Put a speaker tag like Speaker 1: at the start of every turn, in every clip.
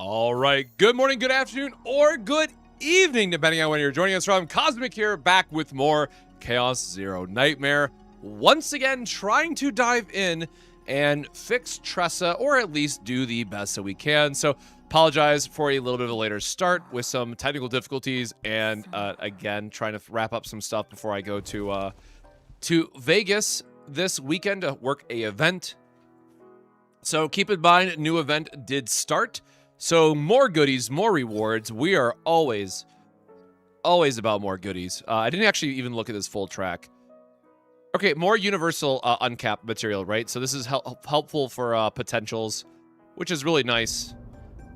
Speaker 1: All right, good morning, good afternoon, or good evening, depending on when you're joining us from. Cosmic here, back with more Chaos Zero Nightmare. Once again, trying to dive in and fix Tressa, or at least do the best that we can. So, apologize for a little bit of a later start with some technical difficulties, and again, trying to wrap up some stuff before I go to Vegas this weekend to work a event. So keep in mind, new event did start. So more goodies, more rewards. We are always about more goodies. I didn't actually even look at this full track. Okay, more universal uncapped material, right? So this is helpful for potentials, which is really nice.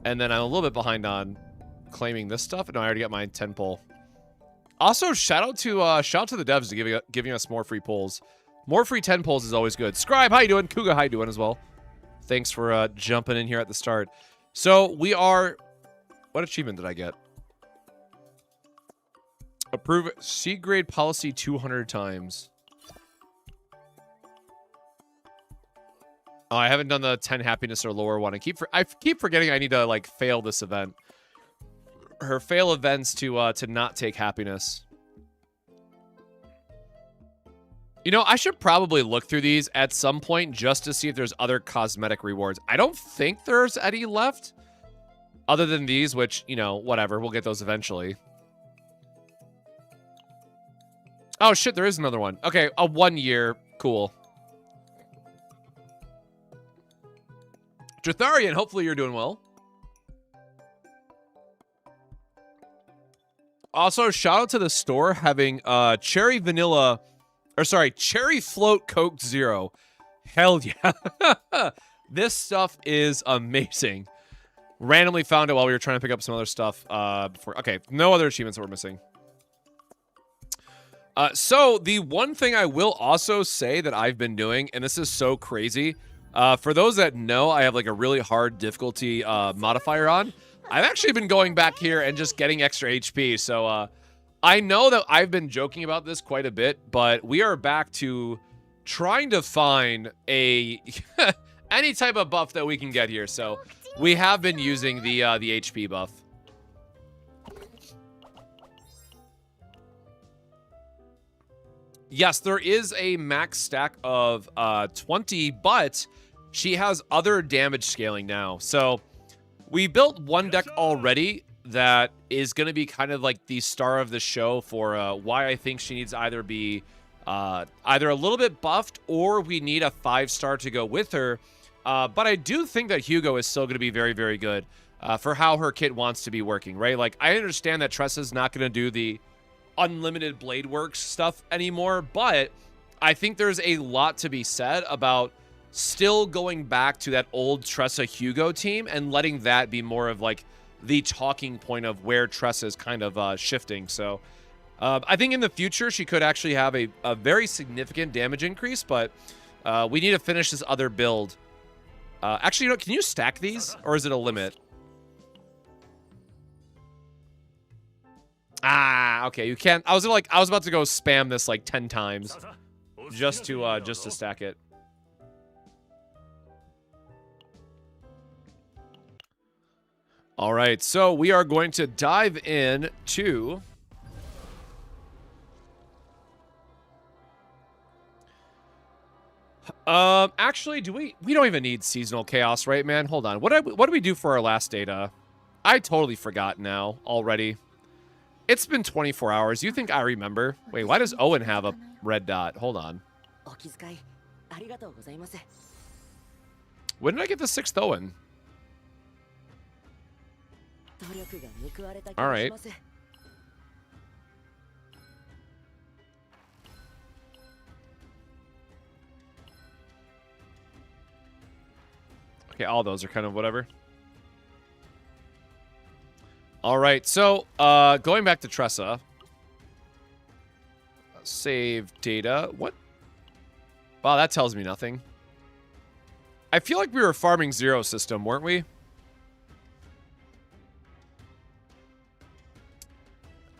Speaker 1: And then I'm a little bit behind on claiming this stuff. No, I already got my 10 pull. Also, shout out to the devs to giving us more free pulls. More free 10 pulls is always good. Scribe, how you doing? Kuga, how you doing as well? Thanks for jumping in here at the start. So we are... What achievement did I get? Approve C-grade policy 200 times. Oh, I haven't done the 10 happiness or lower one. I keep forgetting I need to like fail this event. Her fail events to not take happiness. You know, I should probably look through these at some point just to see if there's other cosmetic rewards. I don't think there's any left other than these, which, you know, whatever. We'll get those eventually. Oh, shit, there is another one. Okay, a 1 year. Cool. Jatharian, hopefully you're doing well. Also, shout out to the store having cherry vanilla... Or sorry, cherry float Coke Zero. Hell yeah. This stuff is amazing. Randomly found it while we were trying to pick up some other stuff before. Okay, no other achievements that we're missing. So the one thing I will also say that I've been doing, and this is so crazy, for those that know, I have like a really hard difficulty modifier on. I've actually been going back here and just getting extra HP, so I know that I've been joking about this quite a bit, but we are back to trying to find a any type of buff that we can get here. So we have been using the HP buff. Yes, there is a max stack of 20, but she has other damage scaling now. So we built one deck already that is going to be kind of like the star of the show for why I think she needs either be either a little bit buffed or we need a 5-star to go with her. But I do think that Hugo is still going to be very, very good for how her kit wants to be working, right? Like, I understand that Tressa's not going to do the unlimited blade works stuff anymore, but I think there's a lot to be said about still going back to that old Tressa Hugo team and letting that be more of like the talking point of where Tressa is kind of shifting. So I think in the future she could actually have a very significant damage increase, but we need to finish this other build. Actually, you know, can you stack these, or is it a limit? Ah, okay, you can't. I was about to go spam this like 10 times just to stack it. All right, so we are going to dive in to actually, we don't even need seasonal chaos, right, man? Hold on. What do we do for our last data? I totally forgot now already. It's been 24 hours. You think I remember? Wait, why does Owen have a red dot? Hold on. When did I get the 6th Owen? All right. Okay, all those are kind of whatever. All right, so going back to Tressa. Save data. What? Wow, that tells me nothing. I feel like we were farming Zero System, weren't we?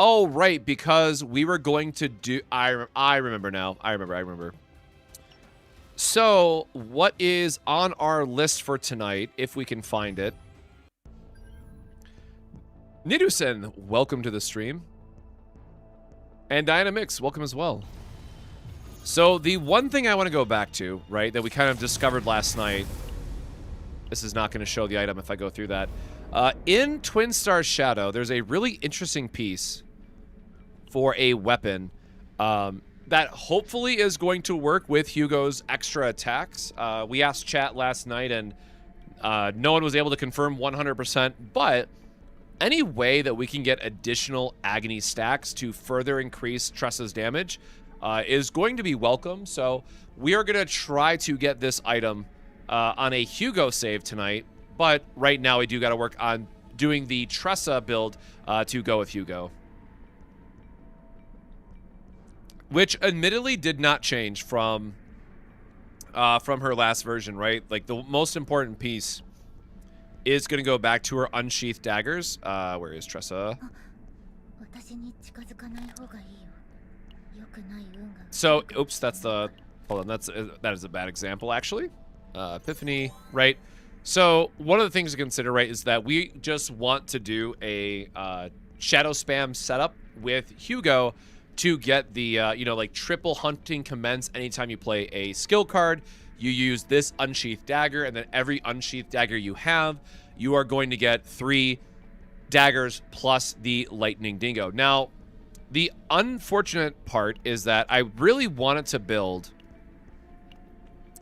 Speaker 1: Oh, right, because we were going to do... I remember now. I remember. So, what is on our list for tonight, if we can find it? Nidusen, welcome to the stream. And Dynamix, welcome as well. So the one thing I want to go back to, right, that we kind of discovered last night, this is not going to show the item if I go through that. In Twin Star Shadow, there's a really interesting piece for a weapon that hopefully is going to work with Hugo's extra attacks. We asked chat last night, and no one was able to confirm 100%, but any way that we can get additional agony stacks to further increase Tressa's damage is going to be welcome. So we are going to try to get this item on a Hugo save tonight, but right now we do got to work on doing the Tressa build to go with Hugo. Which admittedly did not change from her last version, right? Like the most important piece is going to go back to her unsheathed daggers. Where is Tressa? So, oops, that's the... Hold on, that is a bad example, actually. Epiphany, right? So, one of the things to consider, right, is that we just want to do a shadow spam setup with Hugo to get the, you know, like triple hunting commence anytime you play a skill card. You use this unsheathed dagger, and then every unsheathed dagger you have, you are going to get 3 daggers plus the lightning dingo. Now, the unfortunate part is that I really wanted to build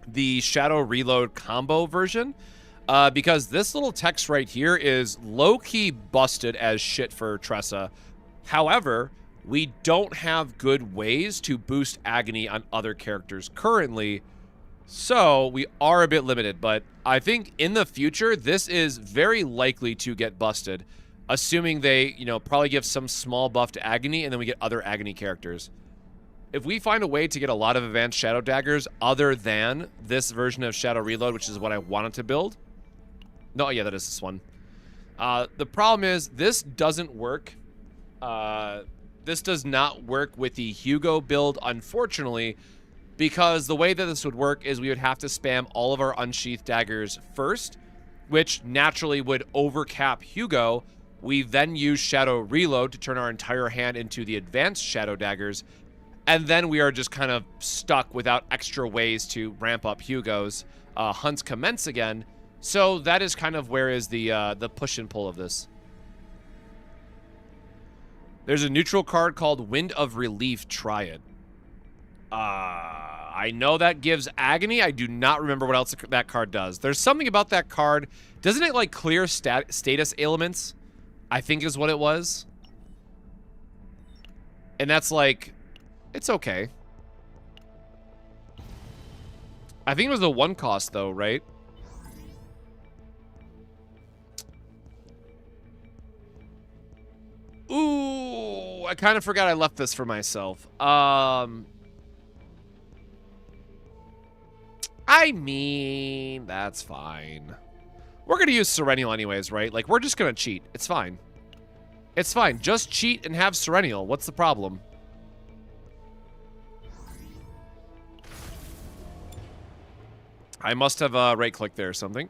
Speaker 1: the Shadow Reload combo version because this little text right here is low-key busted as shit for Tressa. However, we don't have good ways to boost agony on other characters currently, so we are a bit limited, but I think in the future, this is very likely to get busted, assuming they, you know, probably give some small buff to agony, and then we get other agony characters. If we find a way to get a lot of advanced Shadow Daggers other than this version of Shadow Reload, which is what I wanted to build. No, yeah, that is this one. The problem is, this doesn't work. This does not work with the Hugo build, unfortunately, because the way that this would work is we would have to spam all of our unsheathed daggers first, which naturally would overcap Hugo. We then use Shadow Reload to turn our entire hand into the advanced Shadow Daggers, and then we are just kind of stuck without extra ways to ramp up Hugo's hunts commence again. So that is kind of where is the push and pull of this. There's a neutral card called Wind of Relief. Try it. I know that gives agony. I do not remember what else that card does. There's something about that card. Doesn't it, like, clear status ailments? I think is what it was. And that's, like, it's okay. I think it was the 1 cost, though, right? Ooh, I kind of forgot I left this for myself. I mean, that's fine. We're going to use Serennial anyways, right? Like, we're just going to cheat. It's fine. It's fine. Just cheat and have Serennial. What's the problem? I must have right-clicked there or something.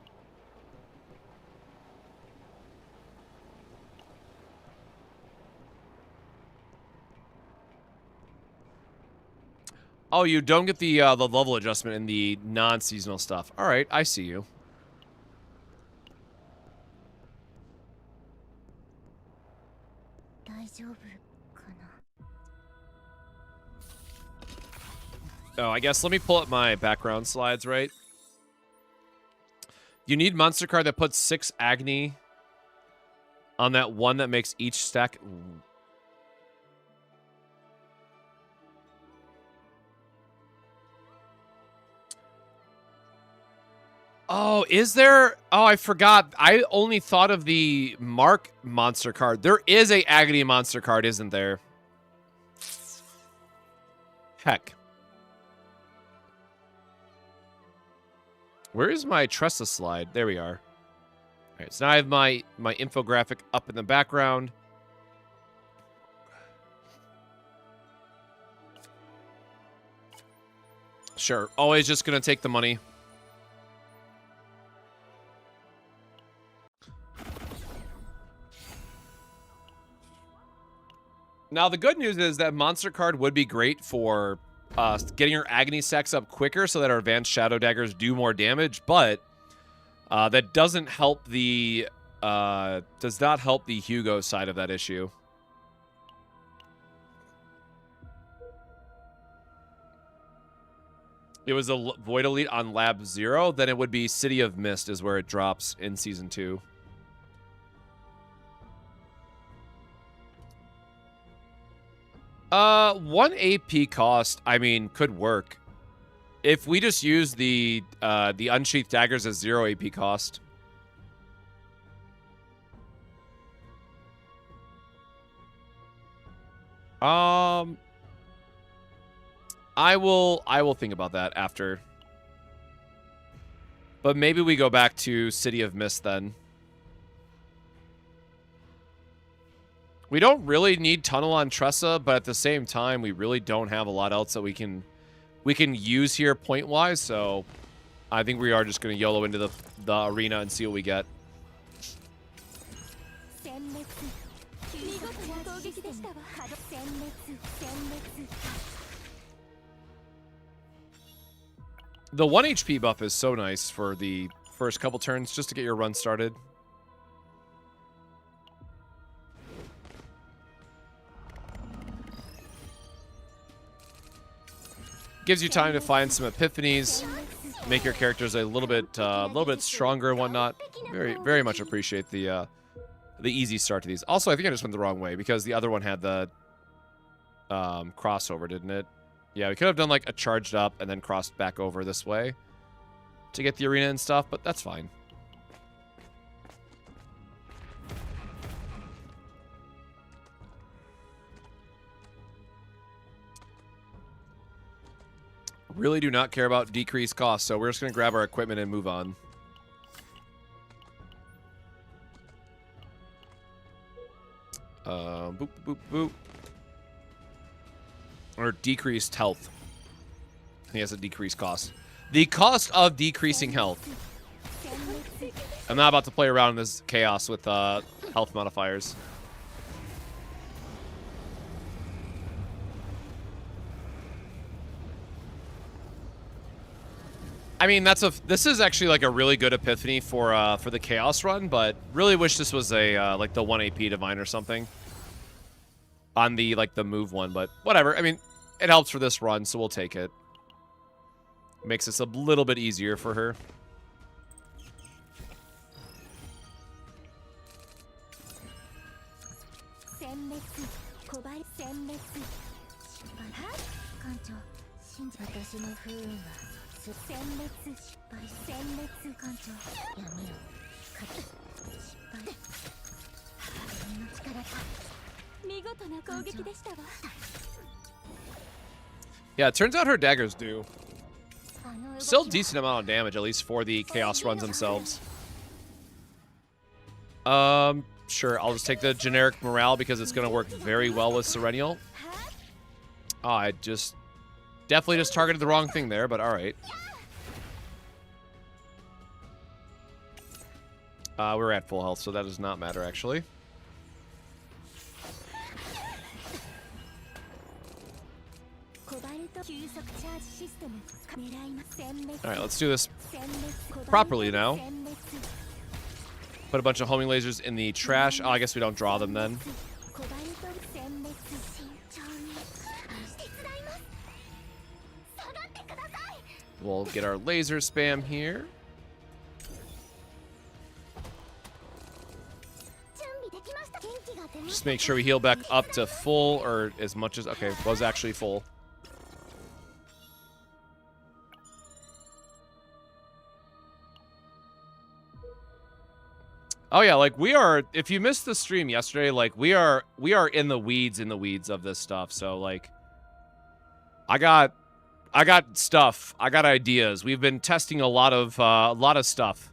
Speaker 1: Oh, you don't get the level adjustment in the non-seasonal stuff. All right, I see you. Oh, I guess let me pull up my background slides, right? You need monster card that puts 6 agony on that one that makes each stack. Oh, is there? Oh, I forgot. I only thought of the Mark monster card. There is a Agony monster card, isn't there? Heck. Where is my Tressa slide? There we are. All right, so now I have my infographic up in the background. Sure. Always just going to take the money. Now, the good news is that monster card would be great for getting our agony stacks up quicker so that our advanced shadow daggers do more damage, but that doesn't help the does not help the Hugo side of that issue. It was a Void Elite on Lab 0, then it would be City of Mist is where it drops in Season 2. One AP cost, I mean, could work. If we just use the Unsheathed Daggers as 0 AP cost. I will think about that after. But maybe we go back to City of Mist then. We don't really need Tunnel on Tressa, but at the same time, we really don't have a lot else that we can use here point-wise, so I think we are just going to YOLO into the arena and see what we get. The 1 HP buff is so nice for the first couple turns just to get your run started. Gives you time to find some epiphanies, make your characters a little bit stronger and whatnot. Very much appreciate the easy start to these. Also, I think I just went the wrong way because the other one had the crossover, didn't it? Yeah, we could have done like a charged up and then crossed back over this way to get the arena and stuff, but that's fine. Really do not care about decreased cost, so we're just going to grab our equipment and move on. Boop, boop, boop. Or decreased health. He has a decreased cost. The cost of decreasing health. I'm not about to play around in this chaos with health modifiers. I mean, this is actually like a really good epiphany for the chaos run, but really wish this was a like the 1 AP divine or something on the the move one, but whatever. I mean, it helps for this run, so we'll take it. Makes this a little bit easier for her. Yeah, it turns out her daggers do still decent amount of damage, at least for the chaos runs themselves. Sure, I'll just take the generic morale because it's going to work very well with Serenial. Oh, I definitely just targeted the wrong thing there, but all right. We're at full health, so that does not matter, actually. All right, let's do this properly now. Put a bunch of homing lasers in the trash. Oh, I guess we don't draw them then. We'll get our laser spam here. Just make sure we heal back up to full, or as much as... Okay, was actually full. Oh yeah, like we are, if you missed the stream yesterday, like we are in the weeds of this stuff. So like I got stuff. I got ideas. We've been testing a lot of stuff.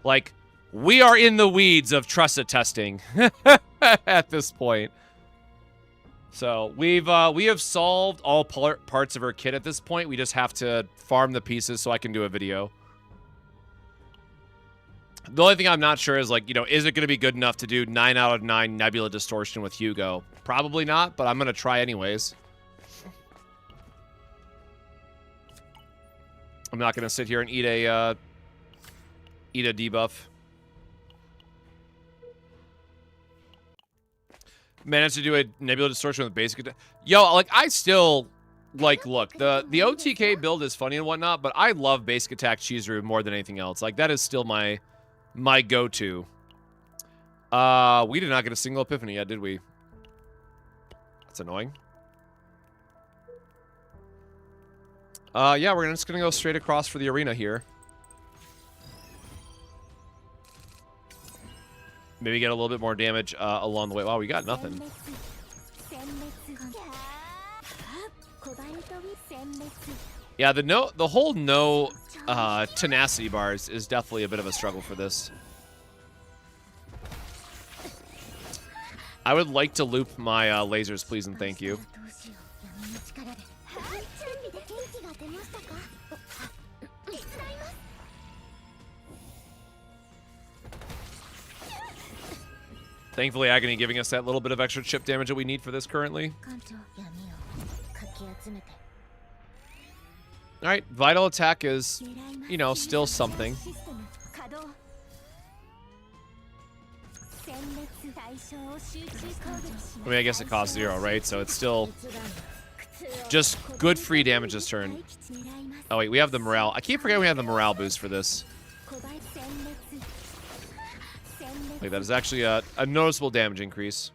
Speaker 1: Like we are in the weeds of Tressa testing at this point. So we have solved all parts of her kit at this point. We just have to farm the pieces so I can do a video. The only thing I'm not sure is, like, you know, is it going to be good enough to do 9 out of 9 Nebula Distortion with Hugo? Probably not, but I'm going to try anyways. I'm not going to sit here and eat a debuff. Managed to do a Nebula Distortion with basic attack. Yo, like, I still, like, look, the OTK build is funny and whatnot, but I love basic attack Chizuru more than anything else. Like, that is still my go-to. We did not get a single epiphany yet, did we? That's annoying. Yeah, we're just gonna go straight across for the arena here. Maybe get a little bit more damage along the way. Wow, we got nothing. Yeah, the whole no tenacity bars is definitely a bit of a struggle for this. I would like to loop my lasers, please and thank you. Thankfully, Agony giving us that little bit of extra chip damage that we need for this currently. Alright, Vital Attack is, you know, still something. I mean, I guess it costs 0, right? So it's still just good free damage this turn. Oh, wait, we have the morale. I keep forgetting we have the morale boost for this. Like, that is actually a noticeable damage increase.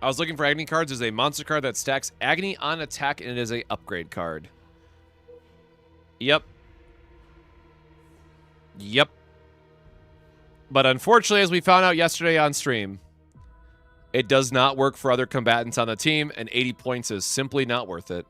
Speaker 1: I was looking for Agony cards. There's a monster card that stacks Agony on attack, and it is a upgrade card. Yep. Yep. But unfortunately, as we found out yesterday on stream, it does not work for other combatants on the team, and 80 points is simply not worth it.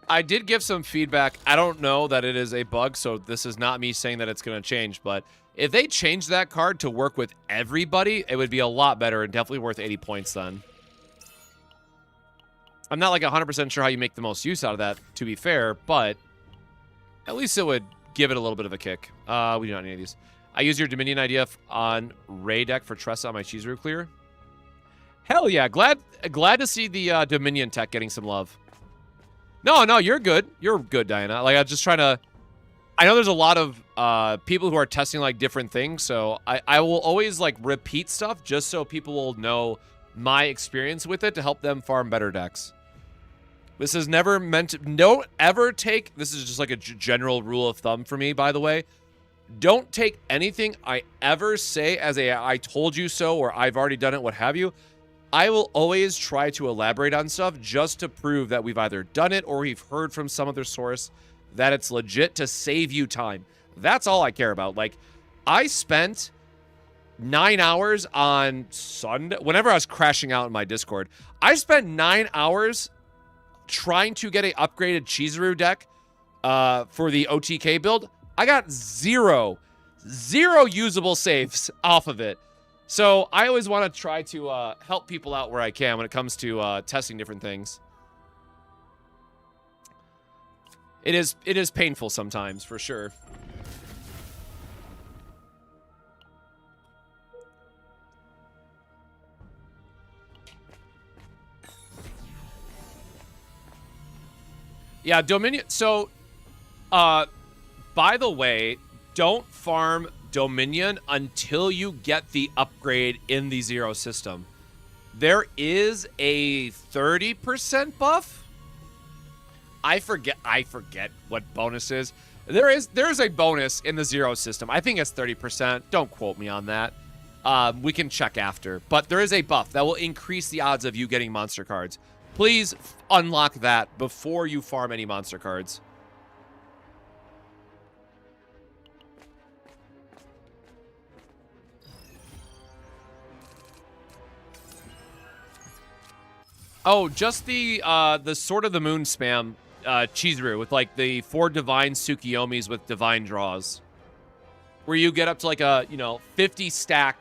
Speaker 1: I did give some feedback. I don't know that it is a bug, so this is not me saying that it's going to change, but if they change that card to work with everybody, it would be a lot better and definitely worth 80 points then. I'm not like 100% sure how you make the most use out of that, to be fair, but at least it would give it a little bit of a kick. We do not need these. I use your Dominion idea on Ray deck for Tressa on my Chizuru clear. Hell yeah, glad to see the Dominion tech getting some love. No, you're good. You're good, Diana. Like, I'm just trying to... I know there's a lot of people who are testing, like, different things, so I will always, like, repeat stuff just so people will know my experience with it to help them farm better decks. This is never meant to... Don't ever take... This is just, like, a general rule of thumb for me, by the way. Don't take anything I ever say as a I told you so or I've already done it, what have you. I will always try to elaborate on stuff just to prove that we've either done it or we've heard from some other source that it's legit to save you time. That's all I care about. Like, I spent 9 hours on Sunday. Whenever I was crashing out in my Discord, I spent 9 hours trying to get an upgraded Chizuru deck for the OTK build. I got zero usable saves off of it. So I always want to try to help people out where I can when it comes to testing different things. It is painful sometimes, for sure. Yeah, Dominion. So, by the way, don't farm Dominion until you get the upgrade in the Zero system. There is a 30% buff. I forget what bonus is. There's a bonus in the Zero system. I think it's 30%. Don't quote me on that. We can check after. But there is a buff that will increase the odds of you getting monster cards. Please unlock that before you farm any monster cards. Oh, just the Sword of the Moon spam Chizuru with like the 4 divine Tsukiyomis with divine draws. Where you get up to like a, 50 stack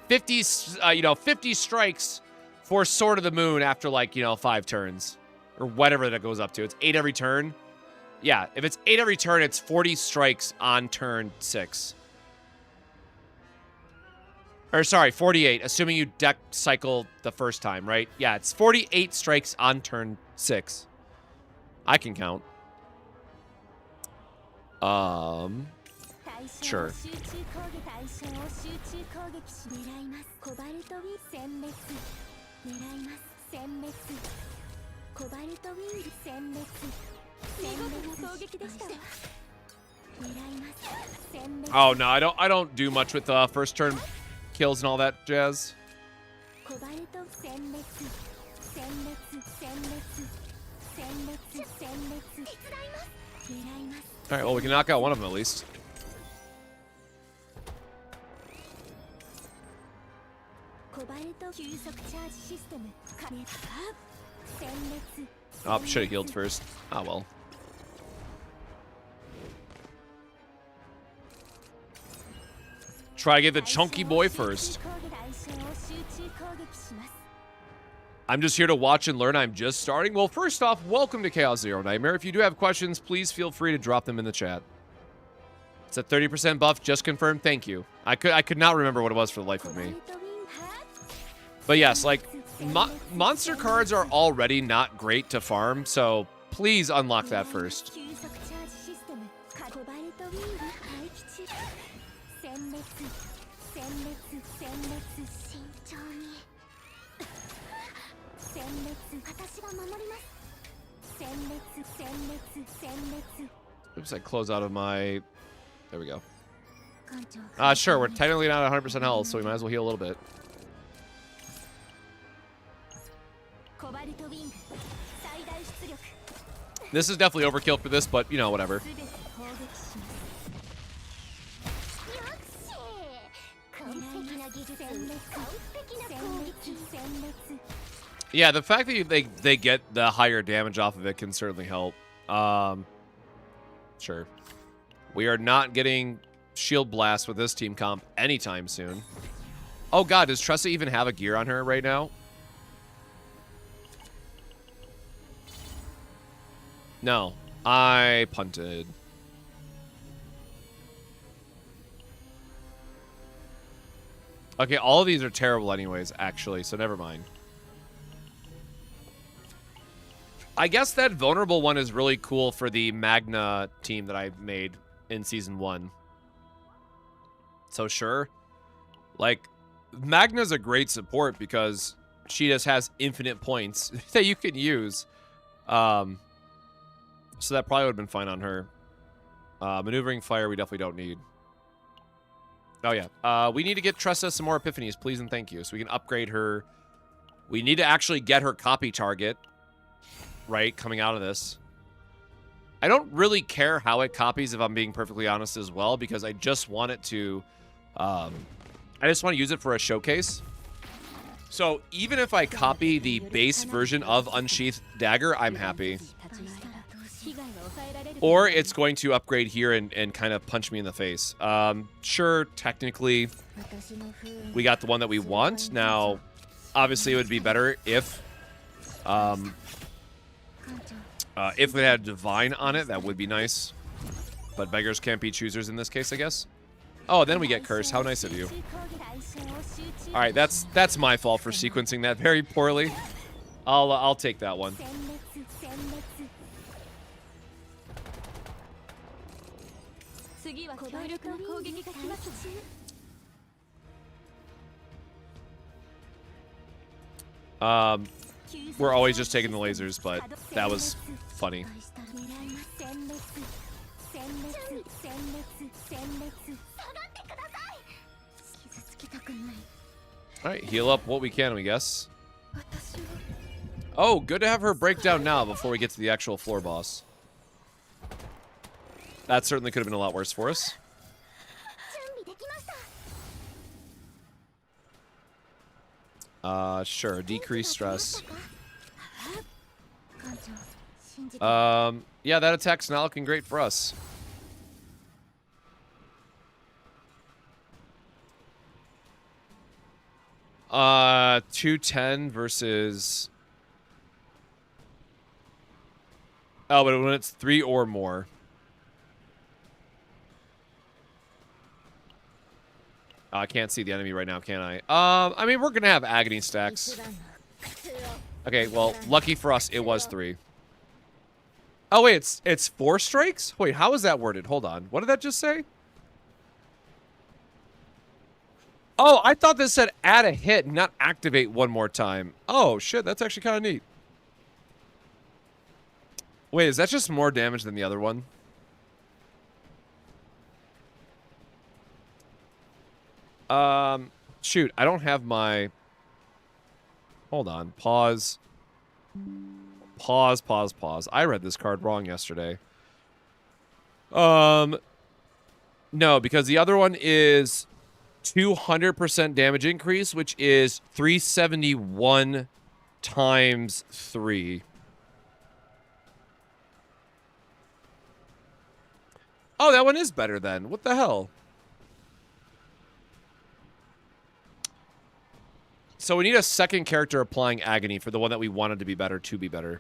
Speaker 1: 50, 50 strikes for Sword of the Moon after, like, 5 turns. Or whatever that goes up to. It's 8 every turn. Yeah, if it's 8 every turn, it's 40 strikes on turn 6. Or, sorry, 48, assuming you deck cycle the first time, right? Yeah, it's 48 strikes on turn 6. I can count. Sure. Oh no, I don't do much with first turn kills and all that jazz. All right, well, we can knock out one of them at least. Oh, should have healed first. Oh well. Try to get the chunky boy first. I'm just here to watch and learn. I'm just starting. Well, first off, welcome to Chaos Zero Nightmare. If you do have questions, please feel free to drop them in the chat. It's a 30% buff, just confirmed. Thank you. I could not remember what it was for the life of me. But yes, like, monster cards are already not great to farm, so please unlock that first. Oops, I close out of my... There we go. Sure, we're technically not 100% health, so we might as well heal a little bit. This is definitely overkill for this, but, whatever. Yeah, the fact that they get the higher damage off of it can certainly help. Sure. We are not getting Shield Blast with this team comp anytime soon. Oh god, does Tressa even have a gear on her right now? No. I punted. Okay, all of these are terrible anyways, actually, so never mind. I guess that vulnerable one is really cool for the Magna team that I made in Season 1. So sure. Like, Magna's a great support because she just has infinite points that you can use. So that probably would have been fine on her. Maneuvering Fire we definitely don't need. Oh yeah. We need to get Tressa some more epiphanies, please and thank you. So we can upgrade her. We need to actually get her copy target. Right, coming out of this. I don't really care how it copies, if I'm being perfectly honest as well, because I just want it to, I just want to use it for a showcase. So even if I copy the base version of Unsheathed Dagger, I'm happy. Or it's going to upgrade here and kind of punch me in the face. Sure, technically, we got the one that we want. Now, obviously it would be better if it had Divine on it, that would be nice. But beggars can't be choosers in this case, I guess. Oh, then we get Curse. How nice of you. Alright, that's my fault for sequencing that very poorly. I'll take that one. We're always just taking the lasers, but that was funny. Alright, heal up what we can, I guess. Oh, good to have her break down now before we get to the actual floor boss. That certainly could have been a lot worse for us. Sure, decrease stress. Yeah, that attack's not looking great for us. 210 versus... Oh, but when it's 3 or more. Oh, I can't see the enemy right now, can I? I mean, we're gonna have agony stacks. Okay, well, lucky for us, it was 3. Oh, wait, it's 4 strikes? Wait, how is that worded? Hold on. What did that just say? Oh, I thought this said add a hit, not activate one more time. Oh, shit, that's actually kind of neat. Wait, is that just more damage than the other one? Shoot, I don't have my... Hold on, pause. Pause. I read this card wrong yesterday. No, because the other one is 200% damage increase, which is 371 times 3. Oh, that one is better then. What the hell? So we need a second character applying agony for the one that we wanted to be better to be better.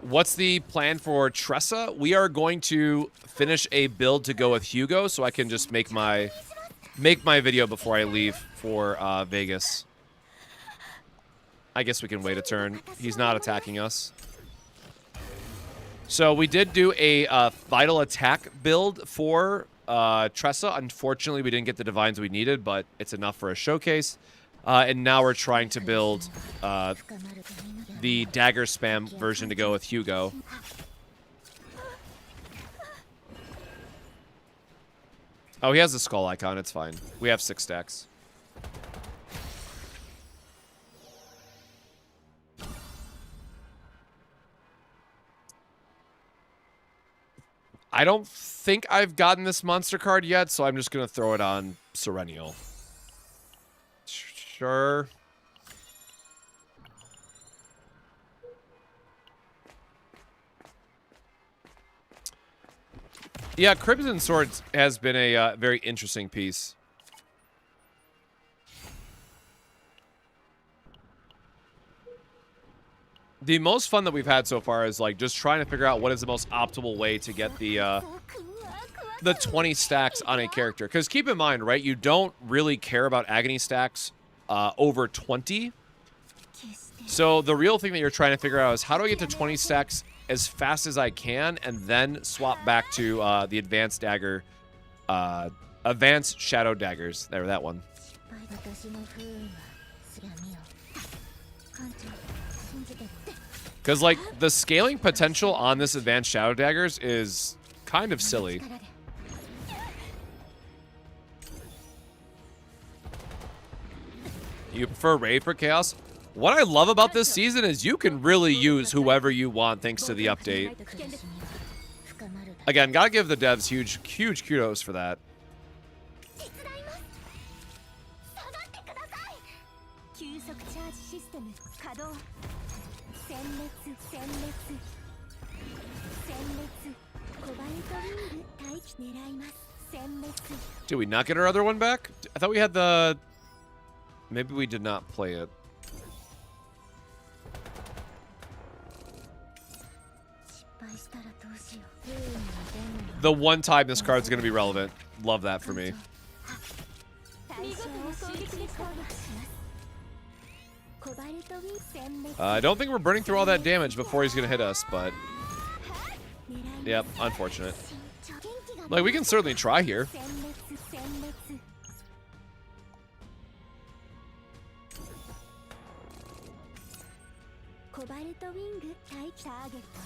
Speaker 1: What's the plan for Tressa? We are going to finish a build to go with Hugo, so I can just make my video before I leave for Vegas. I guess we can wait a turn. He's not attacking us. So we did do a vital attack build for Tressa. Unfortunately, we didn't get the divines we needed, but it's enough for a showcase. And now we're trying to build the dagger spam version to go with Hugo. Oh, he has the skull icon. It's fine. We have 6 stacks. I don't think I've gotten this monster card yet, so I'm just going to throw it on Serenial. Sure. Yeah, Crimson Swords has been a very interesting piece. The most fun that we've had so far is like just trying to figure out what is the most optimal way to get the 20 stacks on a character. Because keep in mind, right, you don't really care about agony stacks over 20. So the real thing that you're trying to figure out is how do I get to 20 stacks as fast as I can and then swap back to the advanced dagger, advanced shadow daggers. There, that one. Because, like, the scaling potential on this advanced shadow daggers is kind of silly. You prefer Raid for Chaos? What I love about this season is you can really use whoever you want thanks to the update. Again, gotta give the devs huge kudos for that. Did we not get our other one back? I thought we had the... Maybe we did not play it. The one time this card's going to be relevant. Love that for me. I don't think we're burning through all that damage before he's going to hit us, but... Yep, unfortunate. Like, we can certainly try here.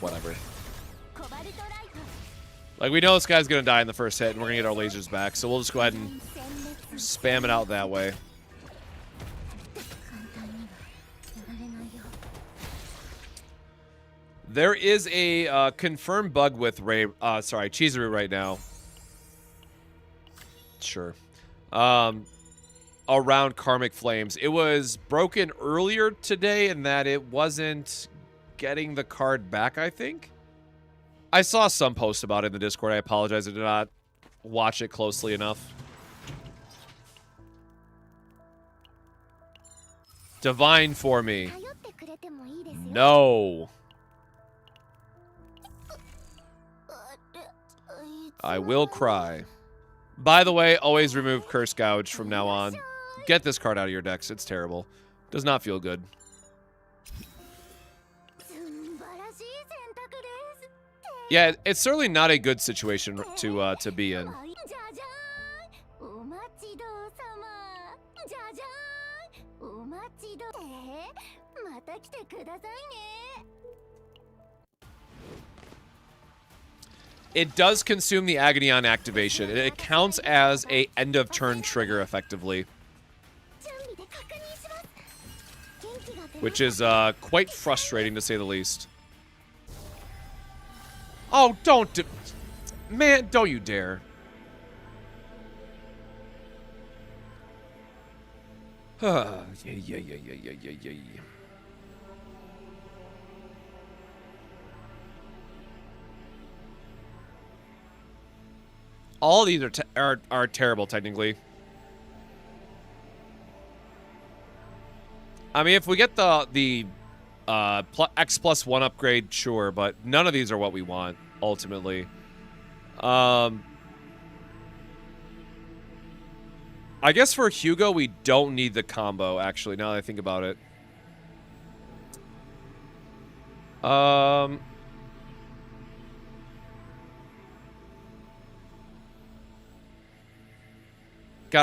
Speaker 1: Whatever. Like, we know this guy's gonna die in the first hit, and we're gonna get our lasers back, so we'll just go ahead and spam it out that way. There is a confirmed bug with Chizuru right now. Sure. Around Karmic Flames. It was broken earlier today in that it wasn't getting the card back, I think. I saw some post about it in the Discord. I apologize. I did not watch it closely enough. Divine for me. No. I will cry. By the way, always remove Curse Gouge from now on. Get this card out of your decks. It's terrible. Does not feel good. Yeah, it's certainly not a good situation to be in. It does consume the agony on activation. It counts as a end of turn trigger effectively, which is quite frustrating to say the least. Oh, man, don't you dare. Yeah. All these are terrible, technically. I mean, if we get the X+1 upgrade, sure, but none of these are what we want, ultimately. I guess for Hugo, we don't need the combo, actually, now that I think about it. God,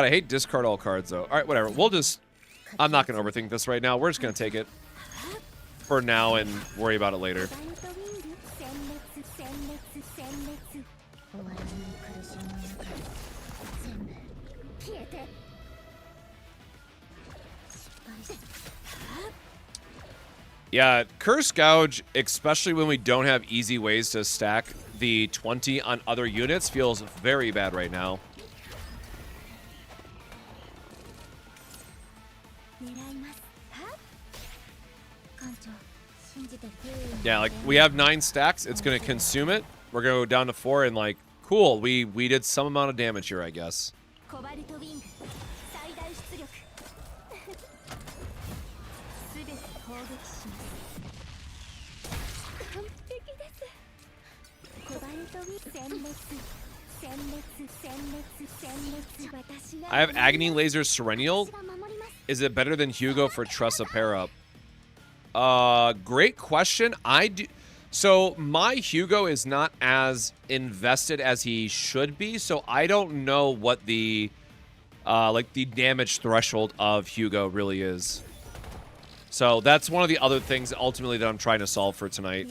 Speaker 1: I hate discard all cards, though. All right, whatever. We'll just... I'm not going to overthink this right now. We're just going to take it for now and worry about it later. Yeah, Curse Gouge, especially when we don't have easy ways to stack the 20 on other units, feels very bad right now. Yeah, like, we have 9 stacks. It's going to consume it. We're going to go down to 4 and, like, cool. We did some amount of damage here, I guess. I have Agony Laser Serennial. Is it better than Hugo for Tressa pair up? Great question. So my Hugo is not as invested as he should be, so I don't know what the like the damage threshold of Hugo really is. So that's one of the other things ultimately that I'm trying to solve for tonight.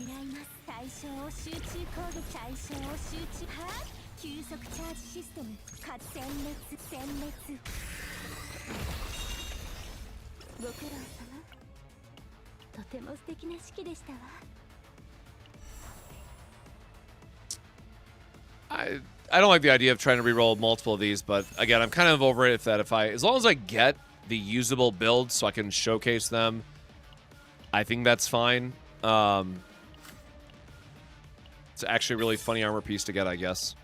Speaker 1: I don't like the idea of trying to reroll multiple of these, but again, I'm kind of over it as long as I get the usable builds so I can showcase them, I think that's fine. It's actually a really funny armor piece to get, I guess.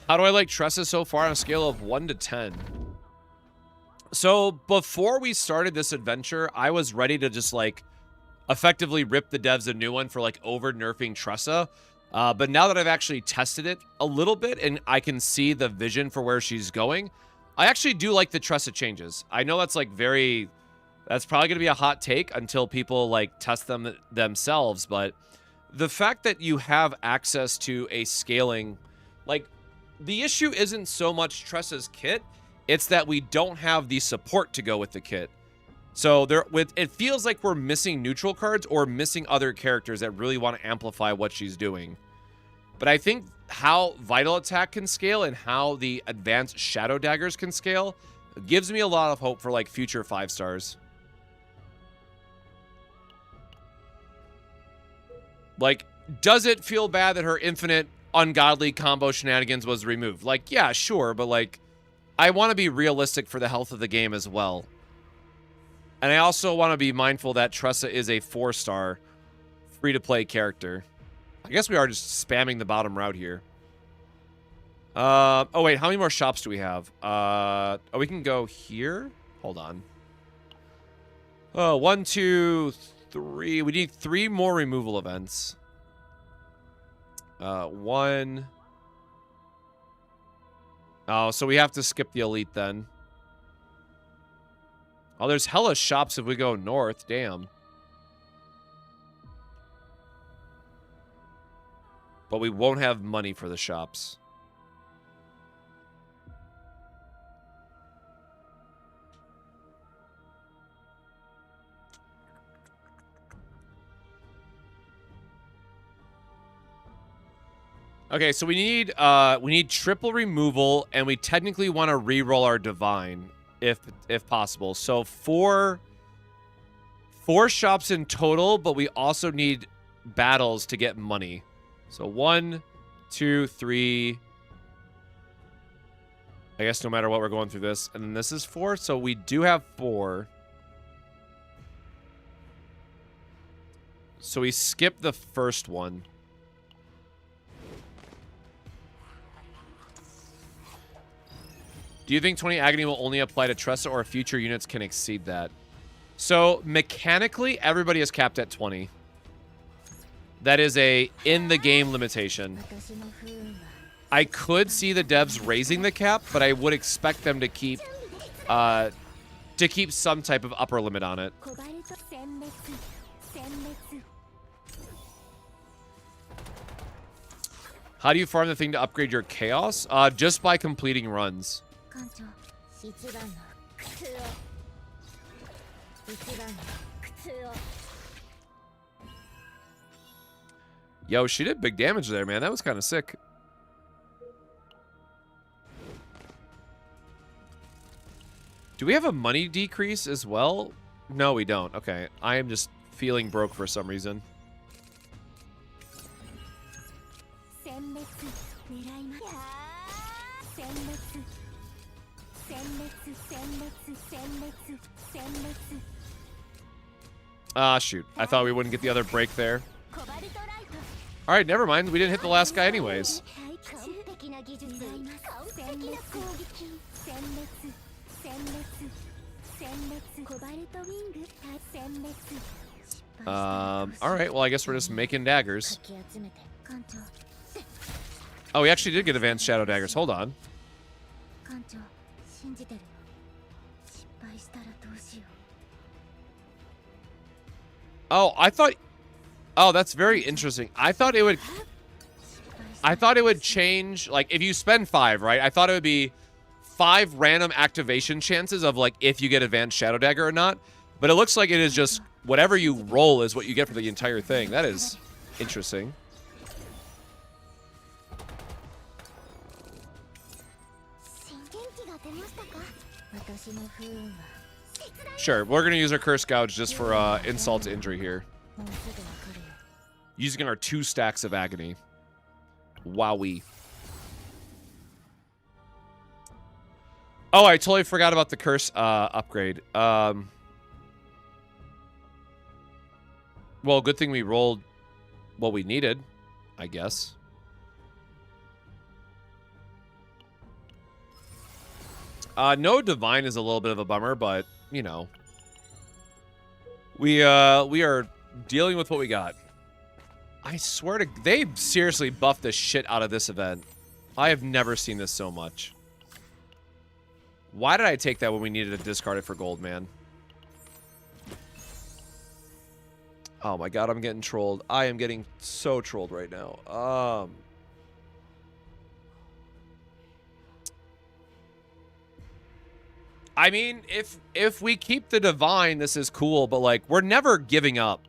Speaker 1: How do I like Tressa so far on a scale of 1 to 10? So before we started this adventure, I was ready to just like effectively rip the devs a new one for like over nerfing Tressa. But now that I've actually tested it a little bit and I can see the vision for where she's going, I actually do like the Tressa changes. I know that's like that's probably going to be a hot take until people like test them themselves. But the fact that you have access to a scaling, like the issue isn't so much Tressa's kit, it's that we don't have the support to go with the kit. So it feels like we're missing neutral cards or missing other characters that really want to amplify what she's doing. But I think how Vital Attack can scale and how the advanced Shadow Daggers can scale gives me a lot of hope for like future 5 stars. Like, does it feel bad that her infinite ungodly combo shenanigans was removed? Like, yeah, sure, but like, I want to be realistic for the health of the game as well. And I also want to be mindful that Tressa is a 4-star free-to-play character. I guess we are just spamming the bottom route here. Oh, wait. How many more shops do we have? Oh, we can go here? Hold on. Oh, 1, 2, 3. We need 3 more removal events. 1. Oh, so we have to skip the elite then. Oh, there's hella shops if we go north. Damn. But we won't have money for the shops. Okay, so we need triple removal, and we technically want to re-roll our divine, if possible. So four shops in total, but we also need battles to get money. So 1, 2, 3. I guess no matter what, we're going through this, and then this is 4. So we do have 4. So we skip the first one. Do you think 20 agony will only apply to Tressa, or future units can exceed that? So, mechanically, everybody is capped at 20. That is a in-the-game limitation. I could see the devs raising the cap, but I would expect them to keep some type of upper limit on it. How do you farm the thing to upgrade your chaos? Just by completing runs. Yo, she did big damage there, man. That was kind of sick. Do we have a money decrease as well? No, we don't. Okay. I am just feeling broke for some reason. Ah, shoot. I thought we wouldn't get the other break there. Alright, never mind. We didn't hit the last guy anyways. Alright, well, I guess we're just making daggers. Oh, we actually did get advanced shadow daggers. Hold on. Oh, I thought... Oh, that's very interesting. I thought it would change, like, if you spend 5, right? I thought it would be 5 random activation chances of, like, if you get advanced shadow dagger or not. But it looks like it is just whatever you roll is what you get for the entire thing. That is interesting. Sure, we're going to use our Curse Gouge just for insult to injury here. Using our 2 stacks of agony. Wowee. Oh, I totally forgot about the curse upgrade. Well, good thing we rolled what we needed, I guess. No divine is a little bit of a bummer, but, you know. We are dealing with what we got. I swear to... They seriously buffed the shit out of this event. I have never seen this so much. Why did I take that when we needed to discard it for gold, man? Oh my god, I'm getting trolled. I am getting so trolled right now. I mean, if we keep the divine, this is cool, but, like, we're never giving up.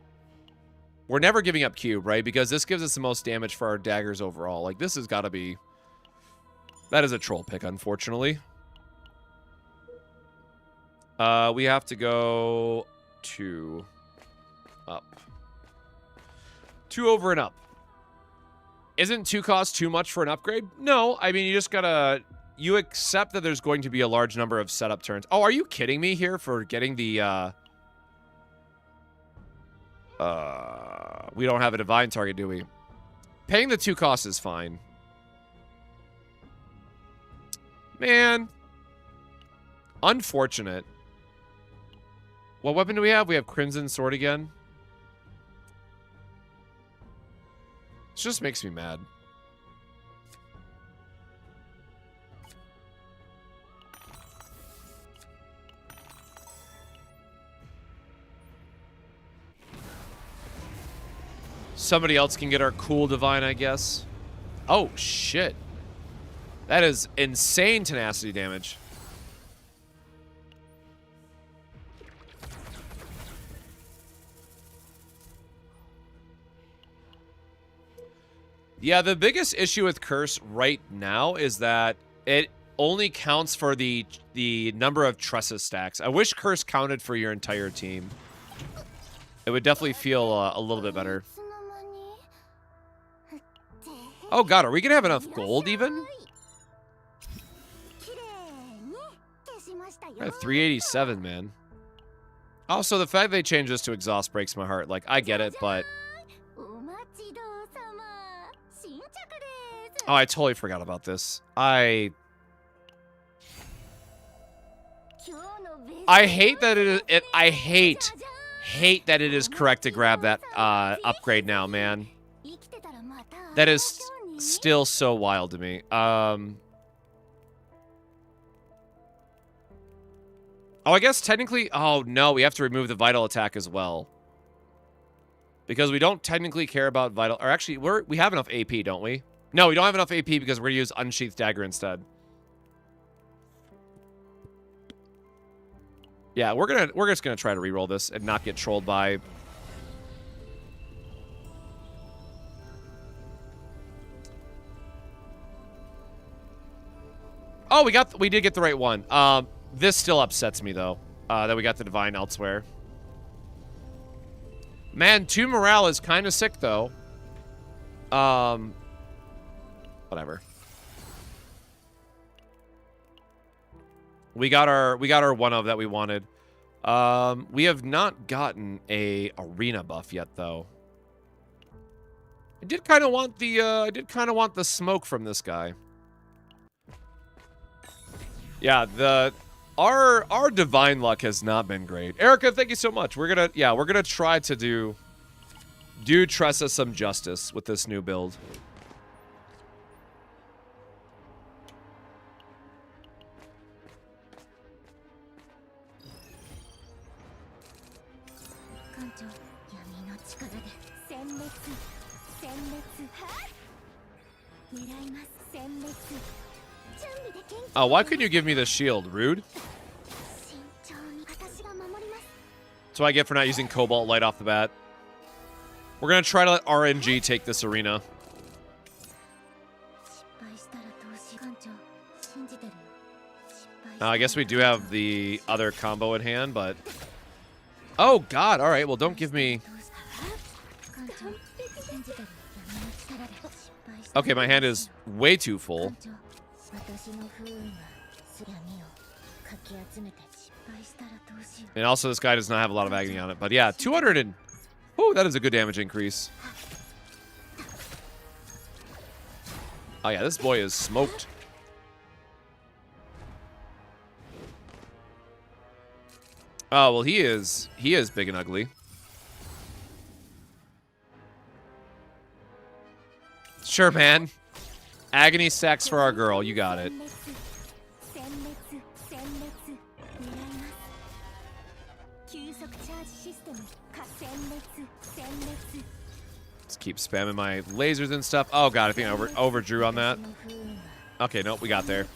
Speaker 1: We're never giving up cube, right? Because this gives us the most damage for our daggers overall. Like, this has got to be... That is a troll pick, unfortunately. We have to go 2 up. 2 over and up. Isn't 2 cost too much for an upgrade? No, I mean, you just gotta... You accept that there's going to be a large number of setup turns. Oh, are you kidding me here for getting the, we don't have a divine target, do we? paying the 2 costs is fine. Man. Unfortunate. What weapon do we have? We have Crimson Sword again. This just makes me mad. Somebody else can get our cool divine, I guess. Oh, shit. That is insane tenacity damage. Yeah, the biggest issue with Curse right now is that it only counts for the number of Tressa stacks. I wish Curse counted for your entire team. It would definitely feel a little bit better. Oh god, are we gonna have enough gold even? We're at 387, man. Also, the fact they changed this to exhaust breaks my heart. Like, I get it, but... Oh, I totally forgot about this. I hate that it is... I hate that it is correct to grab that upgrade now, man. That is still so wild to me. Oh, I guess technically... Oh, no, we have to remove the vital attack as well. Because we don't technically care about vital... Or actually, we have enough AP, don't we? No, we don't have enough AP because we're going to use Unsheathed Dagger instead. Yeah, we're just gonna try to reroll this and not get trolled by... Oh, we did get the right one. This still upsets me though, that we got the divine elsewhere. Man, 2 morale is kind of sick though. Whatever. We got our 1-of that we wanted. We have not gotten a arena buff yet though. I did kind of want the smoke from this guy. Yeah, our divine luck has not been great. Erica, thank you so much. We're gonna try to do Tressa some justice with this new build. Oh, why couldn't you give me the shield? Rude. That's what I get for not using Cobalt Light off the bat. We're gonna try to let RNG take this arena. I guess we do have the other combo in hand, but... Oh, God. All right, well, don't give me... Okay, my hand is way too full. And also, this guy does not have a lot of agony on it. But yeah, 200 and... Oh, that is a good damage increase. Oh yeah, this boy is smoked. Oh, well, he is big and ugly. Sure, man. Agony stacks for our girl. You got it. Let's keep spamming my lasers and stuff. Oh, God, I think I overdrew on that. Okay, nope, we got there.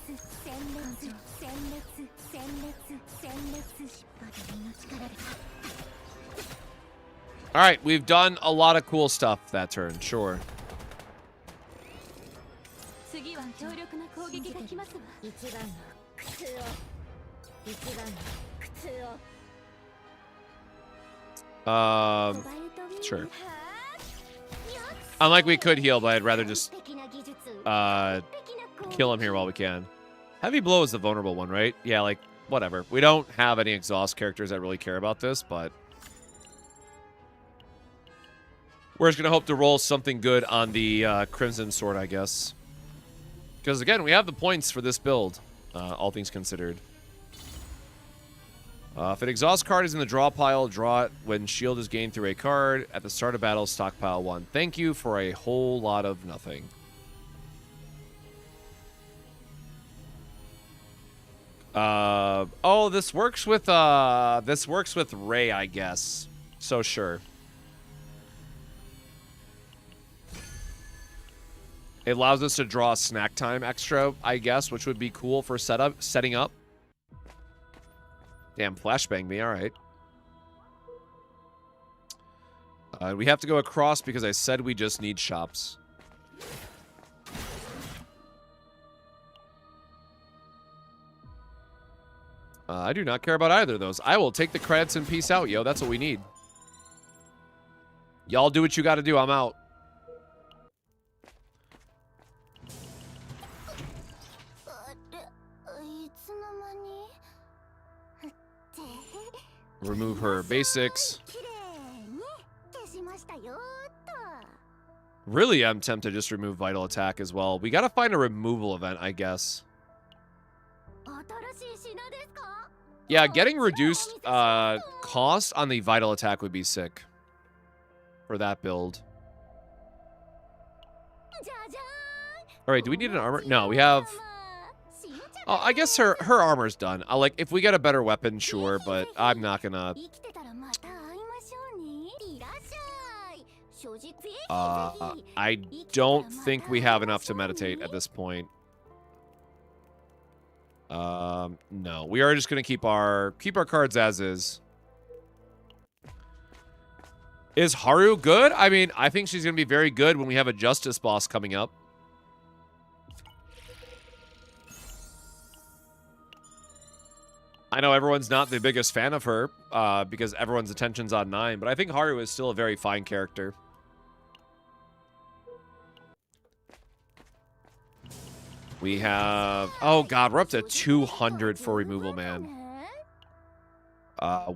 Speaker 1: All right, we've done a lot of cool stuff that turn, sure. Sure. Unlike we could heal, but I'd rather just kill him here while we can. Heavy Blow is the vulnerable one, right? Yeah, like, whatever. We don't have any exhaust characters that really care about this, but... We're just going to hope to roll something good on the Crimson Sword, I guess. Because, again, we have the points for this build, all things considered. If an exhaust card is in the draw pile, draw it when shield is gained through a card. At the start of battle, stockpile 1. Thank you for a whole lot of nothing. Oh, this works with Ray, I guess. So sure. It allows us to draw snack time extra, I guess, which would be cool for setting up. Damn, flashbang me, alright. We have to go across because I said we just need shops. I do not care about either of those. I will take the credits and peace out, yo. That's what we need. Y'all do what you gotta do. I'm out. Remove her basics. Really, I'm tempted to just remove Vital Attack as well. We gotta find a removal event, I guess. Yeah, getting reduced cost on the Vital Attack would be sick for that build. Alright, do we need an armor? No, we have... Oh, I guess her armor's done. Like, if we get a better weapon, sure, but I'm not gonna... I don't think we have enough to meditate at this point. No. We are just gonna keep our cards as is. Is Haru good? I mean, I think she's gonna be very good when we have a Justice boss coming up. I know everyone's not the biggest fan of her, because everyone's attention's on 9, but I think Haru is still a very fine character. We have... Oh, God, we're up to 200 for removal, man.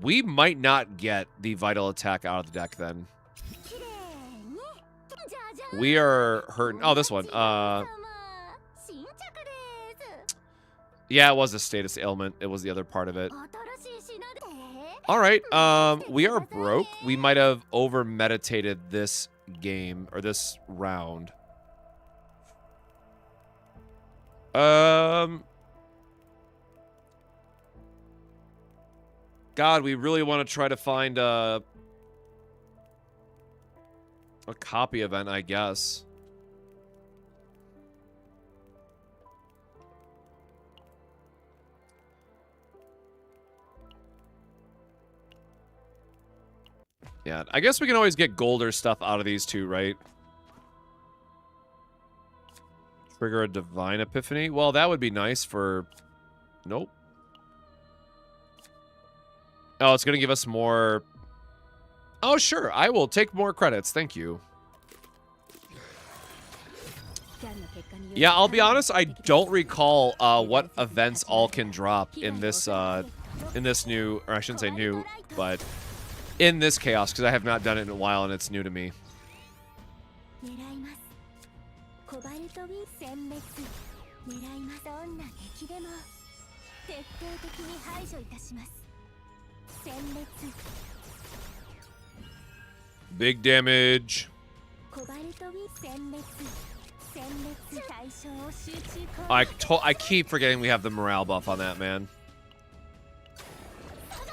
Speaker 1: We might not get the Vital Attack out of the deck, then. We are hurting... Oh, this one. Yeah, it was a status ailment. It was the other part of it. Alright, we are broke. We might have over-meditated this game, or this round. God, we really want to try to find a copy event, I guess. Yeah, I guess we can always get gold or stuff out of these two, right? Trigger a Divine Epiphany? Well, that would be nice for... Nope. Oh, it's going to give us more... Oh, sure. I will take more credits. Thank you. Yeah, I'll be honest. I don't recall what events all can drop in this new... Or I shouldn't say new, but... In this chaos, because I have not done it in a while and it's new to me. Big damage. I keep forgetting we have the morale buff on that, man.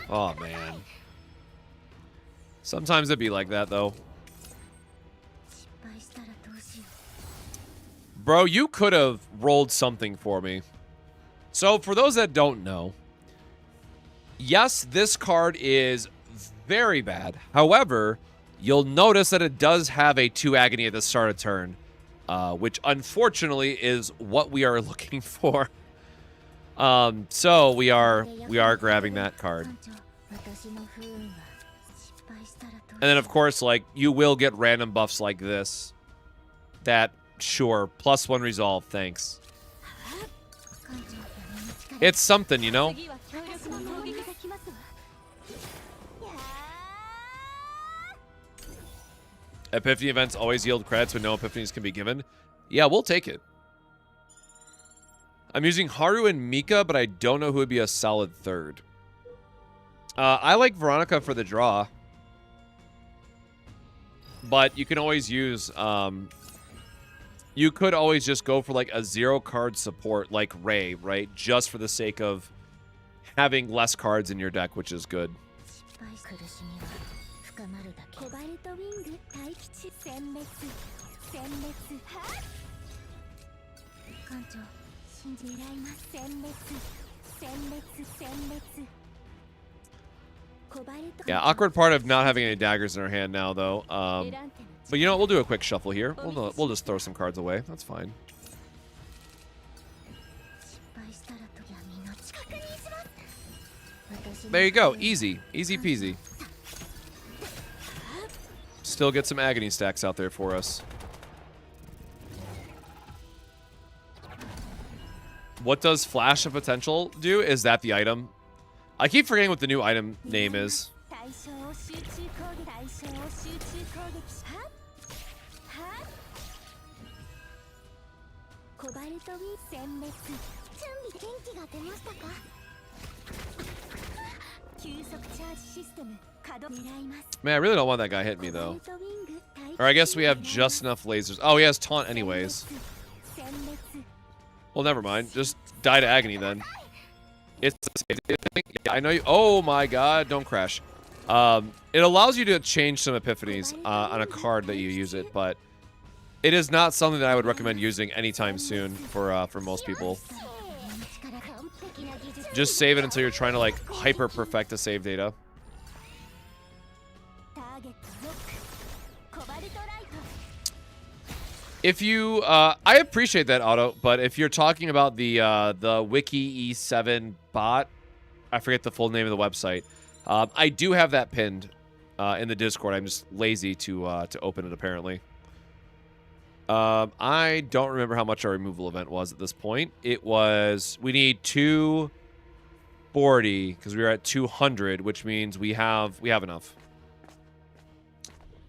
Speaker 1: Oh, man. Sometimes it'd be like that, though. Bro, you could have rolled something for me. So, for those that don't know, yes, this card is very bad. However, you'll notice that it does have a 2 agony at the start of turn, which unfortunately is what we are looking for. So we are grabbing that card. And then, of course, like, you will get random buffs like this. That, sure, +1 resolve, thanks. It's something, you know? Epiphany events always yield credits when no epiphanies can be given. Yeah, we'll take it. I'm using Haru and Mika, but I don't know who would be a solid third. I like Veronica for the draw. But you can always use... you could always just go for like a 0-card support like Ray, right? Just for the sake of having less cards in your deck, which is good. Yeah, awkward part of not having any daggers in our hand now, though. But you know what? We'll do a quick shuffle here. We'll just throw some cards away. That's fine. There you go. Easy. Easy peasy. Still get some agony stacks out there for us. What does Flash of Potential do? Is that the item? I keep forgetting what the new item name is. Man, I really don't want that guy hitting me, though. Or I guess we have just enough lasers. Oh, he has taunt anyways. Well, never mind. Just die to agony, then. It's yeah, I know you. Oh, my God. Don't crash. It allows you to change some epiphanies on a card that you use it, but it is not something that I would recommend using anytime soon for most people. Just save it until you're trying to, like, hyper-perfect the save data. If you, I appreciate that, Otto, but if you're talking about the Wiki E7 bot, I forget the full name of the website. I do have that pinned in the Discord. I'm just lazy to open it, apparently. I don't remember how much our removal event was at this point. It was, we need 240 because we were at 200, which means we have enough.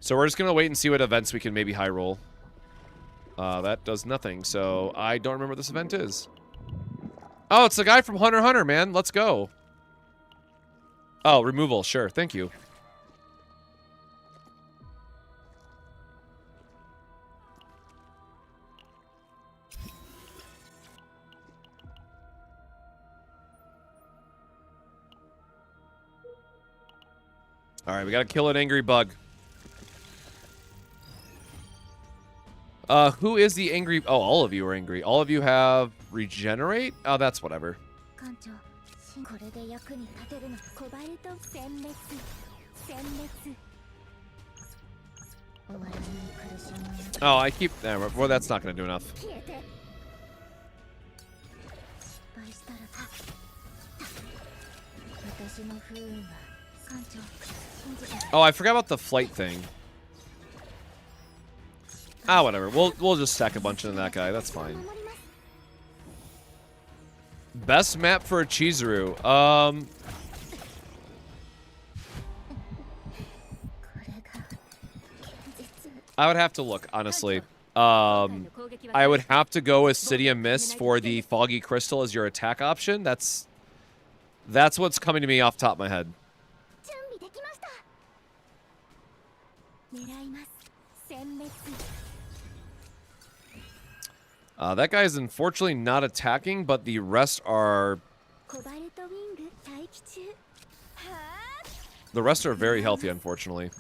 Speaker 1: So we're just gonna wait and see what events we can maybe high roll. That does nothing, so I don't remember what this event is. Oh, it's the guy from Hunter x Hunter, man. Let's go. Oh, removal. Sure. Thank you. All right, we got to kill an angry bug. Who is the angry... Oh, all of you are angry. All of you have regenerate? Oh, that's whatever. Oh, I keep... Well, that's not going to do enough. Oh, I forgot about the flight thing. Ah, whatever. We'll just stack a bunch into that guy. That's fine. Best map for a Chizuru. I would have to look, honestly. I would have to go with City of Mist for the Foggy Crystal as your attack option. That's what's coming to me off the top of my head. That guy is unfortunately not attacking, but the rest are... The rest are very healthy, unfortunately.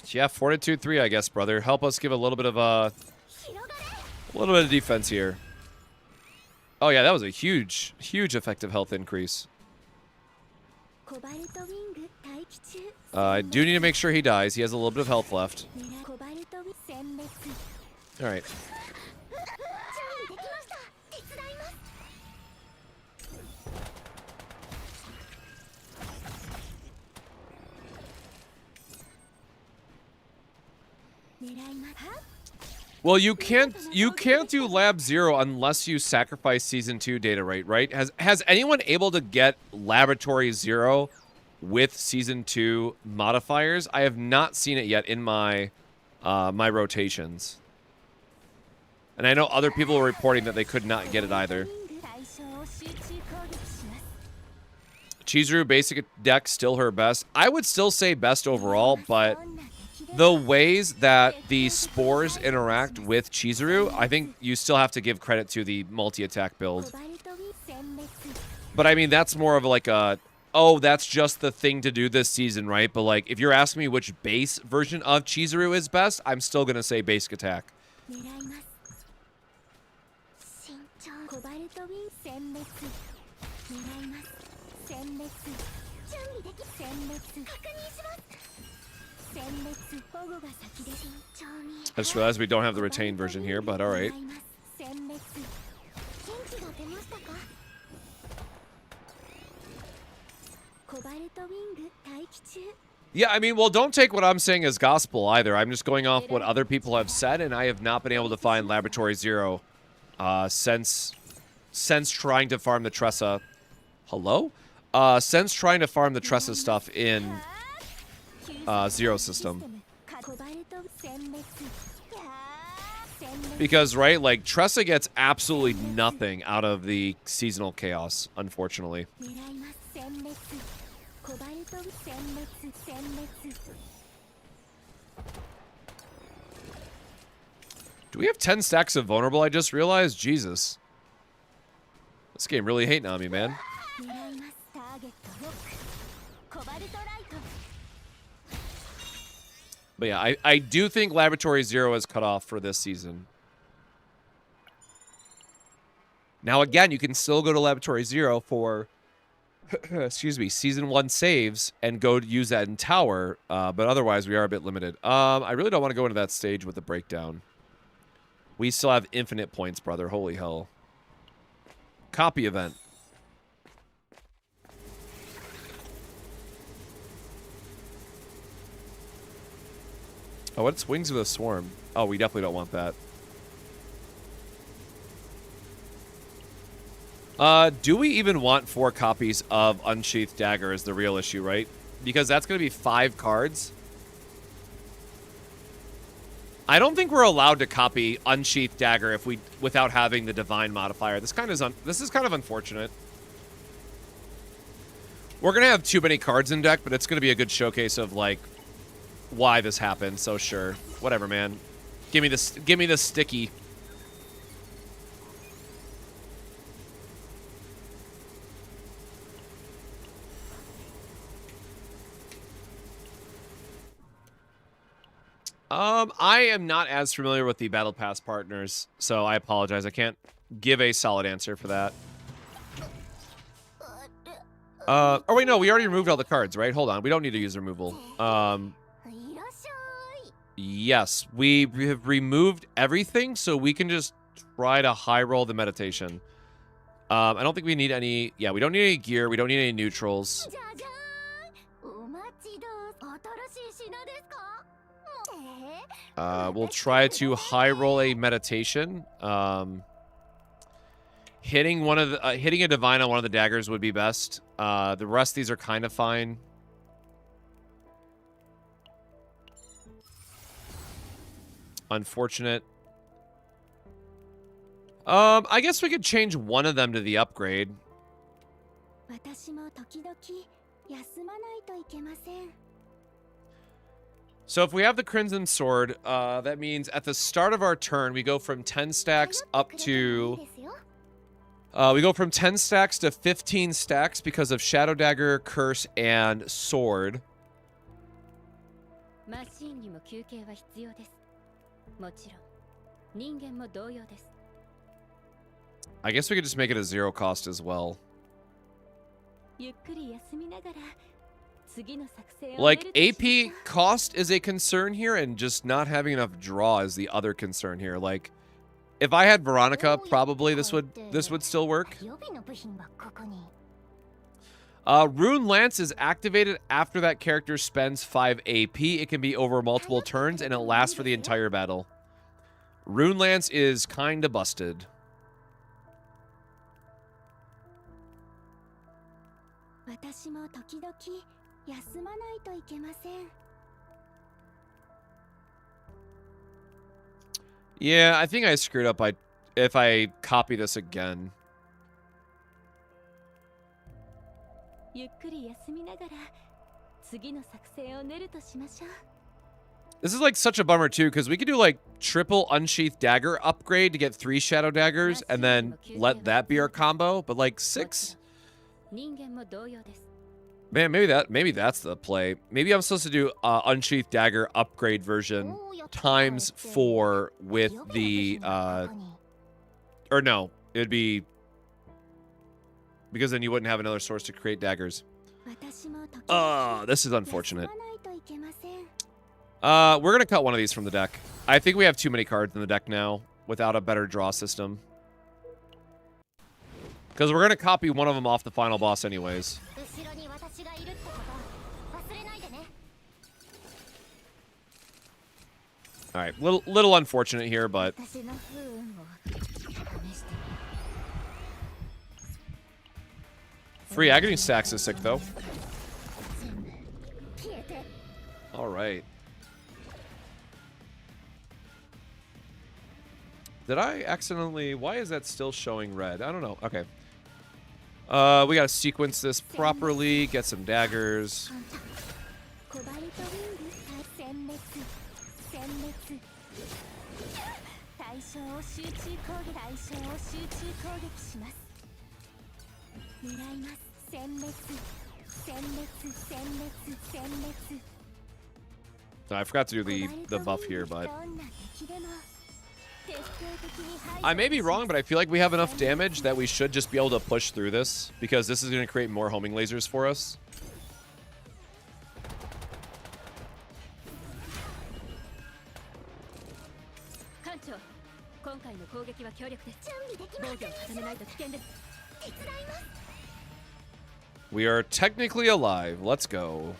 Speaker 1: Yeah, Fortitude 3, I guess, brother. Help us give a little bit of defense here. Oh yeah, that was a huge, huge effective health increase. I do need to make sure he dies. He has a little bit of health left. All right. Well, you can't do Lab 0 unless you sacrifice Season 2 data rate, right? Has anyone able to get Laboratory 0 with Season 2 modifiers? I have not seen it yet in my my rotations. And I know other people are reporting that they could not get it either. Chizuru basic deck still her best. I would still say best overall, but the ways that the spores interact with Chizuru, I think you still have to give credit to the multi-attack build. But I mean, that's more of like a, oh, that's just the thing to do this season, right? But like, if you're asking me which base version of Chizuru is best, I'm still gonna say basic attack. I just realized we don't have the retained version here, but alright. Yeah, I mean, well, don't take what I'm saying as gospel either. I'm just going off what other people have said, and I have not been able to find Laboratory 0 since trying to farm the Tressa. Hello? Since trying to farm the Tressa stuff in Zero system. Because, right, like, Tressa gets absolutely nothing out of the seasonal chaos, unfortunately. Do we have 10 stacks of vulnerable, I just realized? Jesus. This game really hating on me, man. But yeah, I do think Laboratory 0 is cut off for this season. Now again, you can still go to Laboratory 0 for, excuse me, Season 1 saves and go to use that in Tower, but otherwise we are a bit limited. I really don't want to go into that stage with the breakdown. We still have infinite points, brother. Holy hell. Copy event. Oh, it's Wings of the Swarm. Oh, we definitely don't want that. Do we even want 4 copies of Unsheathed Dagger is the real issue, right? Because that's going to be 5 cards. I don't think we're allowed to copy Unsheathed Dagger if without having the Divine modifier. This is kind of unfortunate. We're going to have too many cards in deck, but it's going to be a good showcase of, like, why this happened, so sure. Whatever, man. Give me the sticky. I am not as familiar with the Battle Pass partners, so I apologize. I can't give a solid answer for that. Oh wait, no, we already removed all the cards, right? Hold on, we don't need to use removal. Yes, we have removed everything, so we can just try to high roll the meditation. I don't think we need any. Yeah, we don't need any gear. We don't need any neutrals. We'll try to high roll a meditation. Hitting hitting a divine on one of the daggers would be best. The rest of these are kind of fine. Unfortunate. I guess we could change one of them to the upgrade. So if we have the Crimson Sword, that means at the start of our turn, we go from 10 stacks up to... we go from 10 stacks to 15 stacks because of Shadow Dagger, Curse, and Sword. I guess we could just make it a 0 cost as well. Like, AP cost is a concern here, and just not having enough draw is the other concern here. Like, if I had Veronica, probably this would still work. Rune Lance is activated after that character spends 5 AP. It can be over multiple turns, and it lasts for the entire battle. Rune Lance is kinda busted. Yeah, I think I screwed up if I copy this again. This is like such a bummer too, because we could do like triple unsheathed dagger upgrade to get 3 shadow daggers and then let that be our combo, but like 6? Man, maybe that's the play. Maybe I'm supposed to do unsheathed dagger upgrade version times 4 with the or no, it'd be because then you wouldn't have another source to create daggers. This is unfortunate. We're gonna cut one of these from the deck. I think we have too many cards in the deck now without a better draw system. Because we're gonna copy one of them off the final boss anyways. Alright, little unfortunate here, but... Free agony stacks is sick, though. Alright. Did I accidentally... Why is that still showing red? I don't know. Okay. We gotta sequence this properly, get some daggers. I forgot to do the buff here, but... I may be wrong, but I feel like we have enough damage that we should just be able to push through this, because this is going to create more homing lasers for us. We are technically alive. Let's go.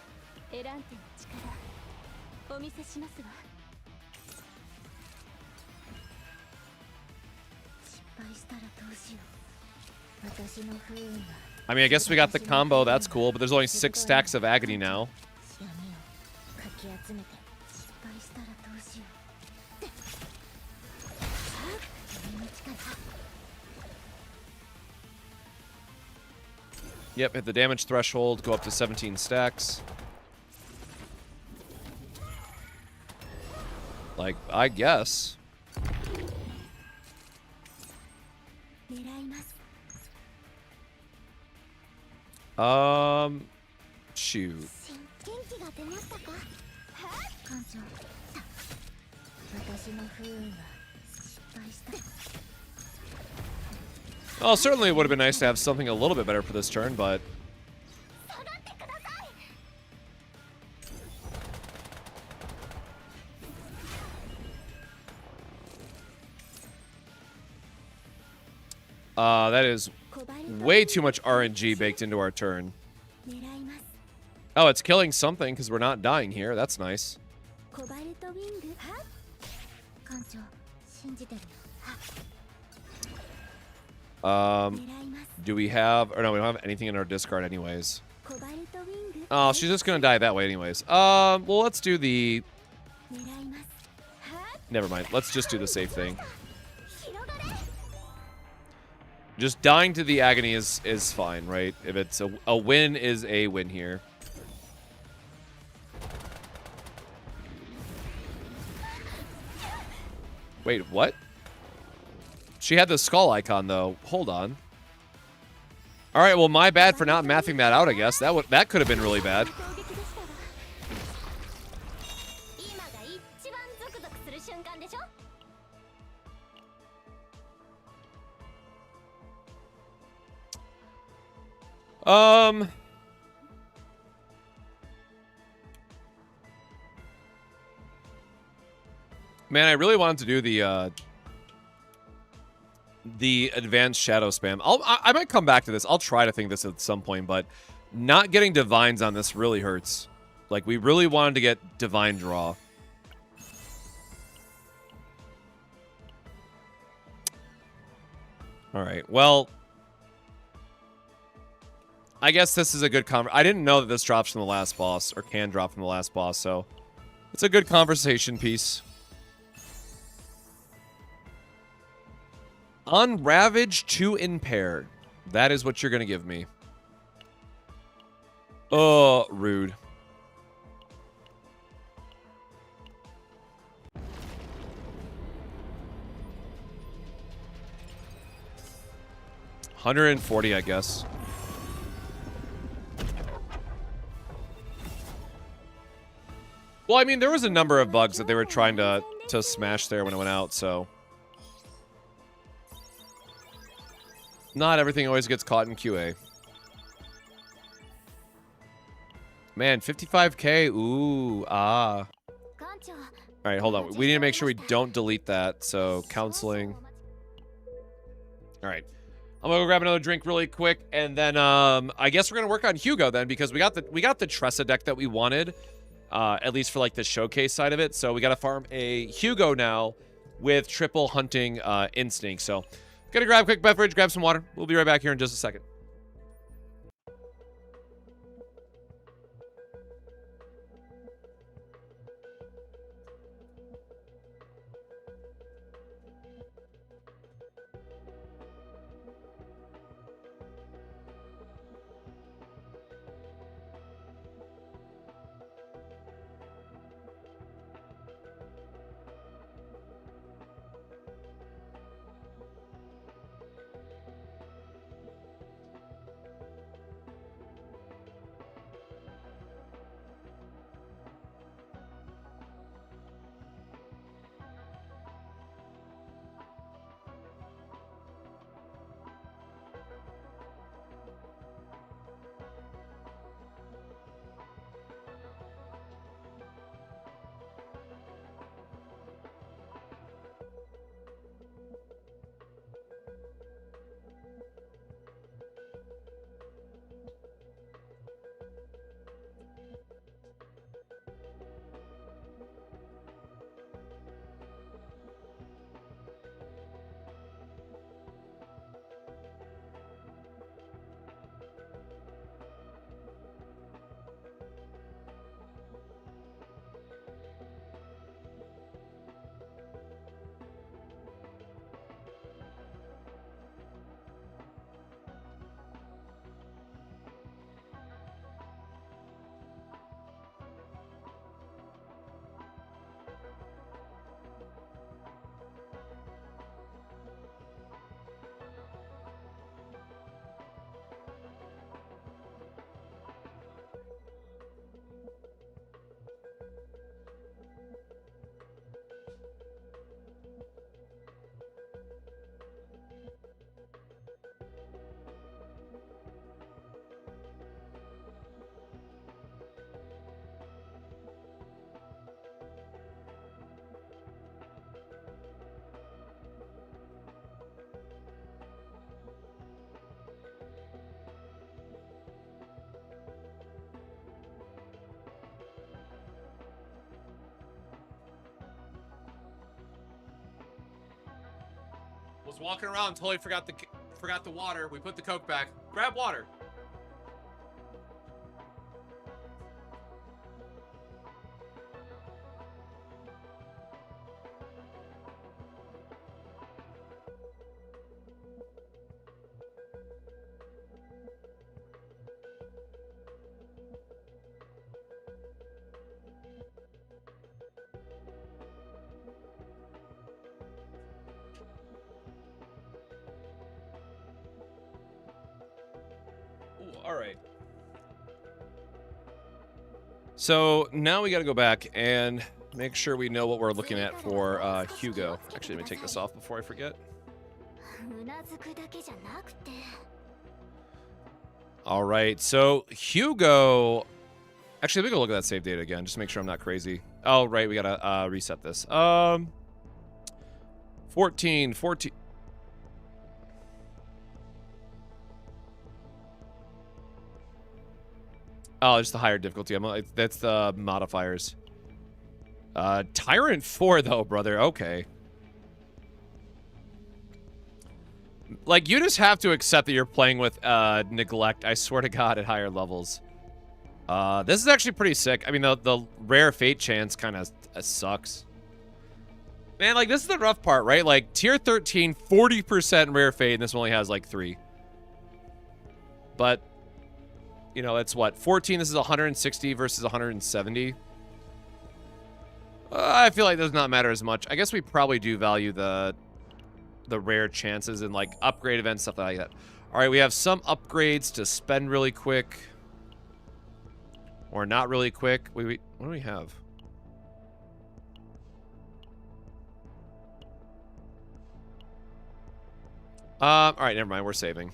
Speaker 1: I mean, I guess we got the combo. That's cool, but there's only 6 stacks of agony now. Yep, hit the damage threshold, go up to 17 stacks. Like, I guess. Shoot. Well, certainly it would have been nice to have something a little bit better for this turn, but... that is way too much RNG baked into our turn. Oh, it's killing something because we're not dying here. That's nice. Do we have... Or no, we don't have anything in our discard anyways. Oh, she's just gonna die that way anyways. Well, let's do the... Never mind. Let's just do the safe thing. Just dying to the agony is fine, right? If it's a win is a win here. Wait, what? She had the skull icon, though. Hold on. All right, well, my bad for not mathing that out, I guess. That could have been really bad. Man, I really wanted to do the advanced shadow spam. I might come back to this. I'll try to think this at some point, but not getting divines on this really hurts. Like, we really wanted to get divine draw. All right. Well, I guess this is a good I didn't know that this drops from the last boss, or can drop from the last boss, so it's a good conversation piece. Unravage to impair. That is what you're going to give me. Oh, rude. $140, I guess. Well, I mean, there was a number of bugs that they were trying to smash there when it went out, so... Not everything always gets caught in QA. Man, 55k. Ooh, ah. Alright, hold on. We need to make sure we don't delete that, so counseling. Alright. I'm gonna go grab another drink really quick, and then I guess we're gonna work on Hugo then, because we got the Tressa deck that we wanted, at least for like the showcase side of it. So we gotta farm a Hugo now with triple hunting instinct. So gonna grab a quick beverage, grab some water. We'll be right back here in just a second. Was walking around, totally forgot the water. We put the Coke back. Grab water. All right. So now we got to go back and make sure we know what we're looking at for Hugo. Actually, let me take this off before I forget. All right. So Hugo. Actually, let me go look at that save data again, just to make sure I'm not crazy. Oh, right. We got to reset this. 14. Oh, just the higher difficulty. That's the modifiers. Tyrant 4, though, brother. Okay. Like, you just have to accept that you're playing with neglect, I swear to God, at higher levels. This is actually pretty sick. I mean, the rare fate chance kind of sucks. Man, like, this is the rough part, right? Like, tier 13, 40% rare fate, and this only has, like, 3. But, you know, it's what? 14, this is 160 versus 170. I feel like it does not matter as much. I guess we probably do value the rare chances and, like, upgrade events, stuff like that. All right, we have some upgrades to spend really quick. Or not really quick. Wait, what do we have? All right, never mind. We're saving.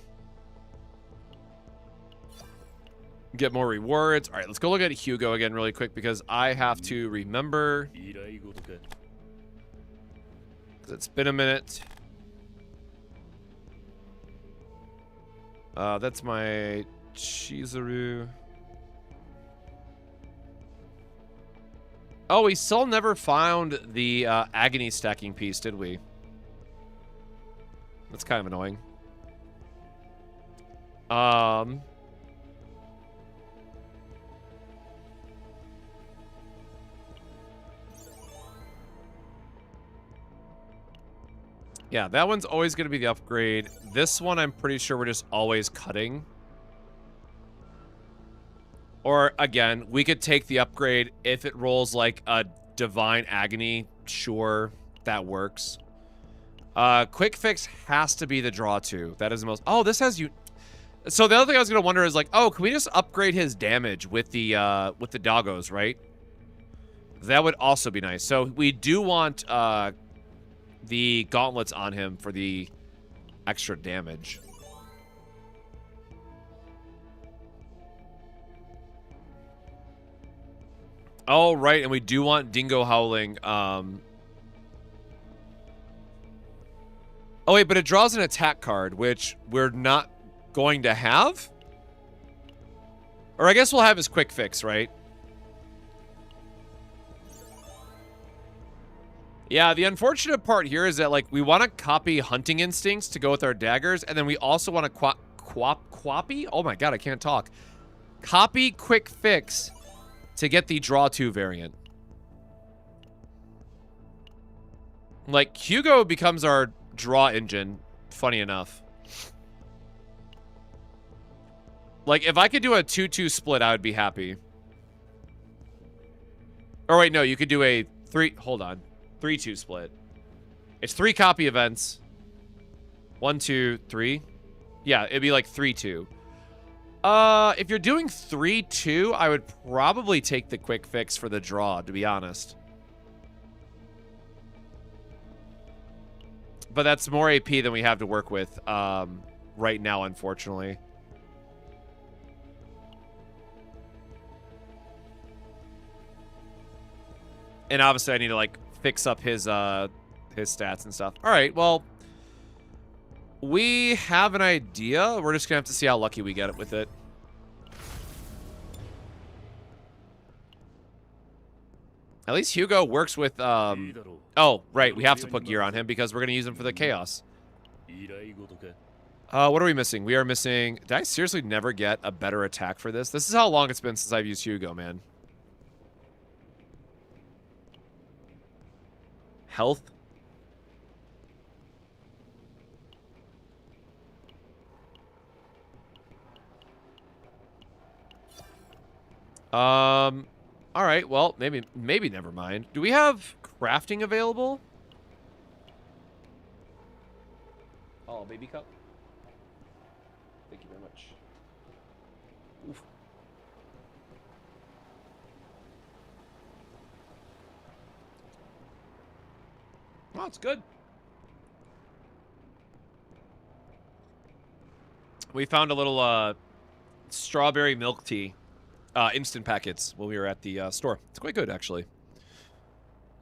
Speaker 1: Get more rewards. All right, let's go look at Hugo again really quick because I have to remember. Because it's been a minute. That's my Chizuru. Oh, we still never found the agony stacking piece, did we? That's kind of annoying. Yeah, that one's always going to be the upgrade. This one, I'm pretty sure we're just always cutting. Or, again, we could take the upgrade if it rolls like a Divine Agony. Sure, that works. Quick Fix has to be the draw 2. That is the most... Oh, this has you... So the other thing I was going to wonder is like, oh, can we just upgrade his damage with the doggos, right? That would also be nice. So we do want the gauntlets on him for the extra damage. Oh, right, and we do want Dingo Howling. Oh, wait, but it draws an attack card, which we're not going to have? Or I guess we'll have his Quick Fix, right? Yeah, the unfortunate part here is that, like, we want to copy Hunting Instincts to go with our daggers, and then we also want to copy? Oh my god, I can't talk. Copy Quick Fix to get the Draw 2 variant. Like, Hugo becomes our draw engine, funny enough. Like, if I could do a 2-2 split, I would be happy. Or wait, no, you could do a 3-2 split. It's 3 copy events. 1, 2, 3. Yeah, it'd be like 3-2. If you're doing 3-2, I would probably take the Quick Fix for the draw, to be honest. But that's more AP than we have to work with right now, unfortunately. And obviously I need to, like, fix up his stats and stuff. All right, well, we have an idea. We're just gonna have to see how lucky we get with it. At least Hugo works with, oh, right, we have to put gear on him because we're gonna use him for the chaos. What are we missing? We are missing... Did I seriously never get a better attack for this? This is how long it's been since I've used Hugo, man. Health. All right, well, maybe never mind. Do we have crafting available? Oh, baby cup. Thank you very much. Oof. Oh, it's good. We found a little strawberry milk tea instant packets when we were at the store. It's quite good, actually.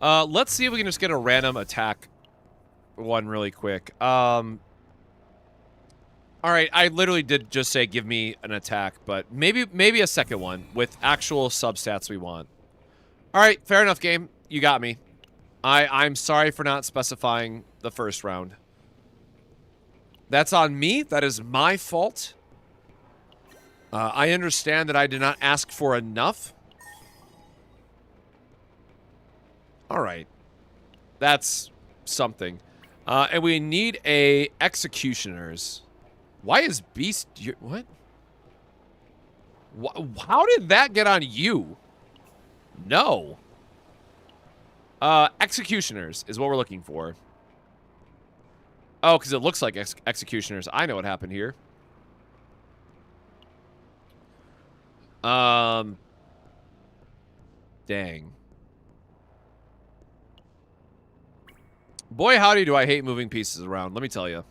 Speaker 1: Let's see if we can just get a random attack one really quick. All right, I literally did just say give me an attack, but maybe a second one with actual substats we want. All right, fair enough, game. You got me. I'm sorry for not specifying the first round. That's on me. That is my fault. I understand that I did not ask for enough. All right. That's something. And we need a executioners. Why is Beast... What? How did that get on you? No. Executioners is what we're looking for. Oh, because it looks like executioners. I know what happened here. Dang. Boy, howdy, do I hate moving pieces around. Let me tell you.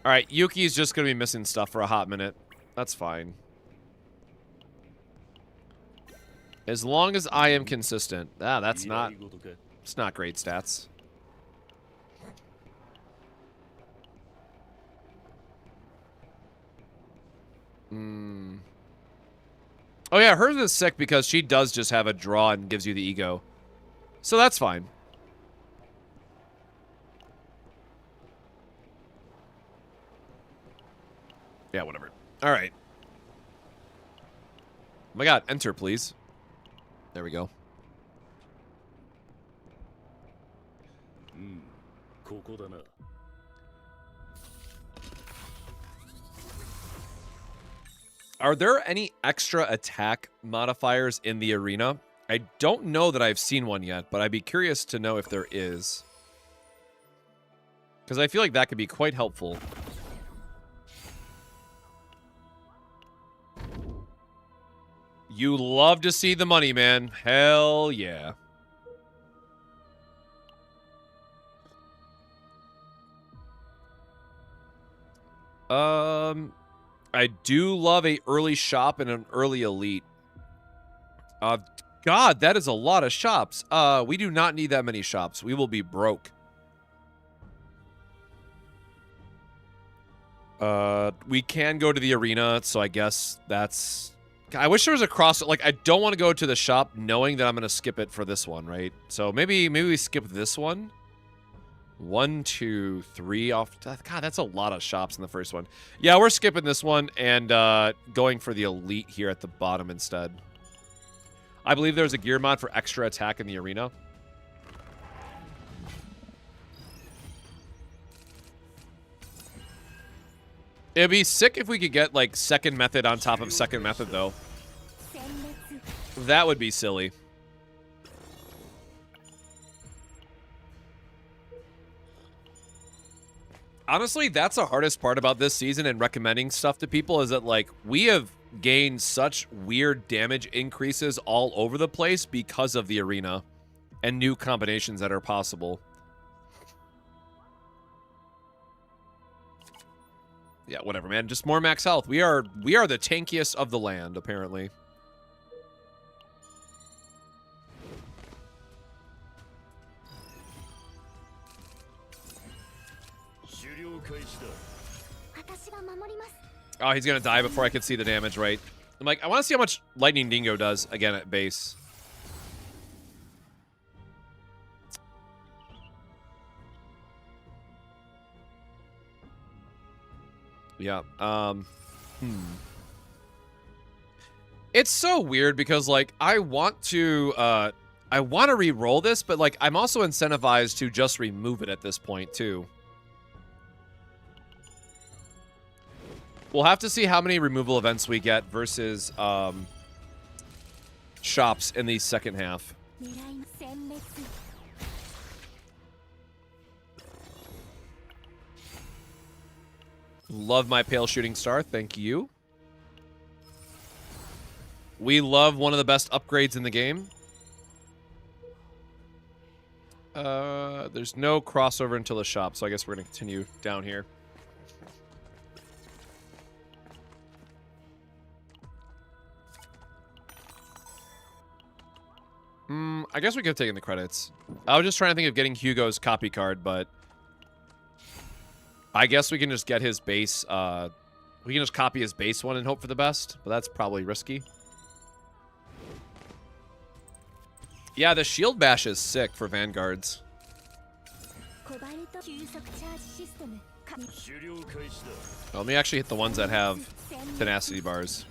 Speaker 1: All right, Yuki's just going to be missing stuff for a hot minute. That's fine. As long as I am consistent. Ah, that's not... It's not great stats. Oh yeah, hers is sick because she does just have a draw and gives you the ego. So that's fine. Yeah, whatever. Alright. Oh my god, enter please. There we go. Are there any extra attack modifiers in the arena? I don't know that I've seen one yet, but I'd be curious to know if there is. Because I feel like that could be quite helpful. You love to see the money, man. Hell yeah. I do love a early shop and an early elite. God, that is a lot of shops. We do not need that many shops. We will be broke. We can go to the arena, so I guess that's... I wish there was a cross... Like, I don't want to go to the shop knowing that I'm going to skip it for this one, right? So maybe we skip this one. 1, 2, 3 off... God, that's a lot of shops in the first one. Yeah, we're skipping this one and going for the elite here at the bottom instead. I believe there's a gear mod for extra attack in the arena. It'd be sick if we could get, like, second method on top of second method, though. That would be silly. Honestly, that's the hardest part about this season and recommending stuff to people is that, like, we have gained such weird damage increases all over the place because of the arena and new combinations that are possible. Yeah, whatever, man. Just more max health. We are the tankiest of the land, apparently. Oh, he's gonna die before I could see the damage, right? I'm like, I want to see how much Lightning Dingo does, again, at base. Yeah, It's so weird because, like, I want to re-roll this, but, like, I'm also incentivized to just remove it at this point, too. We'll have to see how many removal events we get versus shops in the second half. Love my pale shooting star. Thank you. We love one of the best upgrades in the game. There's no crossover until the shop, so I guess we're going to continue down here. I guess we could have taken the credits. I was just trying to think of getting Hugo's copy card, but I guess we can just get his base, we can just copy his base one and hope for the best, but that's probably risky. Yeah, the shield bash is sick for vanguards. Let me actually hit the ones that have tenacity bars.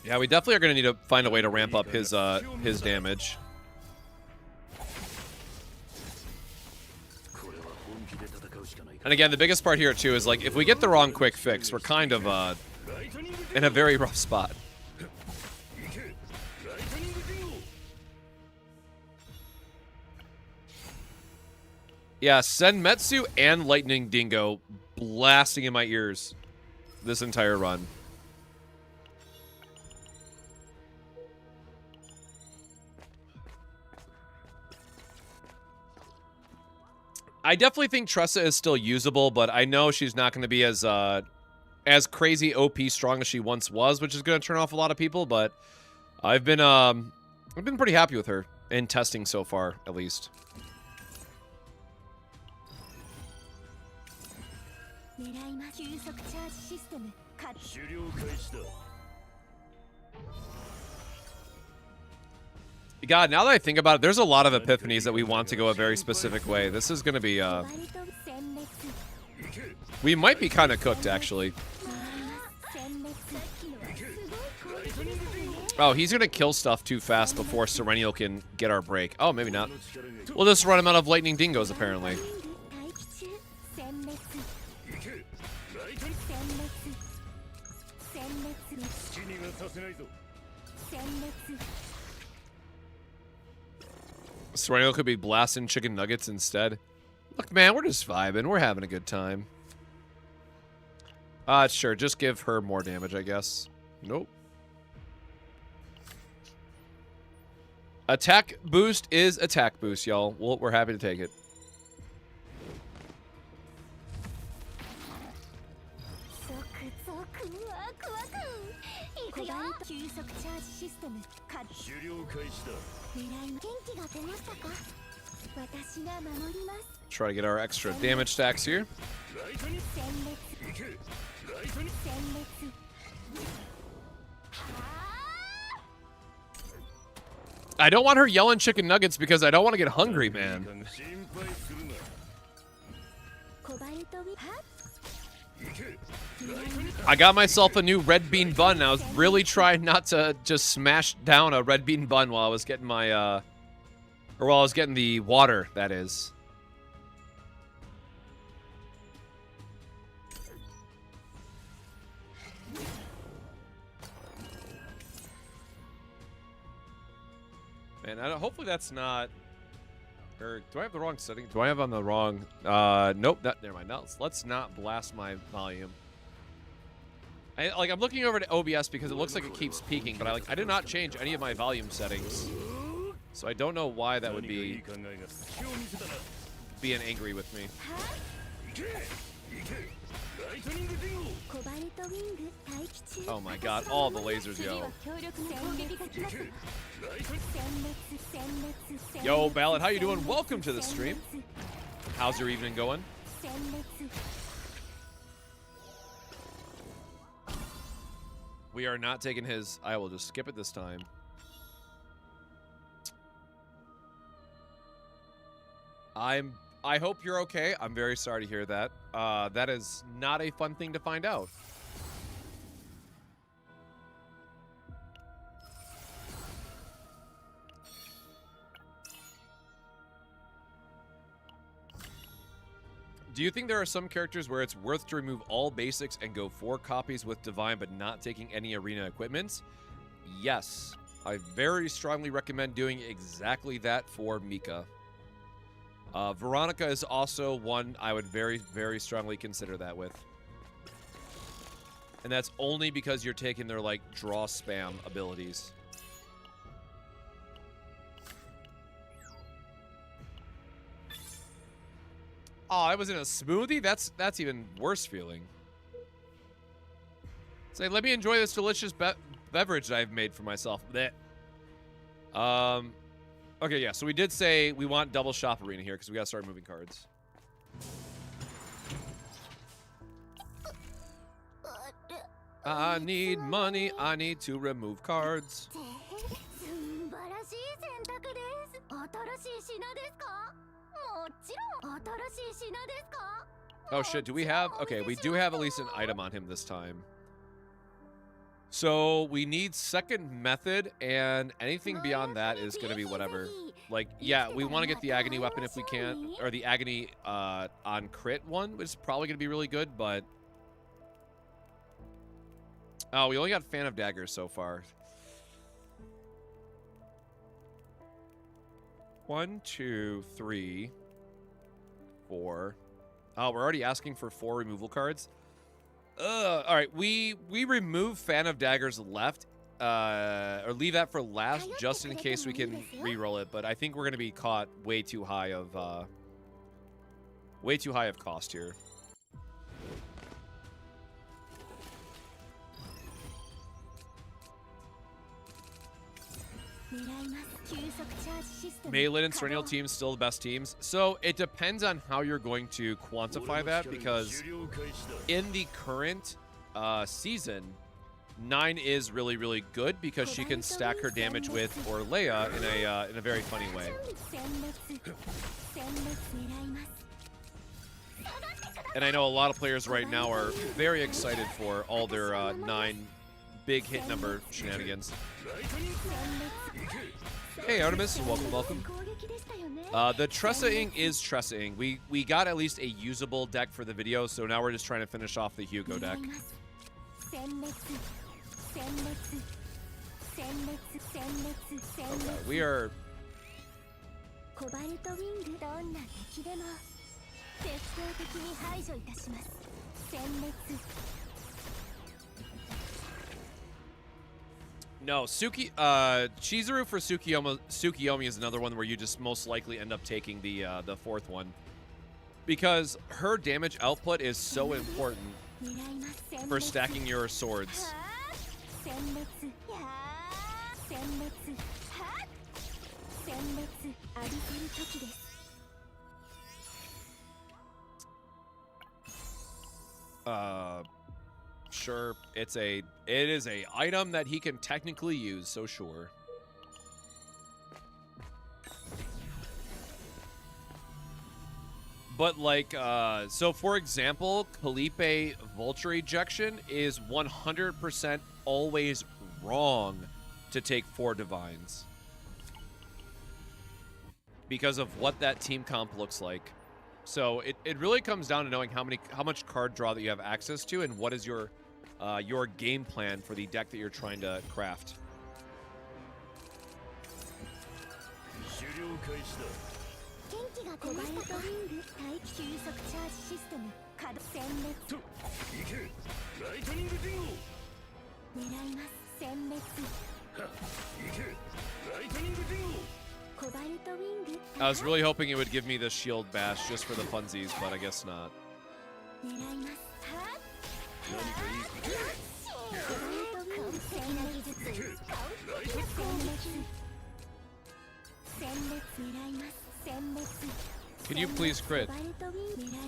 Speaker 1: Yeah, we definitely are going to need to find a way to ramp up his damage. And again, the biggest part here too is like if we get the wrong quick fix, we're kind of in a very rough spot. Yeah, Senmetsu and Lightning Dingo blasting in my ears this entire run. I definitely think Tressa is still usable, but I know she's not going to be as crazy OP strong as she once was, which is going to turn off a lot of people. But I've been pretty happy with her in testing so far, at least. God, now that I think about it, there's a lot of epiphanies that we want to go a very specific way. This is going to be, we might be kind of cooked, actually. Oh, he's going to kill stuff too fast before Serennial can get our break. Oh, maybe not. We'll just run him out of Lightning Dingoes, apparently. Serennial could be blasting chicken nuggets instead. Look, man, we're just vibing. We're having a good time. Sure, just give her more damage, I guess. Nope. Attack boost is attack boost, y'all. We're happy to take it. Try to get our extra damage stacks here. I don't want her yelling chicken nuggets because I don't want to get hungry, man. I got myself a new red bean bun, and I was really trying not to just smash down a red bean bun while I was getting my, or while I was getting the water, that is. And hopefully that's not... Or do I have the wrong setting? Do I have on the wrong... Nope, never mind. Now, let's not blast my volume. I'm looking over to OBS because it looks like it keeps peaking, but I did not change any of my volume settings. So I don't know why that would be being angry with me. Oh my god, all the lasers, yo. Yo, Ballad, how you doing? Welcome to the stream. How's your evening going? We are not taking his... I will just skip it this time. I hope you're okay. I'm very sorry to hear that. That is not a fun thing to find out. Do you think there are some characters where it's worth to remove all basics and go 4 copies with Divine but not taking any arena equipments? Yes. I very strongly recommend doing exactly that for Mika. Veronica is also one I would very, very strongly consider that with. And that's only because you're taking their, like, draw spam abilities. Oh, I was in a smoothie? That's even worse feeling. Say, let me enjoy this delicious beverage that I've made for myself. Blech. Okay, yeah, so we did say we want double shop arena here because we got to start moving cards. I need money. I need to remove cards. Oh shit, do we have... Okay, we do have at least an item on him this time. So we need second method, and anything beyond that is going to be whatever. Like, yeah, we want to get the agony weapon if we can, or the agony on crit one, which is probably going to be really good, but... Oh, we only got Fan of Daggers so far. 1, 2, 3, 4. Oh, we're already asking for 4 removal cards. All right, we remove Fan of Daggers left, or leave that for last, just in case we can re-roll it. But I think we're gonna be caught way too high of cost here. Melee and Serennial teams still the best teams. So it depends on how you're going to quantify that, because in the current season, 9 is really, really good because she can stack her damage with Orlea in a very funny way. And I know a lot of players right now are very excited for all their 9 big hit number shenanigans. Hey Artemis, welcome. The Tressa-ing is Tressa-ing. We got at least a usable deck for the video, so now we're just trying to finish off the Hugo deck. Okay, we are... No, Chizuru for Tsukiyomi is another one where you just most likely end up taking the fourth one, because her damage output is so important for stacking your swords. Sure, it is a item that he can technically use, so sure. But like, so for example, Calipe Vulture Ejection is 100% always wrong to take 4 Divines, because of what that team comp looks like. So it really comes down to knowing how much card draw that you have access to, and what is your game plan for the deck that you're trying to craft. I was really hoping it would give me the shield bash just for the funsies, but I guess not. Can you please crit?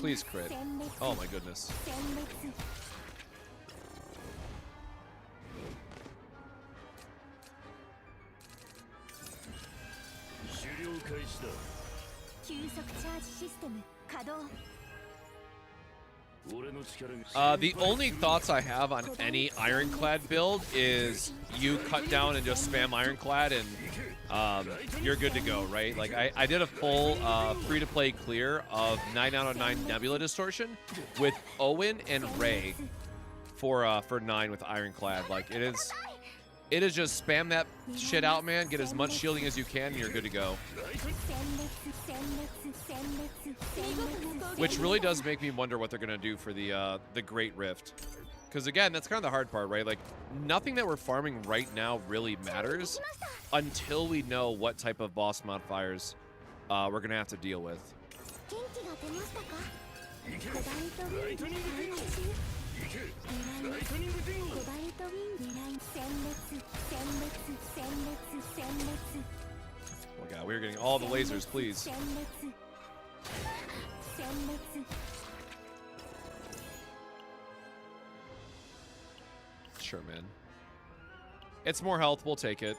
Speaker 1: Please crit. Oh my goodness. The only thoughts I have on any Ironclad build is you cut down and just spam Ironclad and you're good to go, right? Like I did a full free-to-play clear of 9 out of 9 Nebula Distortion with Owen and Ray for 9 with Ironclad. Like it is just spam that shit out, man. Get as much shielding as you can, and you're good to go. Which really does make me wonder what they're gonna do for the Great Rift, because again, that's kind of the hard part, right? Like nothing that we're farming right now really matters until we know what type of boss modifiers we're gonna have to deal with. Oh god, we're getting all the lasers, please. Sure, man. It's more health, we'll take it.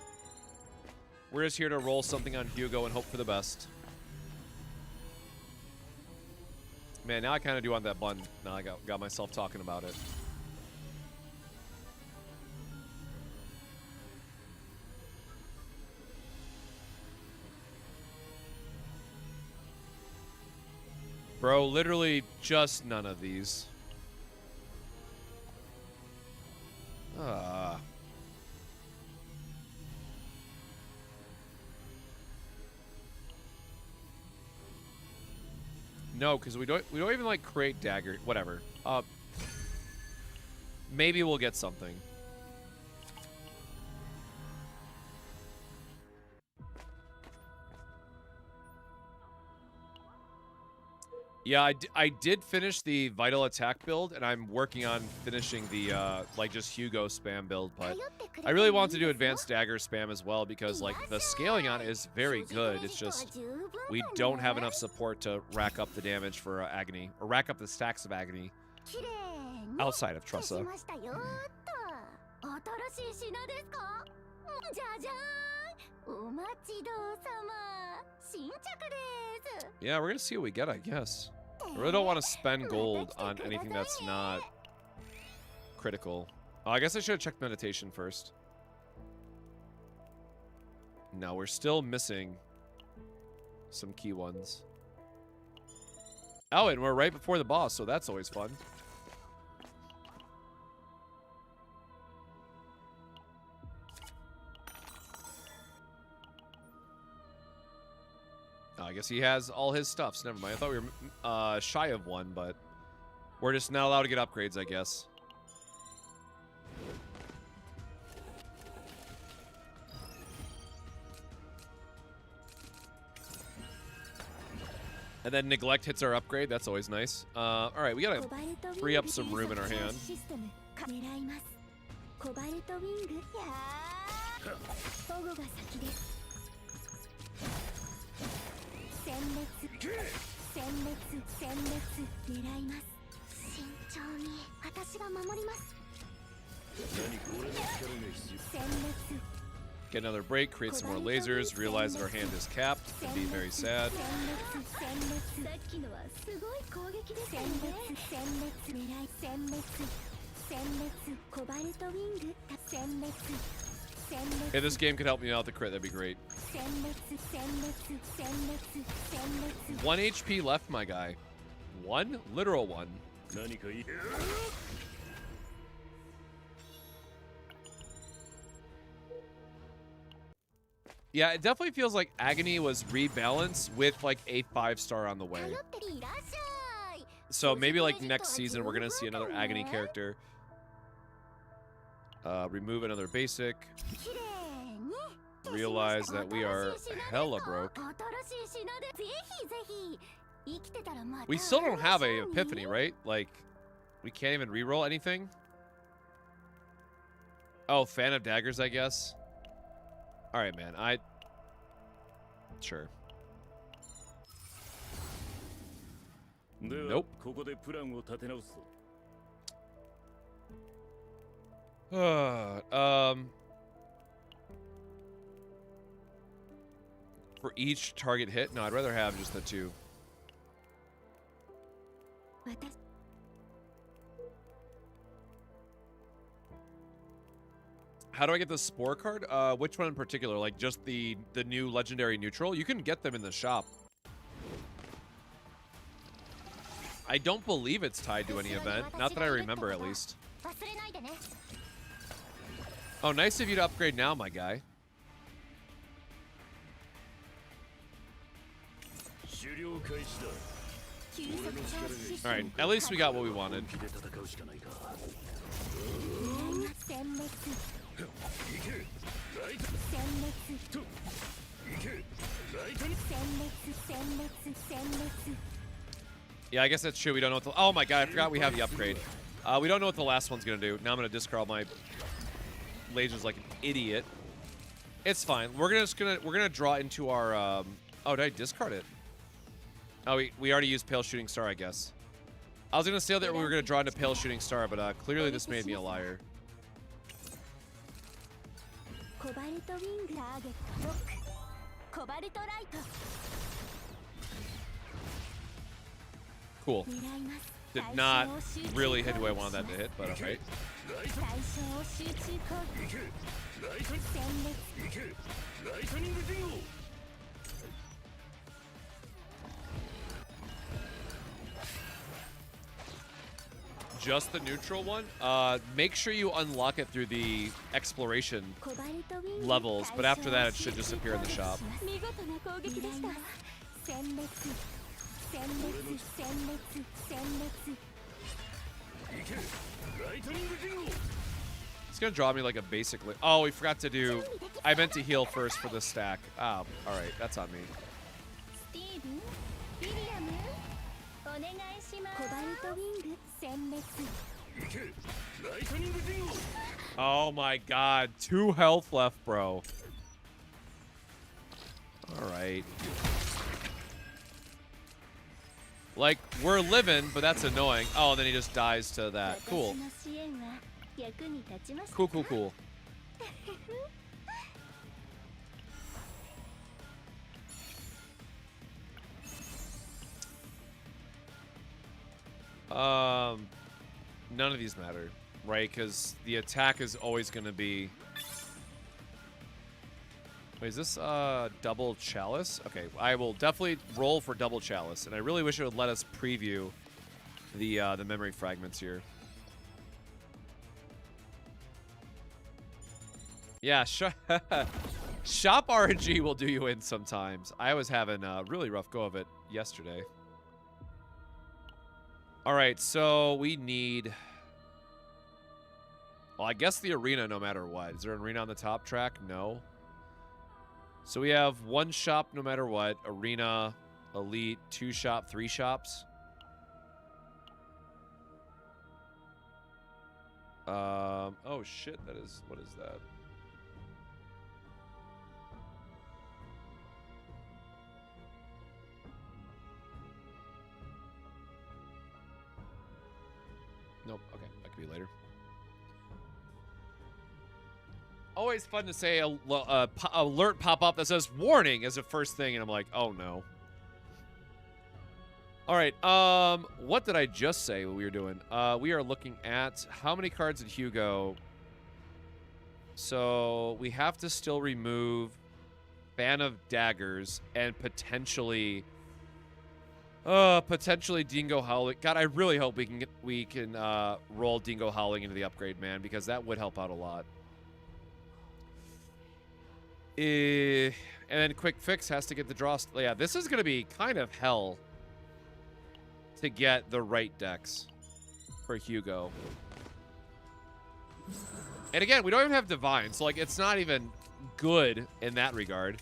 Speaker 1: We're just here to roll something on Hugo and hope for the best. Man, now I kind of do want that button. Now I got myself talking about it. Bro, literally just none of these. No, because we don't even like create dagger. Whatever. Maybe we'll get something. Yeah, I did finish the vital attack build, and I'm working on finishing the like just Hugo spam build, but I really want to do advanced dagger spam as well because like the scaling on it is very good. It's just we don't have enough support to rack up the damage for agony or rack up the stacks of agony outside of Tressa. Yeah, we're gonna see what we get, I guess. I really don't want to spend gold on anything that's not critical. Oh, I guess I should have checked meditation first. No, we're still missing some key ones. Oh, and we're right before the boss, so that's always fun. Oh, I guess he has all his stuff, so never mind. I thought we were shy of one, but we're just not allowed to get upgrades, I guess. And then neglect hits our upgrade. That's always nice. All right, we gotta free up some room in our hand. Get another break, create some more lasers, realize that our hand is capped, and be very sad. If this game could help me out with the crit, that'd be great. 1 HP left, my guy. 1? Literal 1. Yeah, it definitely feels like Agony was rebalanced with like a 5-star on the way. So maybe like next season we're gonna see another Agony character. Remove another basic. Realize that we are hella broke. We still don't have a epiphany, right? Like, we can't even reroll anything? Oh, fan of daggers, I guess. Alright, man. Sure. Nope. For each target hit? No, I'd rather have just the 2. How do I get the Spore card? Which one in particular? Like just the new legendary neutral? You can get them in the shop. I don't believe it's tied to any event. Not that I remember, at least. Oh, nice of you to upgrade now, my guy. Alright, at least we got what we wanted. Yeah, I guess that's true. We don't know what to... Oh my god, I forgot we have the upgrade. We don't know what the last one's gonna do. Now I'm gonna discard my lasers like an idiot. It's fine. We're gonna draw into our. Oh, did I discard it? Oh, we already used Pale Shooting Star, I guess. I was gonna say that we were gonna draw into Pale Shooting Star, but clearly this made me a liar. Cool. Did not really hit who I wanted that to hit, but alright. Just the neutral one? Make sure you unlock it through the exploration levels, but after that it should just appear in the shop. It's gonna draw me like a basic. Oh, we forgot to do. I meant to heal first for the stack. Oh, all right, that's on me. Oh my God, 2 health left, bro. All right. Like, we're living, but that's annoying. Oh, and then he just dies to that. Cool. Cool, cool, cool. None of these matter, right? Because the attack is always going to be... Wait, is this double chalice? Okay, I will definitely roll for double chalice, and I really wish it would let us preview the memory fragments here. Yeah, shop RNG will do you in sometimes. I was having a really rough go of it yesterday. All right, so we need... Well, I guess the arena no matter what. Is there an arena on the top track? No. So we have 1 shop no matter what. Arena, elite, 2 shop, 3 shops. Oh shit, that is, what is that? Nope, okay, that could be later. Always fun to say alert pop up that says warning as a first thing, and I'm like, oh no. All right, what did I just say we were doing? We are looking at how many cards did Hugo. So we have to still remove Fan of Daggers and potentially Dingo Howling. God, I really hope we can roll Dingo Howling into the upgrade, man, because that would help out a lot. And then Quick Fix has to get the draw. Yeah, this is going to be kind of hell to get the right decks for Hugo. And again, we don't even have Divine, so like it's not even good in that regard.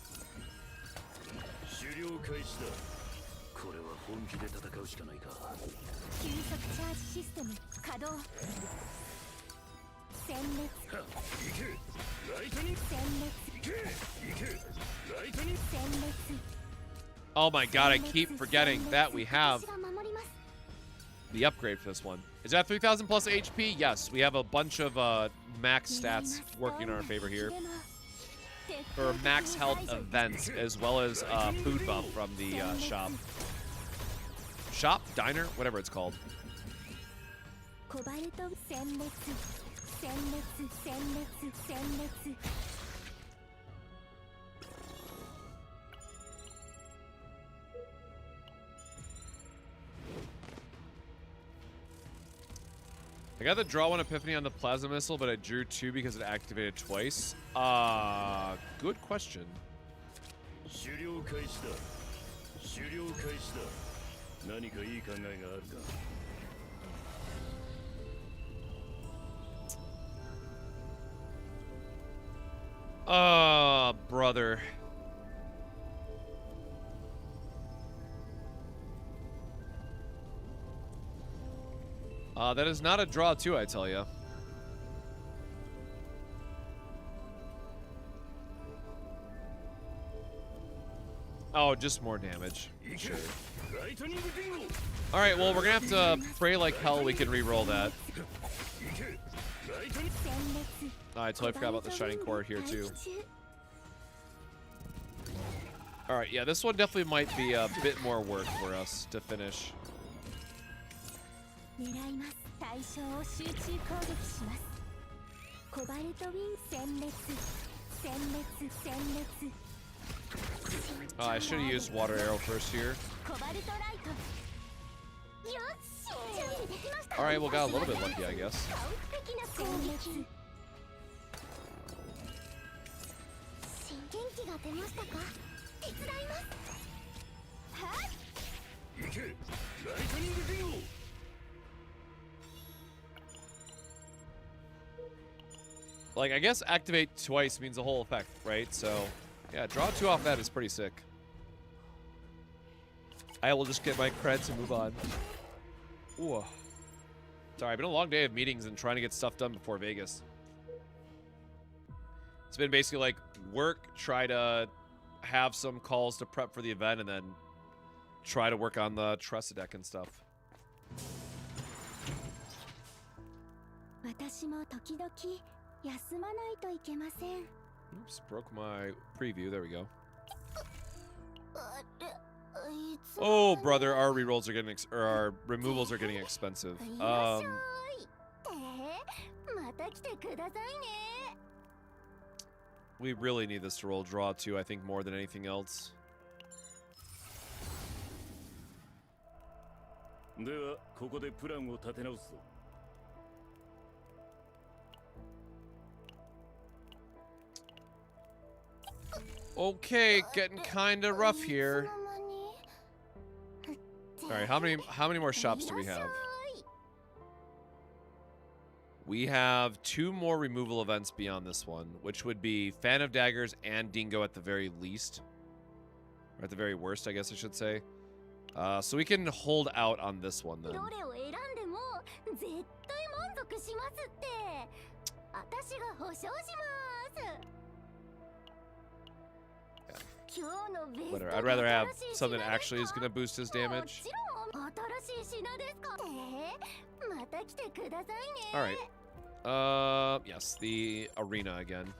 Speaker 1: Oh my god, I keep forgetting that we have the upgrade for this one. Is that 3,000 plus HP? Yes, we have a bunch of max stats working in our favor here. For max health events, as well as food buff from the shop. Shop? Diner? Whatever it's called. I got the draw 1 Epiphany on the Plasma Missile, but I drew 2 because it activated twice. Good question. Brother. That is not a draw 2, I tell you. Oh, just more damage. Sure. Alright, well, we're gonna have to pray like hell we can re-roll that. Oh, I totally forgot about the Shining Core here, too. Alright, yeah, this one definitely might be a bit more work for us to finish. Oh, I should have used Water Arrow first here. Alright, well, got a little bit lucky, I guess. Like, I guess activate twice means the whole effect, right? So, yeah, draw 2 off that is pretty sick. I will just get my credits and move on. Ooh. Sorry, been a long day of meetings and trying to get stuff done before Vegas. It's been basically like work, try to have some calls to prep for the event, and then try to work on the Tressa deck and stuff. Oops, broke my preview. There we go. Oh, brother, our rerolls are getting or our removals are getting expensive. We really need this to roll draw 2, I think, more than anything else. Okay, getting kind of rough here. All right, how many more shops do we have? We have 2 more removal events beyond this one, which would be Fan of Daggers and Dingo at the very least. Or at the very worst, I guess I should say. So we can hold out on this one then. Whatever. I'd rather have something that actually is going to boost his damage. Alright. Yes, the arena again.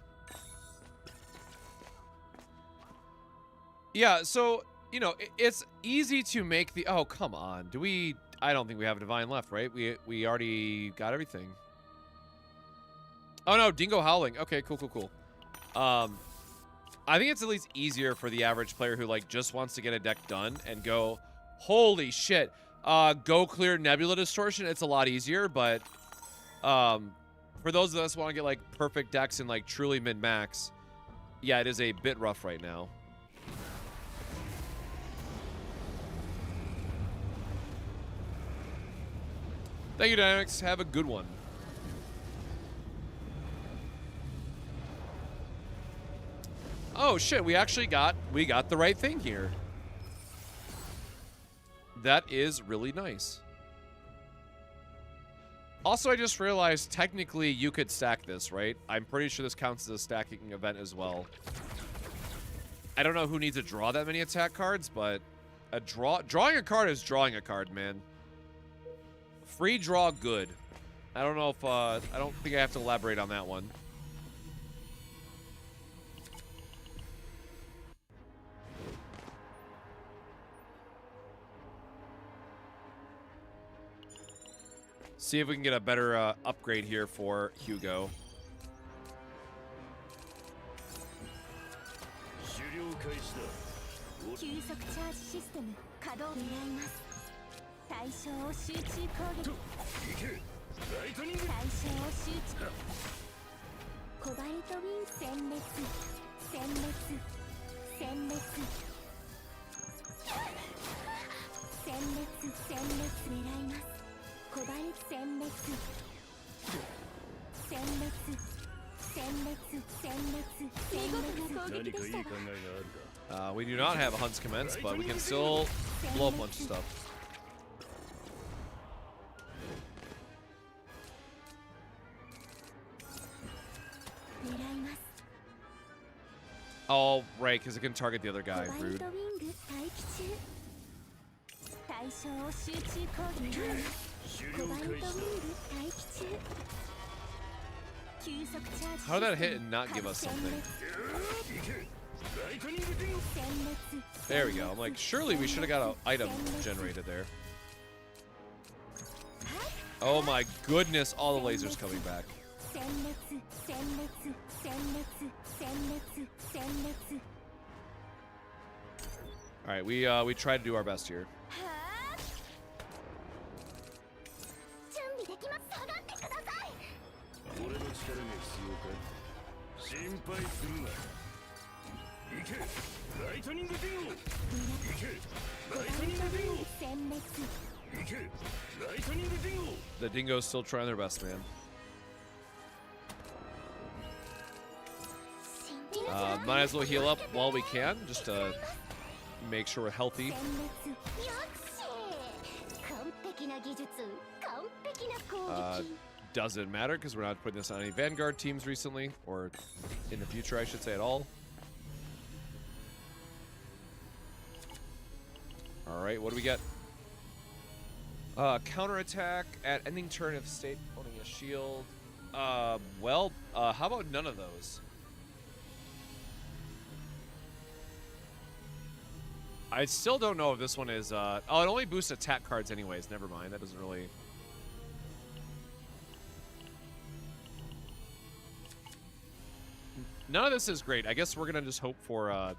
Speaker 1: Yeah, so, you know, it's easy to make the... Oh, come on. Do we... I don't think we have a Divine left, right? We already got everything. Oh, no, Dingo Howling. Okay, cool. I think it's at least easier for the average player who, like, just wants to get a deck done and go, holy shit, go clear Nebula Distortion. It's a lot easier, but for those of us who want to get, like, perfect decks and, like, truly min-max, yeah, it is a bit rough right now. Thank you, Dynamics. Have a good one. Oh shit, we got the right thing here. That is really nice. Also, I just realized technically you could stack this, right? I'm pretty sure this counts as a stacking event as well. I don't know who needs to draw that many attack cards, but drawing a card is drawing a card, man. Free draw good. I don't know if I don't think I have to elaborate on that one. See if we can get a better upgrade here for Hugo. We do not have a Hunt's Commence, but we can still blow up a bunch of stuff. Oh, right, because it can target the other guy. Rude. How did that hit and not give us something? There we go. I'm like, surely we should have got an item generated there. Oh my goodness, all the lasers coming back. Alright, we tried to do our best here. The dingo's still trying their best, man. Might as well heal up while we can, just to make sure we're healthy. Doesn't matter, because we're not putting this on any Vanguard teams recently, or in the future, I should say, at all. Alright, what do we get? Counterattack at ending turn if state owning a shield. Well, how about none of those? I still don't know if this one is, oh, it only boosts attack cards anyways. Never mind, that doesn't really... None of this is great. I guess we're gonna just hope for,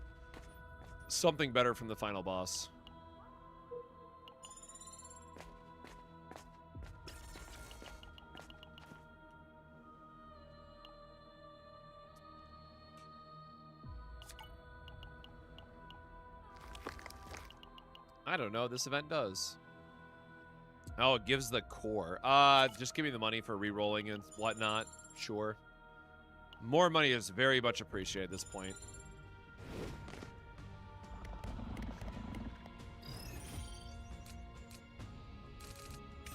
Speaker 1: something better from the final boss. I don't know. This event does. Oh, it gives the core. Just give me the money for re-rolling and whatnot. Sure. More money is very much appreciated at this point.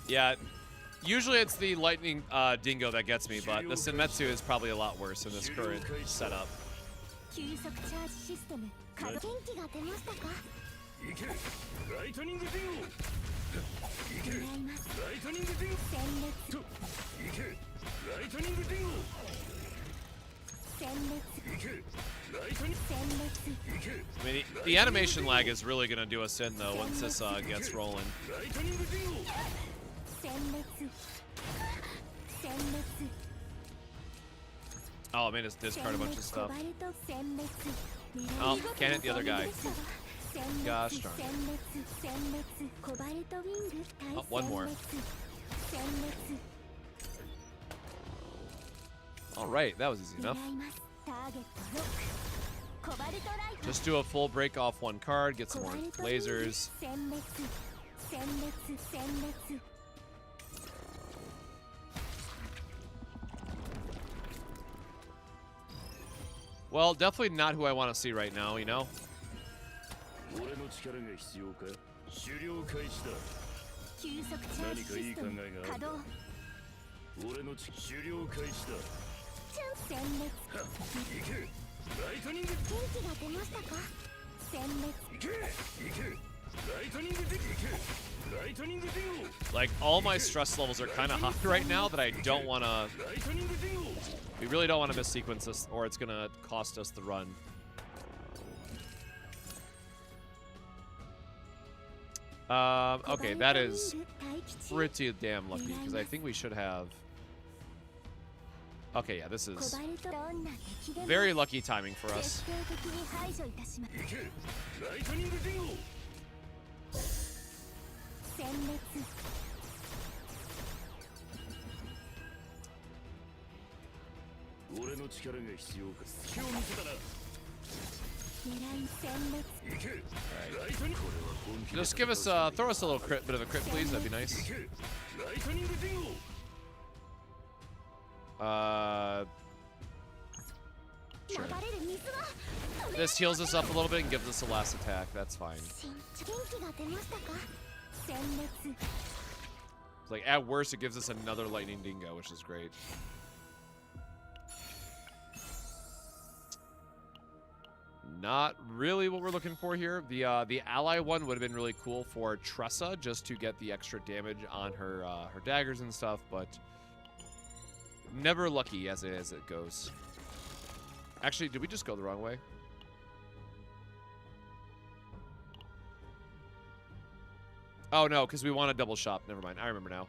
Speaker 1: Yeah. Usually it's the lightning dingo that gets me, but the Senmetsu is probably a lot worse in this current setup. I mean, the animation lag is really going to do us in, though, once this gets rolling. Oh, man, just discard a bunch of stuff. Oh, can't hit the other guy. Gosh darn it. Oh, one more. Alright, that was easy enough. Just do a full break off one card, get some more lasers. Well, definitely not who I want to see right now, you know? Like, all my stress levels are kind of high right now that I don't want to... We really don't want to missequence this, or it's going to cost us the run. Okay, that is pretty damn lucky, because I think we should have... Okay, yeah, this is very lucky timing for us. Right. Just give us, throw us a little bit of a crit, please. That'd be nice. Sure. This heals us up a little bit and gives us the last attack. That's fine. Like, at worst, it gives us another lightning dingo, which is great. Not really what we're looking for here. The ally one would have been really cool for Tressa, just to get the extra damage on her her daggers and stuff, but never lucky as it goes. Actually, did we just go the wrong way? Oh no, because we want a double shop. Never mind. I remember now.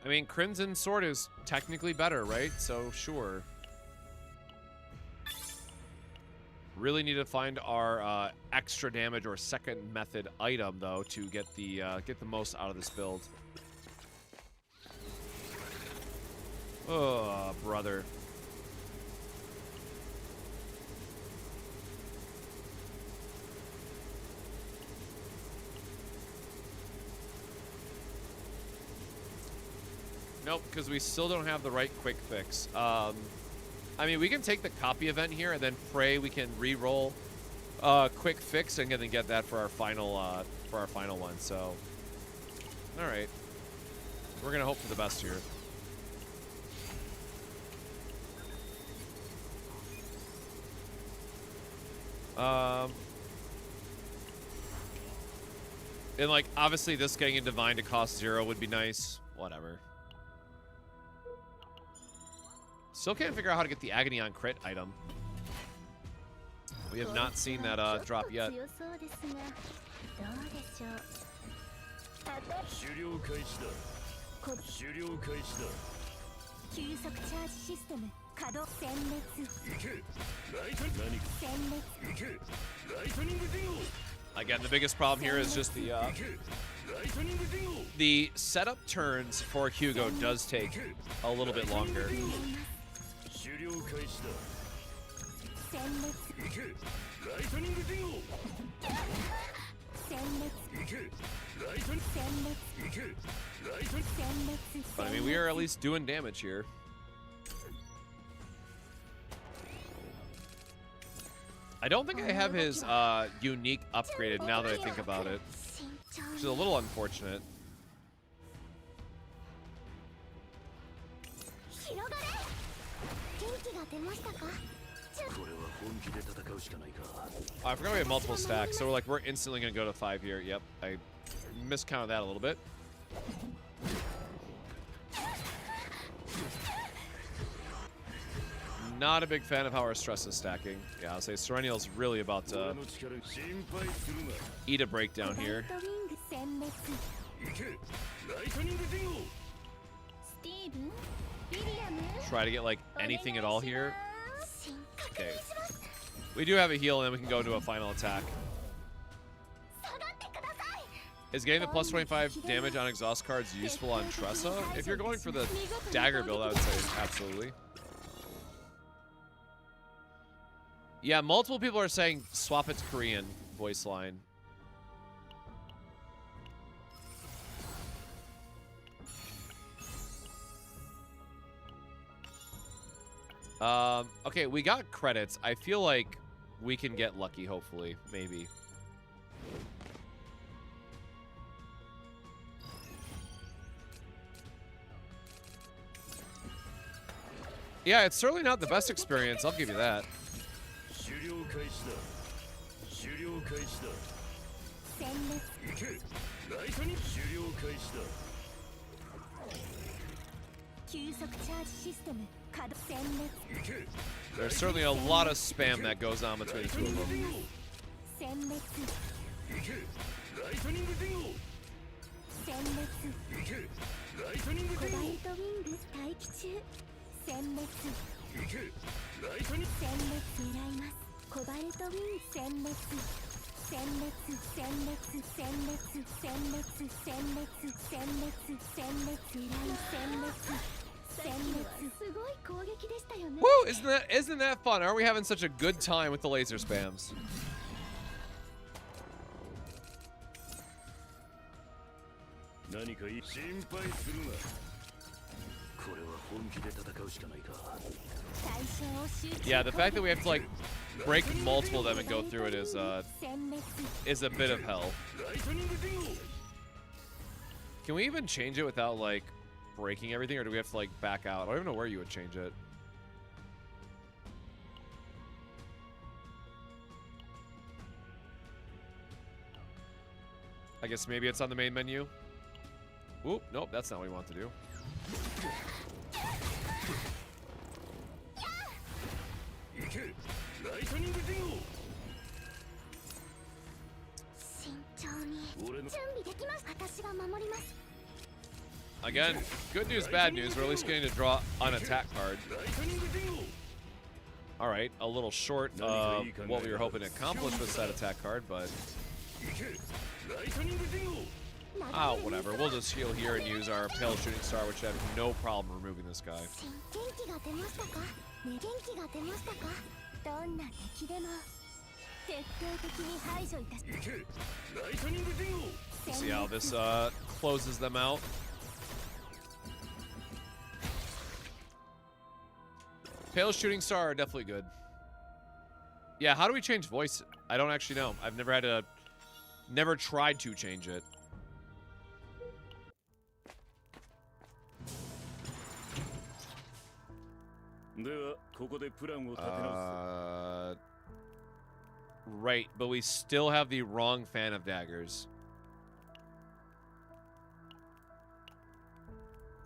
Speaker 1: I mean, Crimson Sword is technically better, right? So, sure. Really need to find our extra damage or second method item, though, to get the most out of this build. Oh, brother. Nope, because we still don't have the right quick fix. I mean, we can take the copy event here and then pray we can re-roll quick fix and then get that for our final one. So, all right, we're gonna hope for the best here. And like obviously this getting a divine to cost 0 would be nice. Whatever. Still can't figure out how to get the agony on crit item. We have not seen that drop yet. Again, the biggest problem here is just the setup turns for Hugo does take a little bit longer. But I mean, we are at least doing damage here. I don't think I have his unique upgraded now that I think about it, which is a little unfortunate. Oh, I forgot we have multiple stacks, so we're instantly gonna go to 5 here. Yep, I miscounted that a little bit. Not a big fan of how our stress is stacking. Yeah, I'll say Serenial's really about to eat a breakdown here. Try to get like anything at all here. Okay. We do have a heal and then we can go into a final attack. Is getting the plus 25 damage on exhaust cards useful on Tressa? If you're going for the dagger build, I would say absolutely. Yeah, multiple people are saying swap it to Korean voice line. Okay, we got credits. I feel like we can get lucky, hopefully. Maybe. Yeah, it's certainly not the best experience. I'll give you that. There's certainly a lot of spam that goes on between the two of them. Woo! Isn't that fun? Aren't we having such a good time with the laser spams? Yeah, the fact that we have to like break multiple of them and go through it is a bit of hell. Can we even change it without like breaking everything, or do we have to like back out? I don't even know where you would change it. I guess maybe it's on the main menu. Oop, nope, that's not what we want to do. Again, good news, bad news. We're at least getting to draw an attack card. Alright, a little short of what we were hoping to accomplish with that attack card, but... oh, whatever. We'll just heal here and use our Pale Shooting Star, which I have no problem removing this guy. See how this closes them out. Pale Shooting Star are definitely good. Yeah, how do we change voice? I don't actually know. I've never had to... never tried to change it. Right, but we still have the wrong fan of daggers.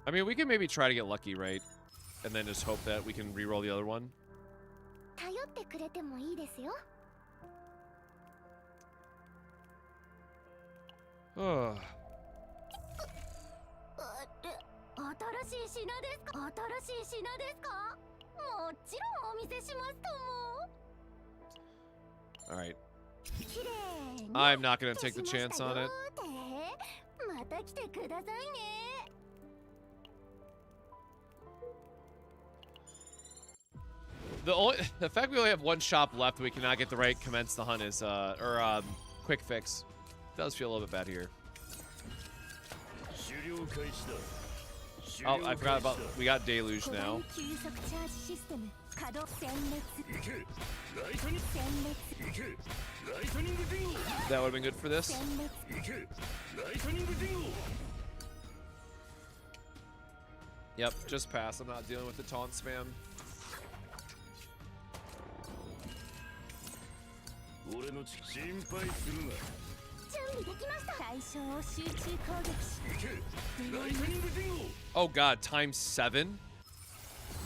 Speaker 1: I mean, we can maybe try to get lucky, right? And then just hope that we can reroll the other one. Oh. Alright. I'm not going to take the chance on it. The fact we only have one shop left, we cannot get the right commence the hunt is, quick fix. Does feel a little bit bad here. Oh, I forgot about, we got Deluge now. That would have been good for this. Yep, just pass. I'm not dealing with the taunt spam. Oh god, times 7?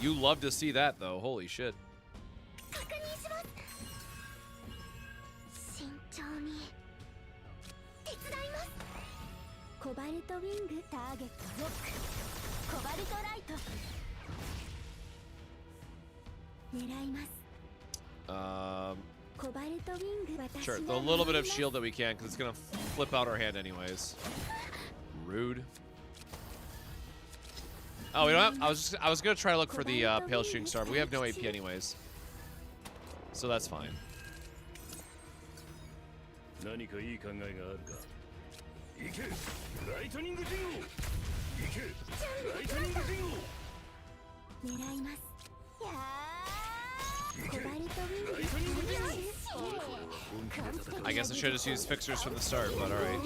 Speaker 1: You love to see that though, holy shit. Sure, the little bit of shield that we can, because it's gonna flip out our hand anyways. Rude. Oh, we don't have, I was gonna try to look for the Pale Shooting Star, but we have no AP anyways. So that's fine. I guess I should have just used fixers from the start, but alright.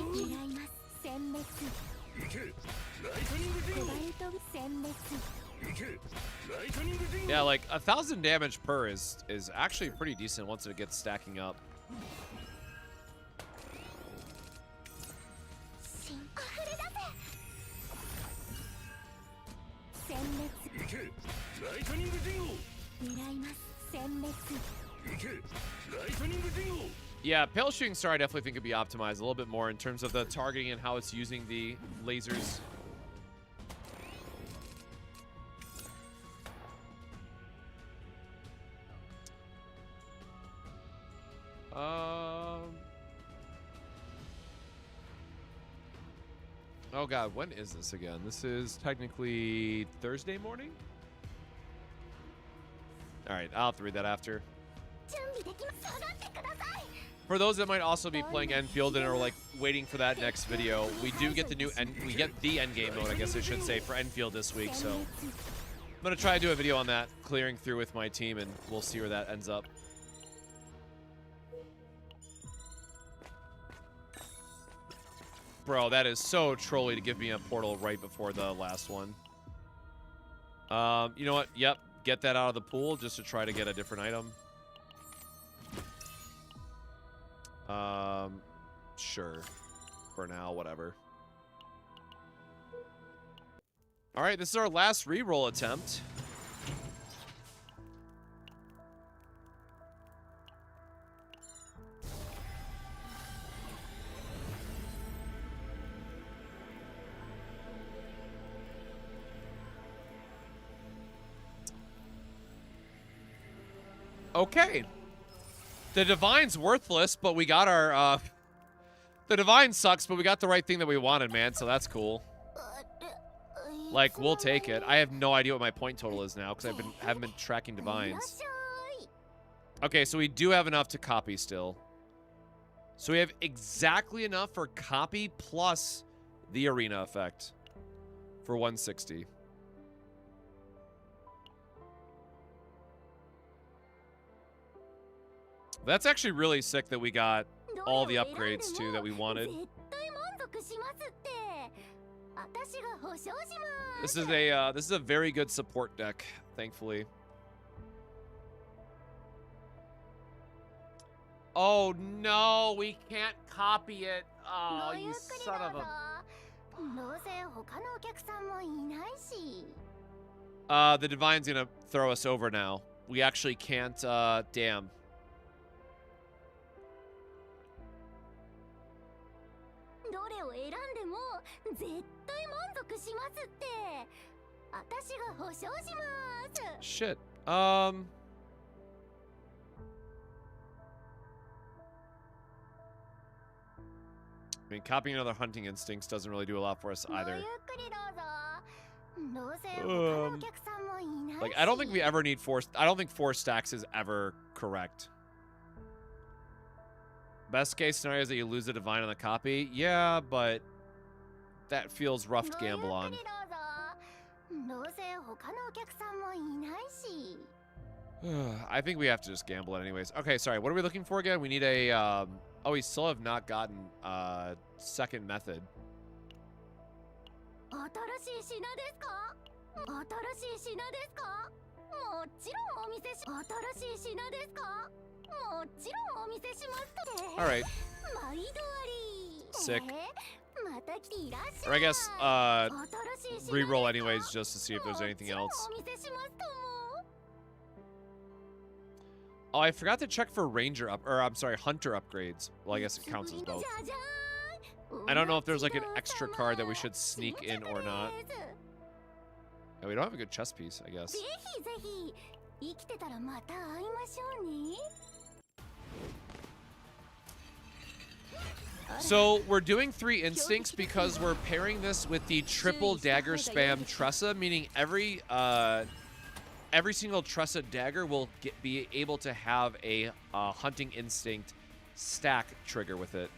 Speaker 1: Yeah, like 1,000 damage per is actually pretty decent once it gets stacking up. Yeah, Pale Shooting Star I definitely think could be optimized a little bit more in terms of the targeting and how it's using the lasers. Oh god, when is this again? This is technically Thursday morning? Alright, I'll have to read that after. For those that might also be playing Enfield and are like waiting for that next video, we do get the new we get the endgame mode, I guess I should say, for Enfield this week, so I'm gonna try to do a video on that, clearing through with my team, and we'll see where that ends up. Bro, that is so trolly to give me a portal right before the last one. You know what? Yep, get that out of the pool just to try to get a different item. Sure. For now, whatever. Alright, this is our last reroll attempt. Okay. The Divine's worthless, but we got our, The Divine sucks, but we got the right thing that we wanted, man, so that's cool. Like, we'll take it. I have no idea what my point total is now, because haven't been tracking Divines. Okay, so we do have enough to copy still. So we have exactly enough for copy plus the arena effect for 160. That's actually really sick that we got all the upgrades, too, that we wanted. This is a very good support deck, thankfully. Oh, no, we can't copy it. Oh, you son of a... the Divine's gonna throw us over now. We actually can't, damn. Shit. I mean, copying another Hunting Instincts doesn't really do a lot for us either. Like, I don't think we ever need four... I don't think 4 stacks is ever correct. Best case scenario is that you lose a Divine on the copy. Yeah, but that feels rough to gamble on. I think we have to just gamble it anyways. Okay, sorry. What are we looking for again? We need a... oh, we still have not gotten second method. Alright. Sick. Or I guess, reroll anyways just to see if there's anything else. Oh, I forgot to check for Ranger I'm sorry, Hunter upgrades. Well, I guess it counts as both. I don't know if there's like an extra card that we should sneak in or not. Yeah, we don't have a good chess piece, I guess. So, we're doing 3 instincts because we're pairing this with the triple dagger spam Tressa, meaning every single Tressa dagger will be able to have a hunting instinct stack trigger with it.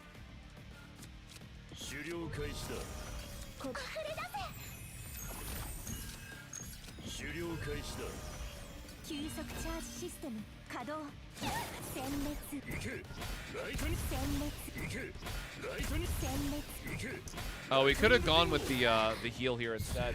Speaker 1: Oh, we could have gone with the heal here instead.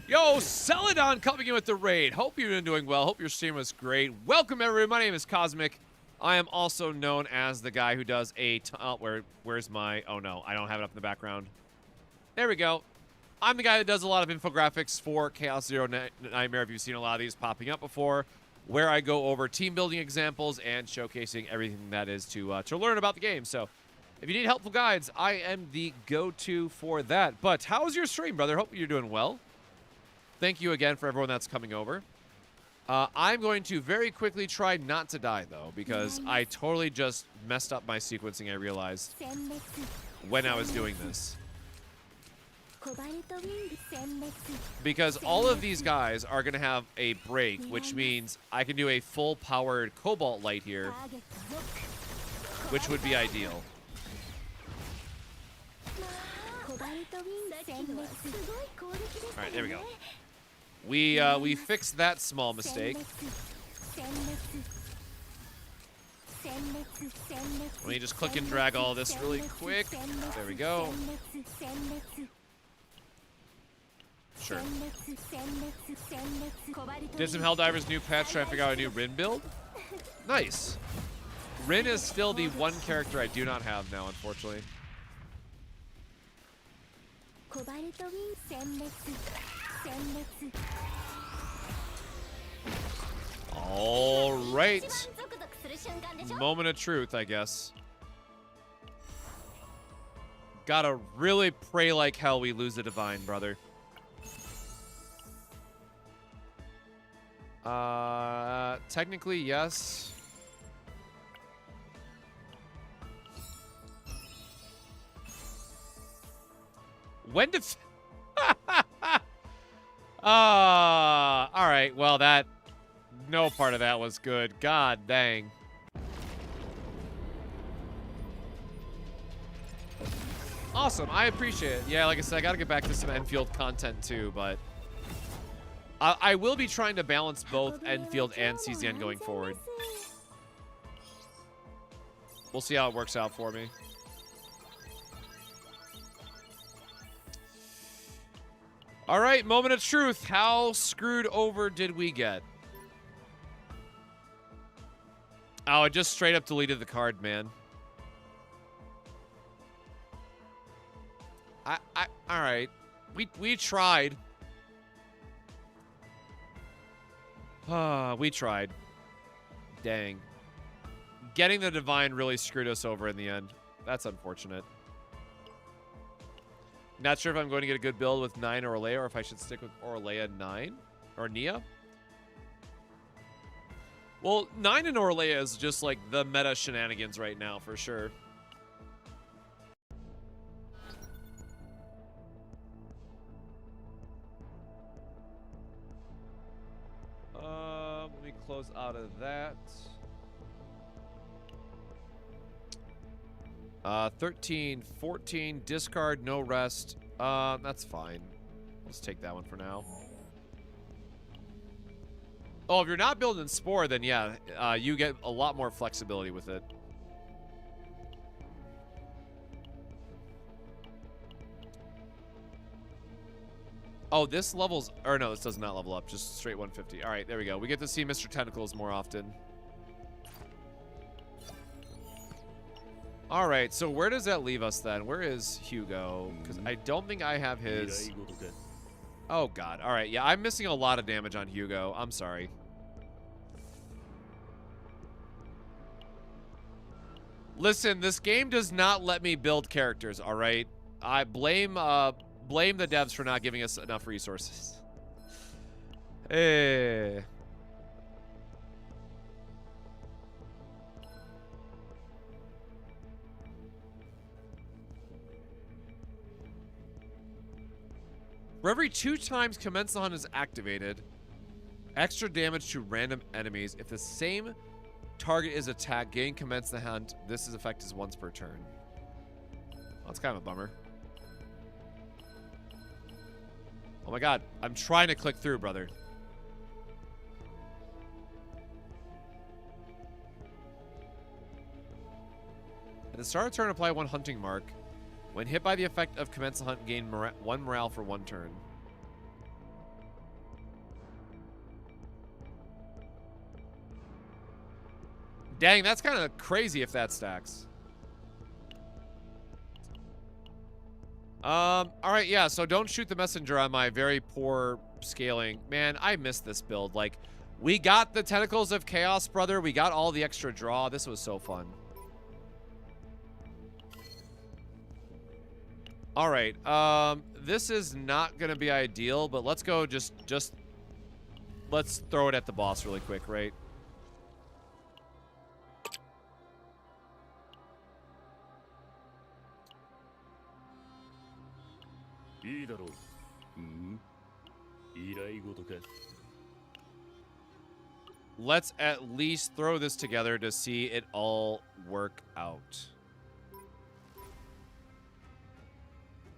Speaker 1: Yo, Celadon coming in with the raid. Hope you're doing well. Hope your stream was great. Welcome, everybody. My name is Cosmic. I am also known as the guy who does a... where's my... Oh, no. I don't have it up in the background. There we go. I'm the guy that does a lot of infographics for Chaos Zero Nightmare. If you've seen a lot of these popping up before, where I go over team building examples and showcasing everything that is to learn about the game. So, if you need helpful guides, I am the go-to for that. But how was your stream, brother? Hope you're doing well. Thank you again for everyone that's coming over. I'm going to very quickly try not to die, though, because I totally just messed up my sequencing, I realized, when I was doing this. Because all of these guys are going to have a break, which means I can do a full-powered Cobalt Light here, which would be ideal. Alright, there we go. We fixed that small mistake. Let me just click and drag all this really quick. There we go. Sure. Did some Helldivers new patch trying to figure out a new Rin build? Nice. Rin is still the one character I do not have now, unfortunately. All right. Moment of truth, I guess. Gotta really pray like hell we lose the divine, brother. Technically, yes. When did... all right, well, that... No part of that was good. God dang. Awesome, I appreciate it. Yeah, like I said, I gotta get back to some Enfield content too, but... I will be trying to balance both Enfield and CZN going forward. We'll see how it works out for me. All right, moment of truth. How screwed over did we get? Oh, I just straight up deleted the card, man. All right. We tried. We tried. Dang. Getting the divine really screwed us over in the end. That's unfortunate. Not sure if I'm going to get a good build with 9 Orlea or if I should stick with Orlea 9 or Nia. Well, 9 and Orlea is just like the meta shenanigans right now for sure. Let me close out of that. 13, 14, discard, no rest. That's fine. Let's take that one for now. Oh, if you're not building Spore, then yeah, you get a lot more flexibility with it. Oh, this levels... Or no, this does not level up. Just straight 150. All right, there we go. We get to see Mr. Tentacles more often. All right, so where does that leave us then? Where is Hugo? Because I don't think I have his... Oh, God. All right, yeah, I'm missing a lot of damage on Hugo. I'm sorry. Listen, this game does not let me build characters, all right? I blame the devs for not giving us enough resources. Hey. For every 2 times Commence the Hunt is activated, extra damage to random enemies. If the same target is attacked, gain Commence the Hunt. This effect is once per turn. Well, that's kind of a bummer. Oh my god, I'm trying to click through, brother. At the start of turn, apply 1 hunting mark. When hit by the effect of Commence the Hunt, gain 1 morale for 1 turn. Dang, that's kind of crazy if that stacks. Alright, yeah, so don't shoot the messenger on my very poor scaling. Man, I missed this build. Like, we got the Tentacles of Chaos, brother. We got all the extra draw. This was so fun. Alright, this is not gonna be ideal, but let's go just let's throw it at the boss really quick, right? Let's at least throw this together to see it all work out.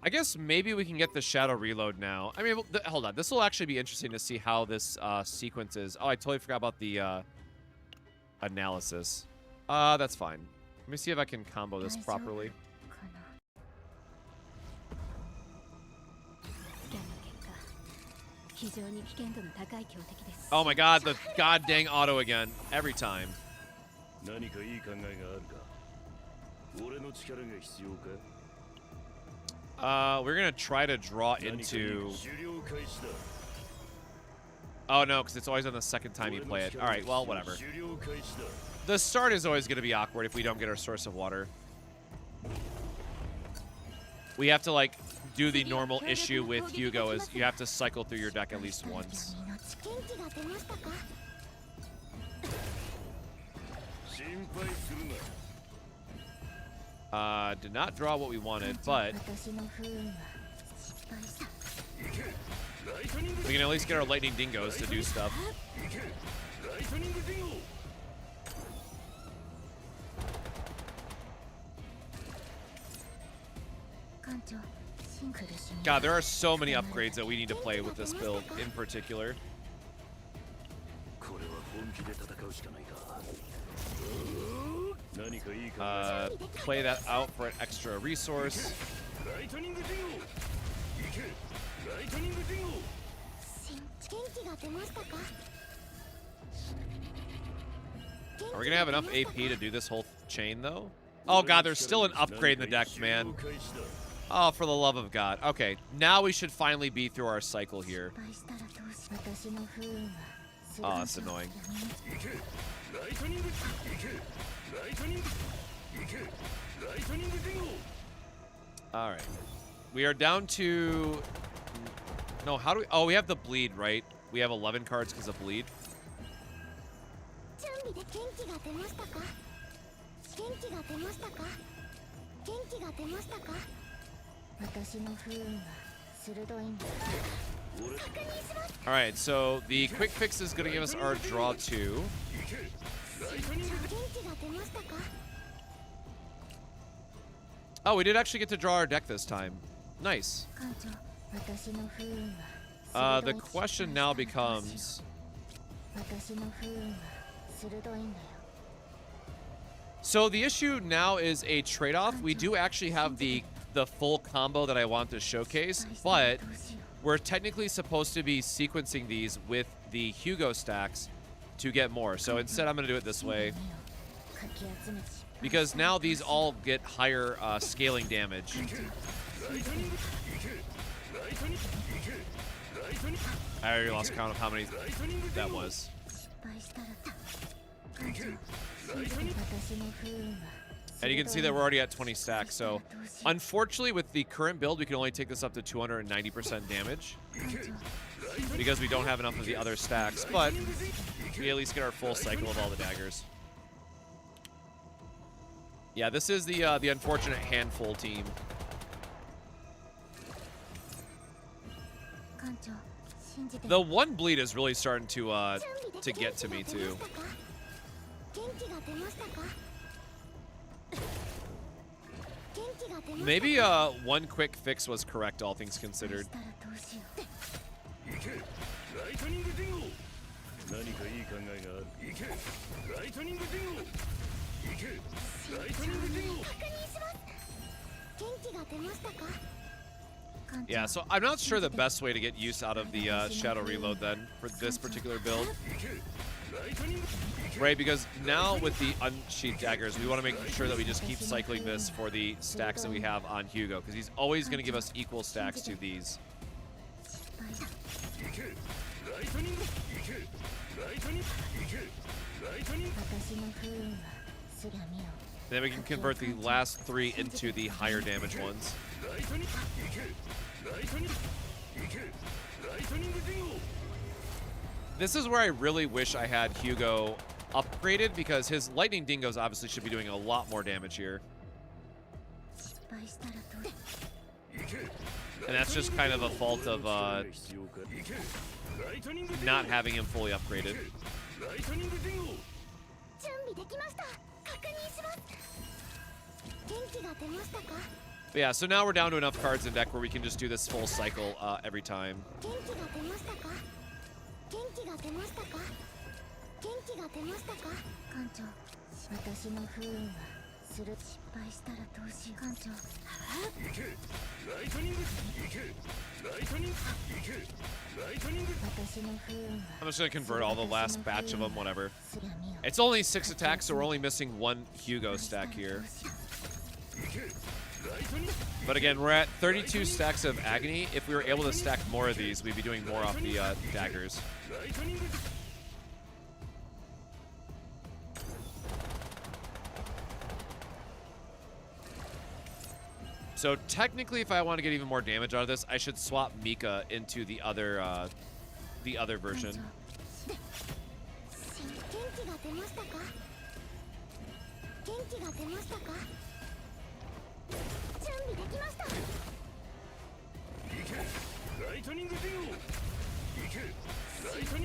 Speaker 1: I guess maybe we can get the Shadow Reload now. I mean, hold on. This will actually be interesting to see how this sequence is. Oh, I totally forgot about the analysis. That's fine. Let me see if I can combo this properly. Oh my god, the god dang auto again. Every time. We're gonna try to draw into... Oh no, because it's always on the second time you play it. Alright, well, whatever. The start is always gonna be awkward if we don't get our source of water. We have to, like, do the normal issue with Hugo is you have to cycle through your deck at least once. Did not draw what we wanted, but we can at least get our lightning dingoes to do stuff. God, there are so many upgrades that we need to play with this build in particular. Play that out for an extra resource. Are we gonna have enough AP to do this whole chain though? Oh god, there's still an upgrade in the deck, man. Oh, for the love of God. Okay, now we should finally be through our cycle here. Oh, that's annoying. Alright. We are down to... No, how do we... Oh, we have the bleed, right? We have 11 cards because of bleed. Alright, so the quick fix is going to give us our draw 2. Oh, we did actually get to draw our deck this time. Nice. The question now becomes... So the issue now is a trade-off. We do actually have the full combo that I want to showcase, but we're technically supposed to be sequencing these with the Hugo stacks to get more. So instead, I'm going to do it this way. Because now these all get higher scaling damage. I already lost count of how many that was. And you can see that we're already at 20 stacks, so unfortunately with the current build we can only take this up to 290% damage because we don't have enough of the other stacks, but we at least get our full cycle of all the daggers. Yeah, this is the unfortunate handful team. The one bleed is really starting to get to me too. Maybe one quick fix was correct, all things considered. Yeah, so I'm not sure the best way to get use out of the Shadow Reload then for this particular build. Right, because now with the Unsheathed Daggers, we want to make sure that we just keep cycling this for the stacks that we have on Hugo, because he's always going to give us equal stacks to these. Then we can convert the last 3 into the higher damage ones. This is where I really wish I had Hugo upgraded, because his Lightning Dingoes obviously should be doing a lot more damage here. And that's just kind of a fault of not having him fully upgraded. But yeah, so now we're down to enough cards in deck where we can just do this full cycle every time. I'm just gonna convert all the last batch of them, whatever. It's only 6 attacks, so we're only missing 1 Hugo stack here. But again, we're at 32 stacks of agony. If we were able to stack more of these, we'd be doing more off the daggers. So technically, if I want to get even more damage out of this, I should swap Mika into the other version.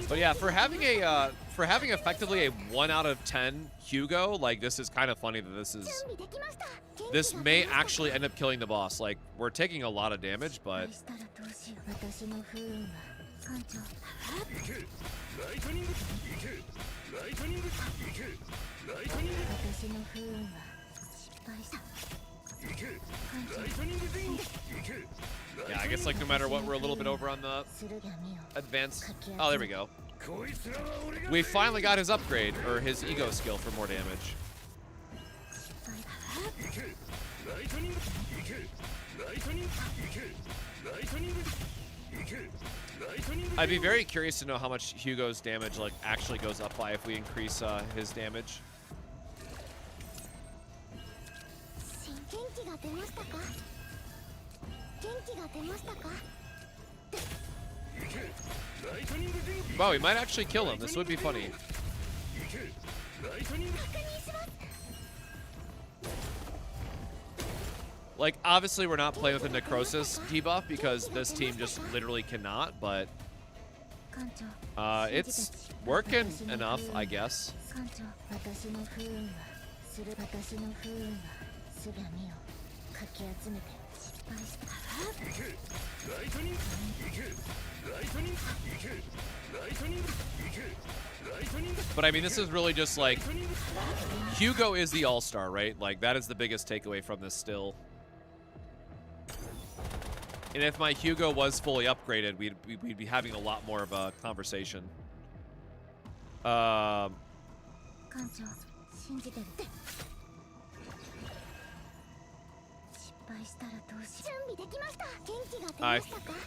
Speaker 1: But yeah, for having effectively a 1 out of 10 Hugo, like, this is kind of funny that this may actually end up killing the boss. Like, we're taking a lot of damage, but yeah, I guess, like, no matter what, we're a little bit over on the advanced. Oh, there we go. We finally got his upgrade, or his ego skill for more damage. I'd be very curious to know how much Hugo's damage, like, actually goes up by if we increase his damage. Wow, we might actually kill him. This would be funny. Like, obviously we're not playing with the necrosis debuff because this team just literally cannot, but it's working enough, I guess. But I mean, this is really just like, Hugo is the all-star, right? Like, that is the biggest takeaway from this still. And if my Hugo was fully upgraded, we'd be having a lot more of a conversation. I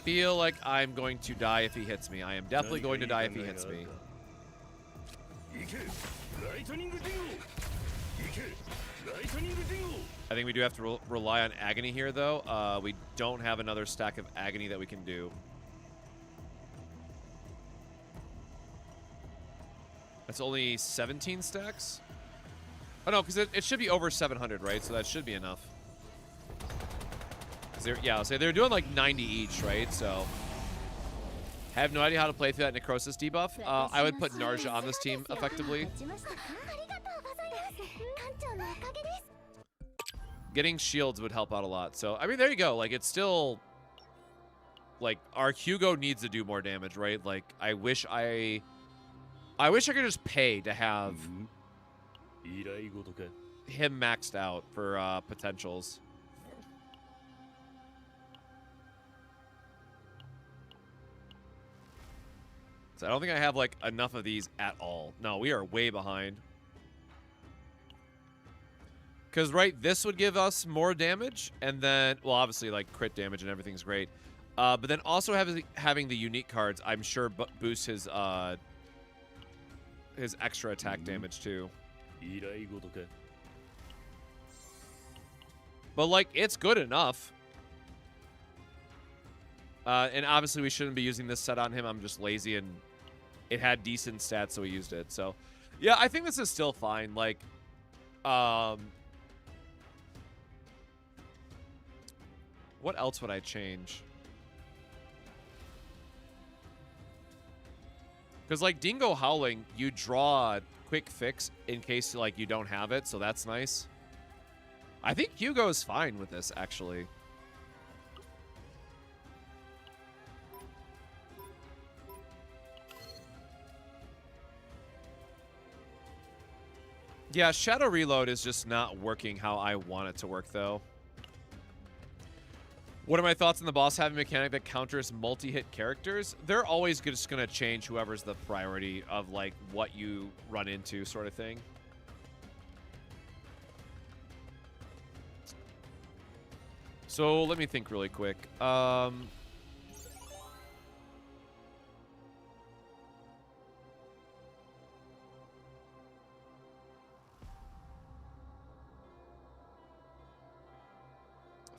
Speaker 1: feel like I'm going to die if he hits me. I am definitely going to die if he hits me. I think we do have to rely on agony here, though. We don't have another stack of agony that we can do. That's only 17 stacks? Oh, no, because it should be over 700, right? So that should be enough. Yeah, I'll say they're doing like 90 each, right? So I have no idea how to play through that necrosis debuff. I would put Narja on this team effectively. Getting shields would help out a lot. So I mean, there you go. Like, it's still like our Hugo needs to do more damage, right? Like, I wish I could just pay to have him maxed out for potentials. So I don't think I have, like, enough of these at all. No, we are way behind. Because, right, this would give us more damage. And then, well, obviously, like, crit damage and everything's great. But then also having the unique cards, I'm sure, boosts his extra attack damage, too. But, like, it's good enough. And obviously we shouldn't be using this set on him. I'm just lazy, and it had decent stats, so we used it. So, yeah, I think this is still fine. Like, what else would I change? Because, like, Dingo Howling, you draw quick fix in case, like, you don't have it, so that's nice. I think Hugo's fine with this, actually. Yeah, Shadow Reload is just not working how I want it to work, though. What are my thoughts on the boss having a mechanic that counters multi-hit characters? They're always just going to change whoever's the priority of, like, what you run into sort of thing. So, let me think really quick. I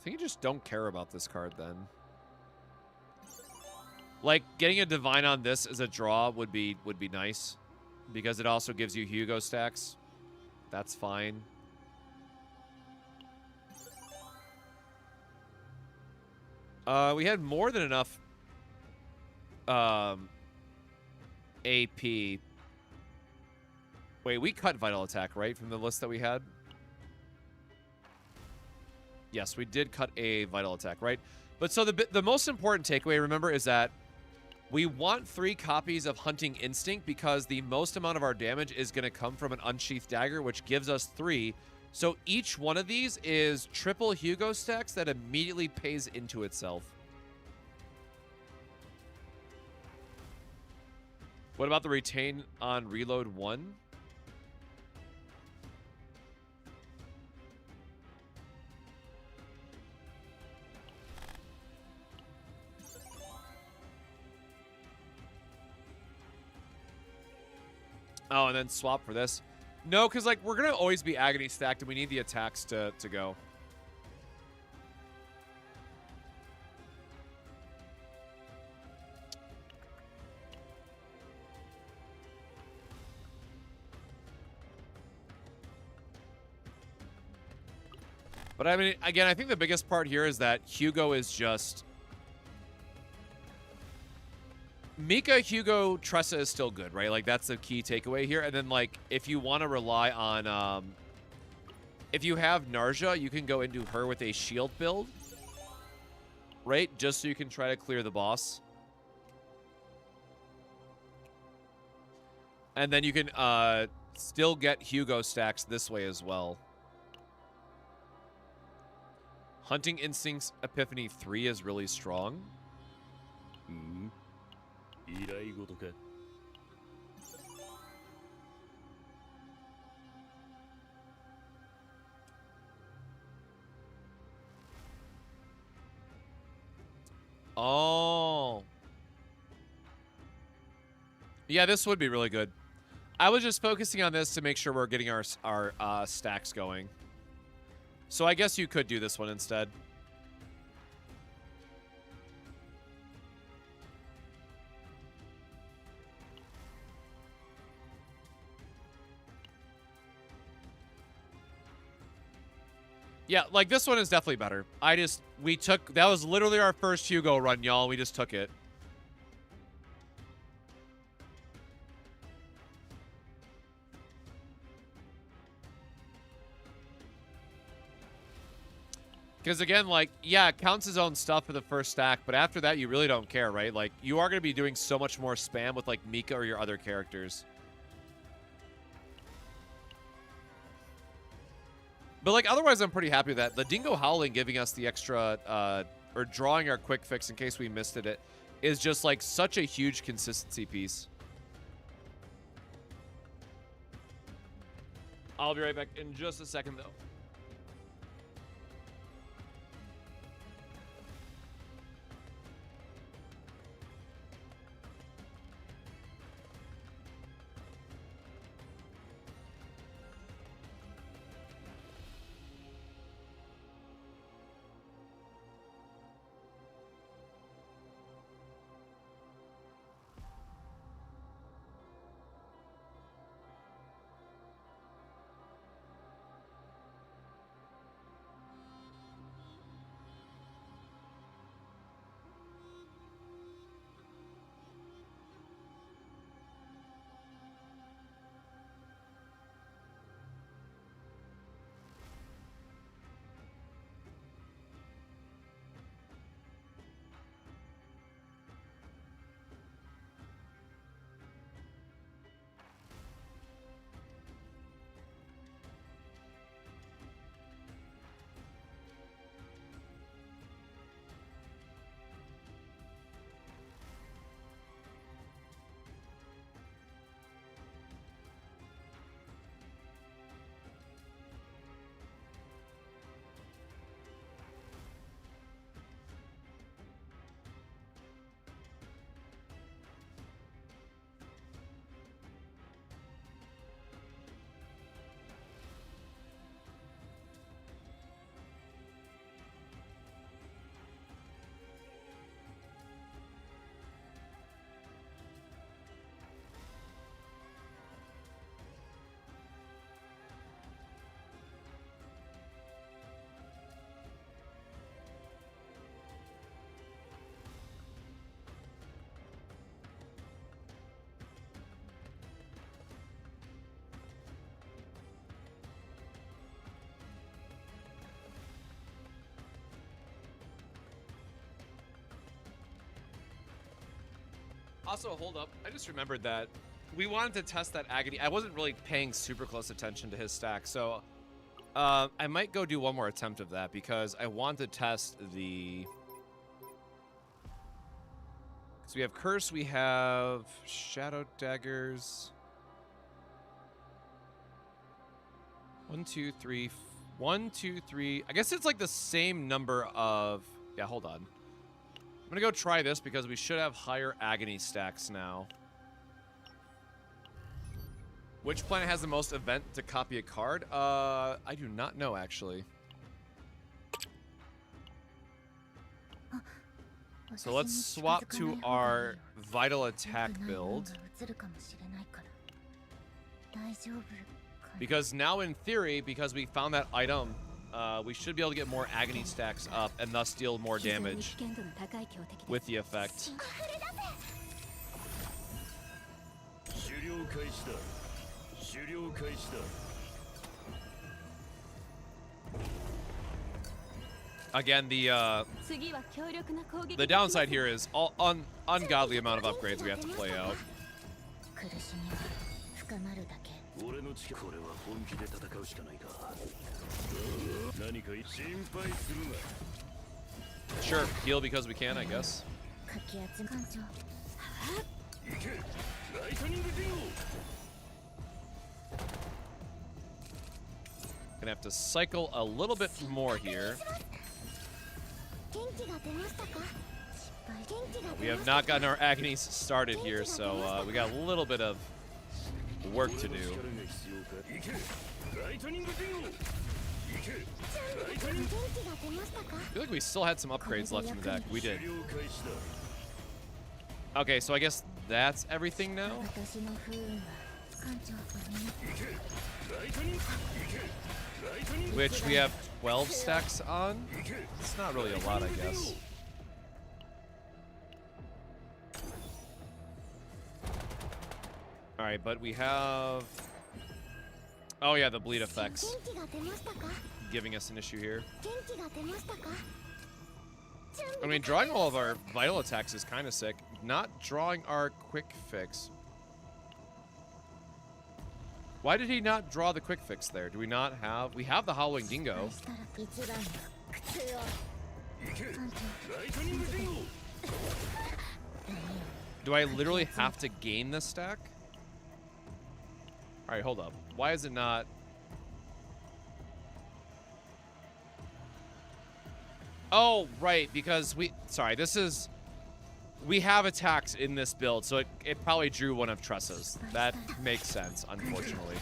Speaker 1: think you just don't care about this card then. Like, getting a Divine on this as a draw would be nice. Because it also gives you Hugo stacks. That's fine. We had more than enough AP. Wait, we cut Vital Attack, right? From the list that we had? Yes, we did cut a Vital Attack, right? But so the most important takeaway, remember, is that we want 3 copies of Hunting Instinct because the most amount of our damage is going to come from an Unsheathed Dagger, which gives us 3. So each one of these is triple Hugo stacks that immediately pays into itself. What about the Retain on Reload 1? Oh, and then swap for this. No, because, like, we're going to always be Agony stacked, and we need the attacks to go. But, I mean, again, I think the biggest part here is that Hugo is just... Mika, Hugo, Tressa is still good, right? Like, that's the key takeaway here. And then, like, if you want to rely on... if you have Narja, you can go into her with a shield build. Right? Just so you can try to clear the boss. And then you can still get Hugo stacks this way as well. Hunting Instincts Epiphany 3 is really strong. Oh. Yeah, this would be really good. I was just focusing on this to make sure we're getting our stacks going. So I guess you could do this one instead. Yeah, like, this one is definitely better. That was literally our first Hugo run, y'all. We just took it. Because, again, like, yeah, it counts his own stuff for the first stack, but after that, you really don't care, right? Like, you are going to be doing so much more spam with, like, Mika or your other characters. But, like, otherwise, I'm pretty happy with that. The Dingo Howling giving us the extra, or drawing our quick fix in case we missed it, is just, like, such a huge consistency piece. I'll be right back in just a second, though. Also, hold up. I just remembered that we wanted to test that agony. I wasn't really paying super close attention to his stack, so I might go do one more attempt of that because I want to test the... So we have Curse, we have Shadow Daggers. 1, 2, 3, 1, 2, 3. I guess it's like the same number of... Yeah, hold on. I'm gonna go try this because we should have higher agony stacks now. Which planet has the most event to copy a card? I do not know, actually. So let's swap to our Vital Attack build. Because now, in theory, because we found that item, we should be able to get more agony stacks up and thus deal more damage with the effect. Again, the downside here is all ungodly amount of upgrades we have to play out. Sure, heal because we can, I guess. Gonna have to cycle a little bit more here. We have not gotten our agonies started here, so we got a little bit of work to do. I feel like we still had some upgrades left in the deck. We did. Okay, so I guess that's everything now. Which we have 12 stacks on. It's not really a lot, I guess. Alright, but we have... Oh yeah, the bleed effects. Giving us an issue here. I mean, drawing all of our vital attacks is kind of sick. Not drawing our quick fix. Why did he not draw the quick fix there? Do we not have... We have the Howling Dingo. Do I literally have to gain this stack? Alright, hold up. Why is it not... Oh, right, because we... Sorry, this is... We have attacks in this build, so it probably drew one of Tressa's. That makes sense, unfortunately.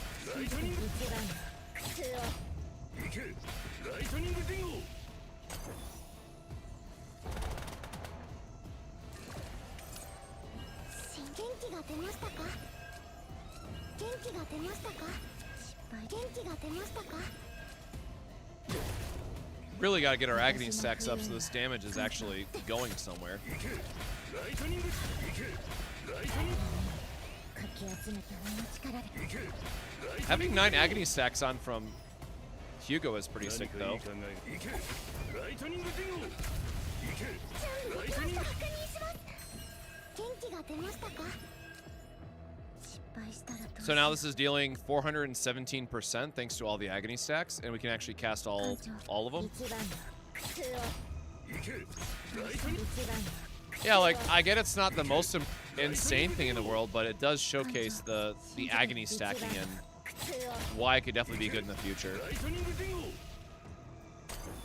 Speaker 1: Really gotta get our agony stacks up so this damage is actually going somewhere. Having 9 agony stacks on from Hugo is pretty sick, though. So now this is dealing 417% thanks to all the agony stacks, and we can actually cast all of them. Yeah, like, I get it's not the most insane thing in the world, but it does showcase the agony stacking and why it could definitely be good in the future.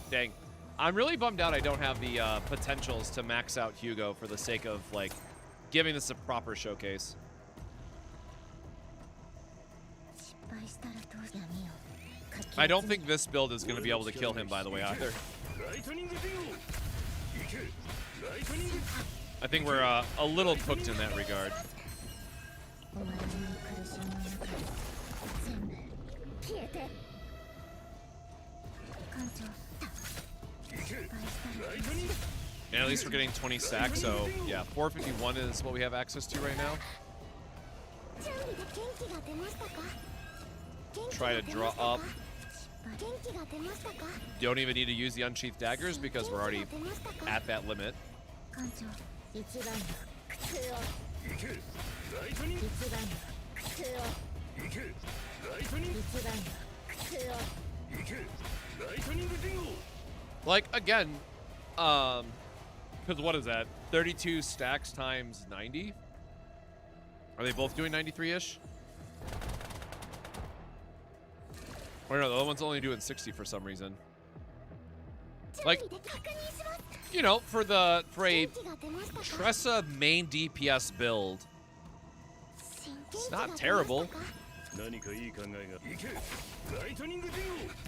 Speaker 1: Dang. I'm really bummed out I don't have the potentials to max out Hugo for the sake of, like, giving this a proper showcase. I don't think this build is going to be able to kill him, by the way, either. I think we're a little cooked in that regard. And at least we're getting 20 stacks, so yeah, 451 is what we have access to right now. Try to draw up. Don't even need to use the unsheathed daggers because we're already at that limit. Like, again, because what is that? 32 stacks times 90? Are they both doing 93-ish? Or no, the other one's only doing 60 for some reason. Like, you know, for a Tressa main DPS build, it's not terrible.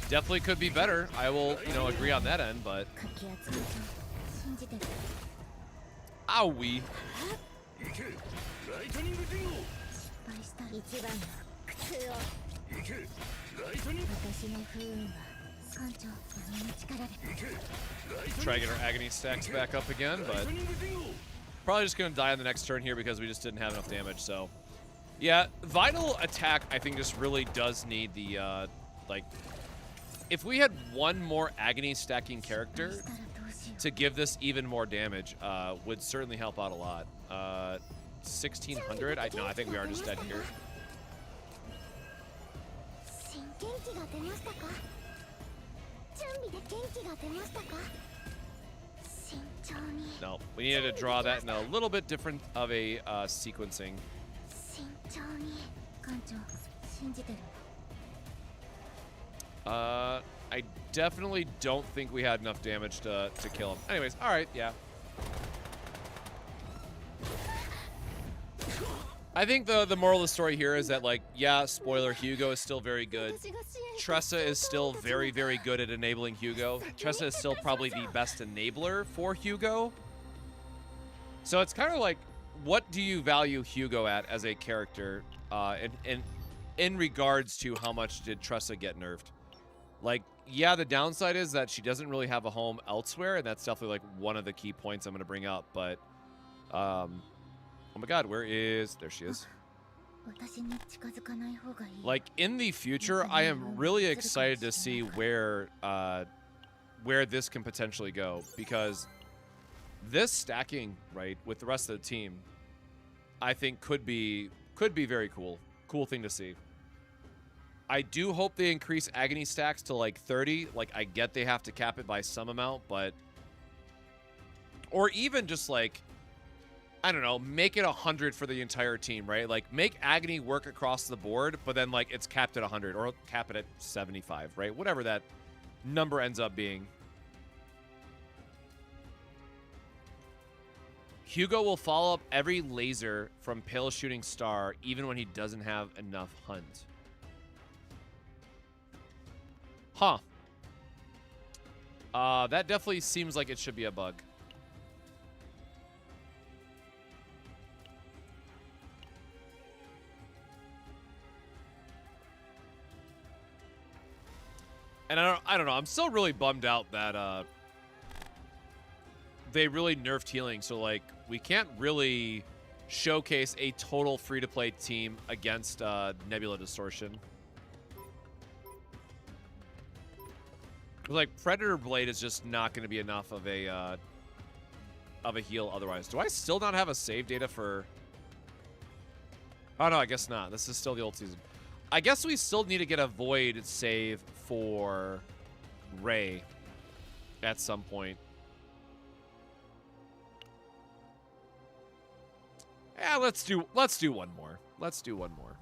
Speaker 1: Definitely could be better. I will, you know, agree on that end, but... Owie. Try to get our agony stacks back up again, but probably just gonna die on the next turn here because we just didn't have enough damage. So yeah, vital attack I think just really does need the like, if we had one more agony stacking character to give this even more damage, would certainly help out a lot. 1600. I think we are just dead here. No, we needed to draw that in a little bit different of a sequencing. I definitely don't think we had enough damage to kill him. Anyways, all right, yeah. I think the moral of the story here is that, like, yeah, spoiler, Hugo is still very good. Tressa is still very, very good at enabling Hugo. Tressa is still probably the best enabler for Hugo. So it's kind of like, what do you value Hugo at as a character in regards to how much did Tressa get nerfed? Like, yeah, the downside is that she doesn't really have a home elsewhere, and that's definitely, like, one of the key points I'm going to bring up, but... oh my god, where is... There she is. Like, in the future, I am really excited to see where this can potentially go, because this stacking, right, with the rest of the team, I think could be very cool. Cool thing to see. I do hope they increase agony stacks to, like, 30. Like, I get they have to cap it by some amount, but... Or even just, like... I don't know, make it 100 for the entire team, right? Like, make agony work across the board, but then, like, it's capped at 100, or cap it at 75, right? Whatever that number ends up being. Hugo will follow up every laser from Pale Shooting Star, even when he doesn't have enough hunt. Huh. That definitely seems like it should be a bug. And I don't know. I'm still really bummed out that they really nerfed healing. So, like, we can't really showcase a total free-to-play team against Nebula Distortion. Like, Predator Blade is just not going to be enough of a heal otherwise. Do I still not have a save data for... Oh, no, I guess not. This is still the old season. I guess we still need to get a Void save for Ray at some point. Yeah, let's do one more. Let's do one more.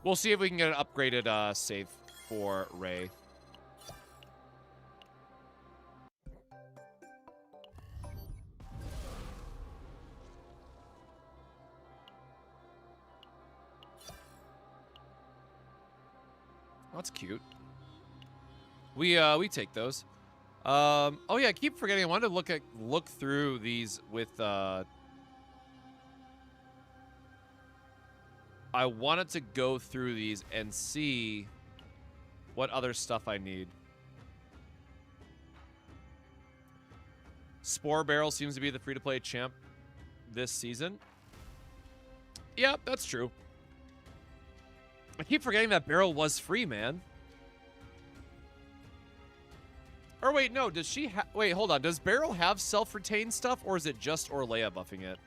Speaker 1: We'll see if we can get an upgraded save for Ray. That's cute. We take those. Oh yeah, I keep forgetting. I wanted to look through these with I wanted to go through these and see what other stuff I need. Spore Barrel seems to be the free-to-play champ this season. Yep, that's true. I keep forgetting that Barrel was free, man. Or wait, no, does she wait, hold on. Does Barrel have self-retained stuff, or is it just Orlea buffing it?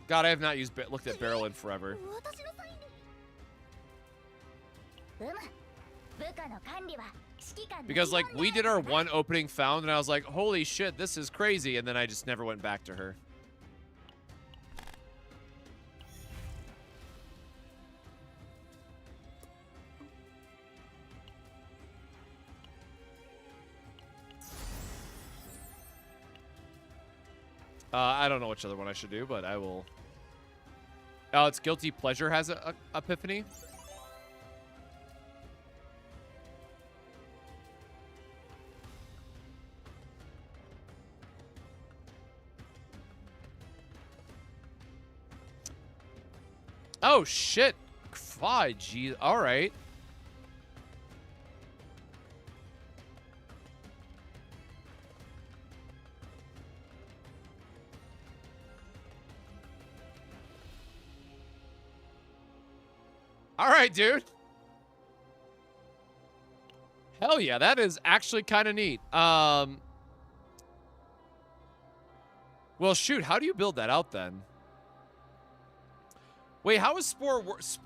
Speaker 1: God, I have not looked at Barrel in forever. Because, like, we did our one opening found, and I was like, holy shit, this is crazy, and then I just never went back to her. I don't know which other one I should do, but I will. Oh, it's Guilty Pleasure has a epiphany. Oh shit! Fudge. Gee, all right. All right, dude. Hell yeah, that is actually kind of neat. Well, shoot, how do you build that out then? Wait, how is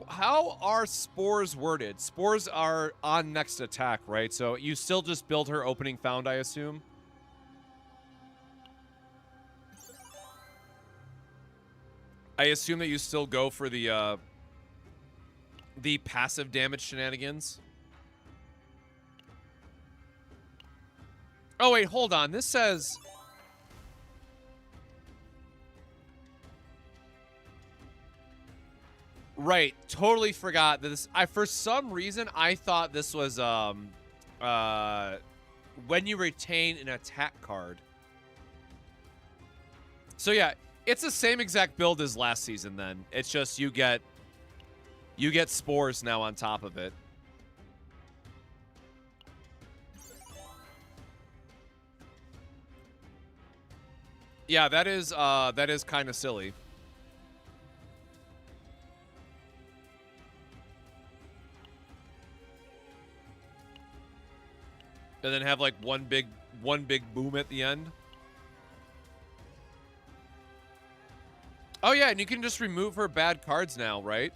Speaker 1: how are spores worded? Spores are on next attack, right? So you still just build her opening found, I assume. I assume that you still go for the passive damage shenanigans. Oh wait, hold on. This says right, totally forgot that this. For some reason I thought this was when you retain an attack card. So yeah, it's the same exact build as last season then. It's just you get spores now on top of it. Yeah, that is kind of silly. And then have like one big boom at the end. Oh yeah, and you can just remove her bad cards now, right?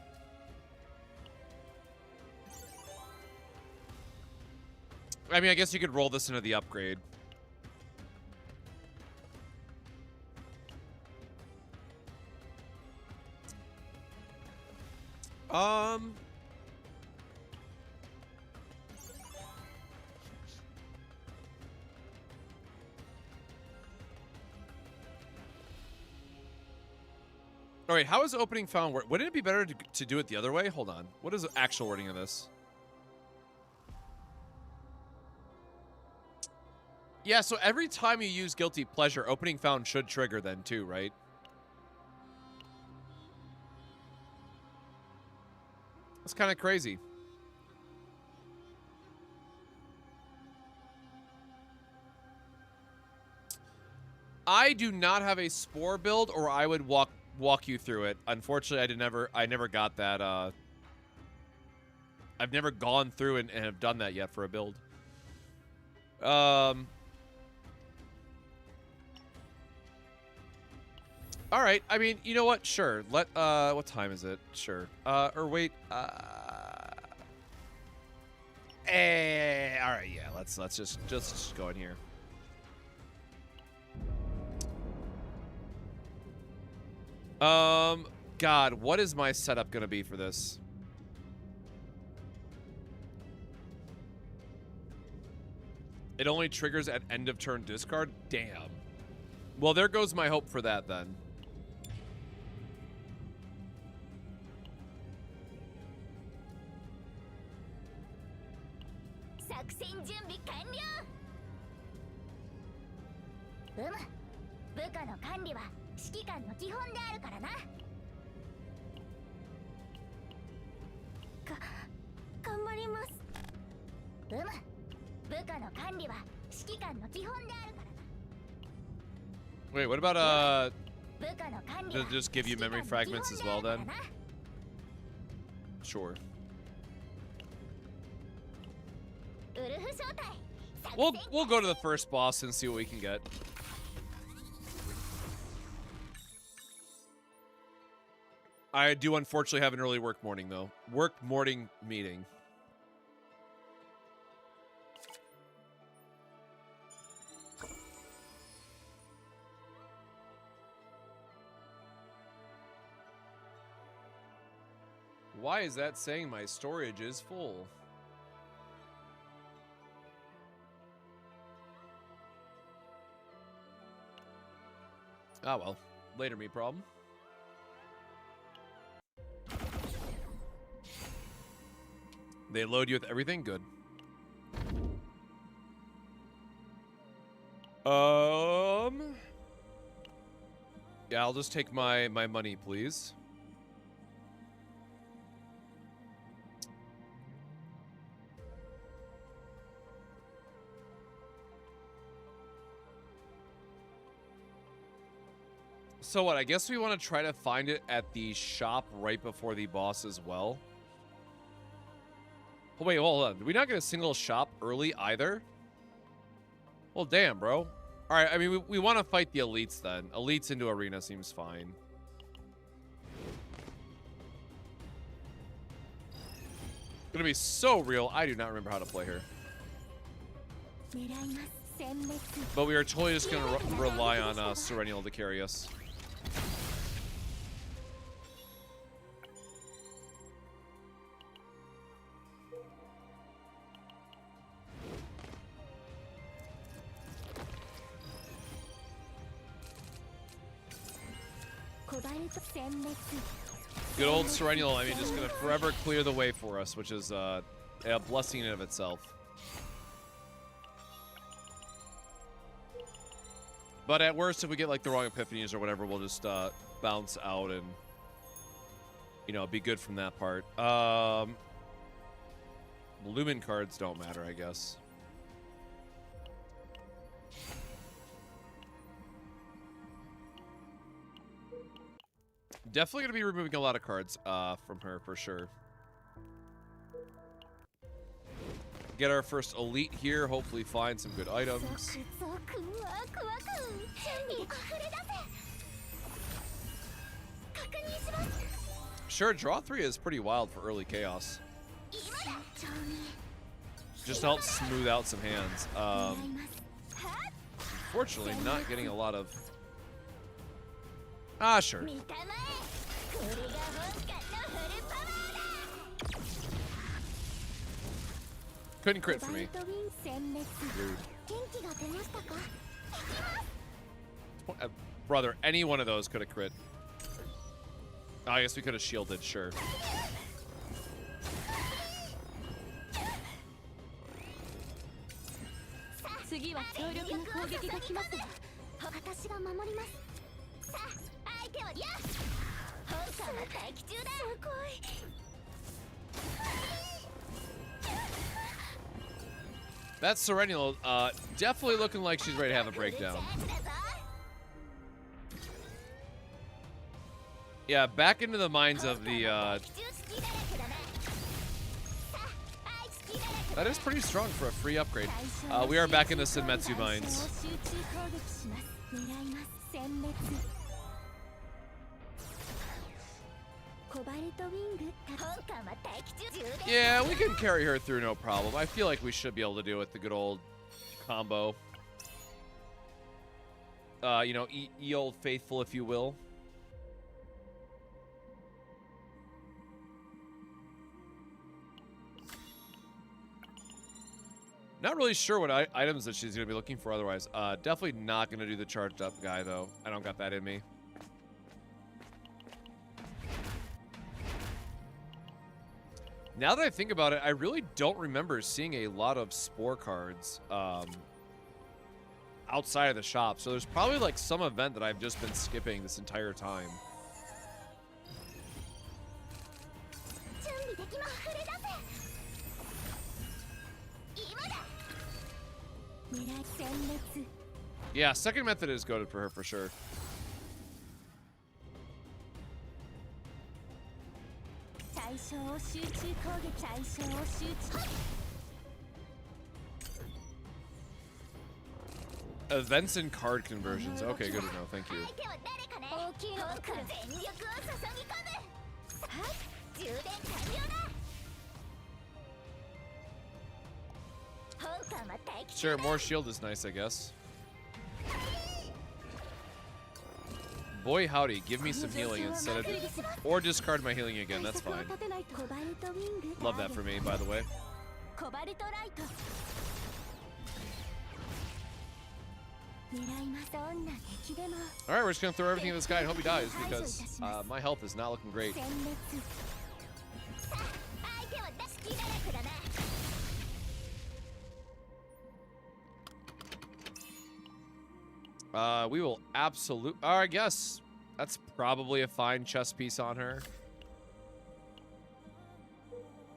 Speaker 1: I mean, I guess you could roll this into the upgrade. All right, how is opening found work? Wouldn't it be better to do it the other way? Hold on. What is the actual wording of this? Yeah, so every time you use Guilty Pleasure, opening found should trigger then too, right? That's kind of crazy. I do not have a spore build, or I would walk you through it. Unfortunately, I never got that. I've never gone through and have done that yet for a build. All right. I mean, you know what? Sure. What time is it? Sure. Or wait. All right. Yeah. Let's just go in here. God, what is my setup gonna be for this? It only triggers at end of turn discard? Damn. Well, there goes my hope for that then. Wait, what about does it just give you memory fragments as well then? Sure. We'll go to the first boss and see what we can get. I do unfortunately have an early work morning, though. Work morning meeting. Why is that saying my storage is full? Ah, well. Later, me problem. They load you with everything? Good. Yeah, I'll just take my money, please. So what, I guess we want to try to find it at the shop right before the boss as well. Oh, wait, hold on. Did we not get a single shop early either? Well, damn, bro. Alright, I mean, we want to fight the elites then. Elites into arena seems fine. Gonna be so real, I do not remember how to play her. But we are totally just gonna rely on Serenial to carry us. Good old Serenial, I mean, just gonna forever clear the way for us, which is a blessing in and of itself. But at worst, if we get like the wrong epiphanies or whatever, we'll just bounce out and, you know, be good from that part. Lumen cards don't matter, I guess. Definitely going to be removing a lot of cards from her, for sure. Get our first elite here. Hopefully find some good items. Sure, draw 3 is pretty wild for early chaos. Just to help smooth out some hands. Unfortunately, not getting a lot of... Ah, sure. Couldn't crit for me. Rude. Brother, any one of those could have crit. Oh, I guess we could have shielded, sure. That's Serenial, definitely looking like she's ready to have a breakdown. Yeah, back into the minds of the, that is pretty strong for a free upgrade. We are back in the Senmetsu mines. Yeah, we can carry her through no problem. I feel like we should be able to do it, the good old combo. You know, ye old faithful, if you will. Not really sure what items that she's going to be looking for otherwise. Definitely not going to do the charged up guy, though. I don't got that in me. Now that I think about it, I really don't remember seeing a lot of Spore cards outside of the shop. So there's probably like some event that I've just been skipping this entire time. Yeah, second method is goated for her for sure. Events and card conversions. Okay, good to know. Thank you. Sure, more shield is nice, I guess. Boy howdy, give me some healing instead of... Or discard my healing again, that's fine. Love that for me, by the way. Alright, we're just gonna throw everything at this guy and hope he dies, because my health is not looking great. We will absolutely... I guess that's probably a fine chess piece on her.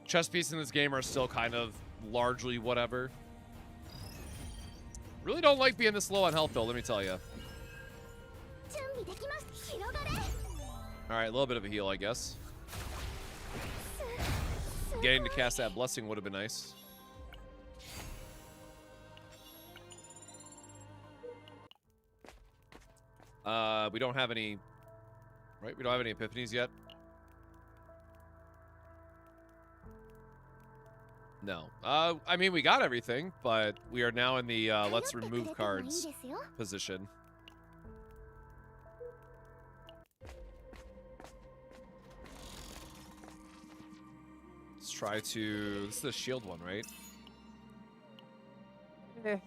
Speaker 1: Chess pieces in this game are still kind of largely whatever. Really don't like being this low on health, though, let me tell you. Alright, a little bit of a heal, I guess. Getting to cast that blessing would have been nice. We don't have any... Right? We don't have any epiphanies yet? No. I mean, we got everything, but we are now in the let's remove cards position. Let's try to... This is the shield one, right? A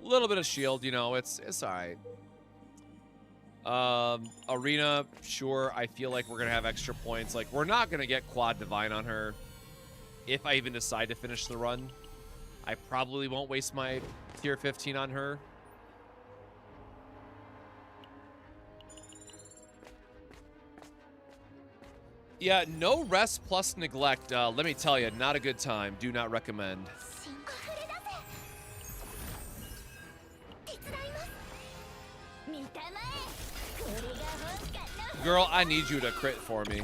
Speaker 1: little bit of shield, you know, it's alright. Arena, sure, I feel like we're gonna have extra points. Like, we're not gonna get quad divine on her. If I even decide to finish the run, I probably won't waste my tier 15 on her. Yeah, no rest plus neglect. Let me tell you, not a good time. Do not recommend. Girl, I need you to crit for me.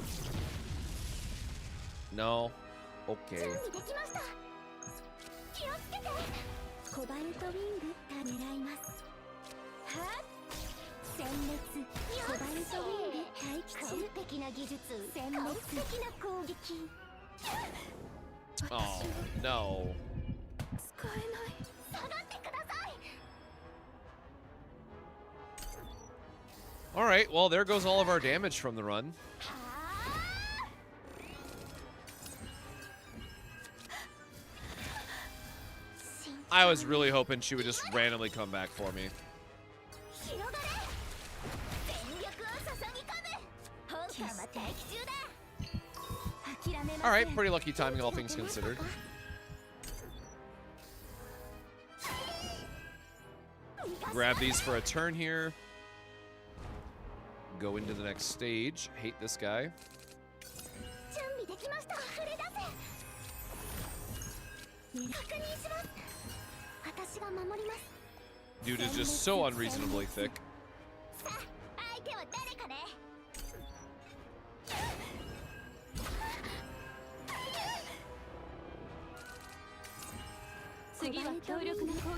Speaker 1: No. Okay. Oh, no. Alright, well, there goes all of our damage from the run. I was really hoping she would just randomly come back for me. Alright, pretty lucky timing, all things considered. Grab these for a turn here. Go into the next stage. Hate this guy. Dude is just so unreasonably thick.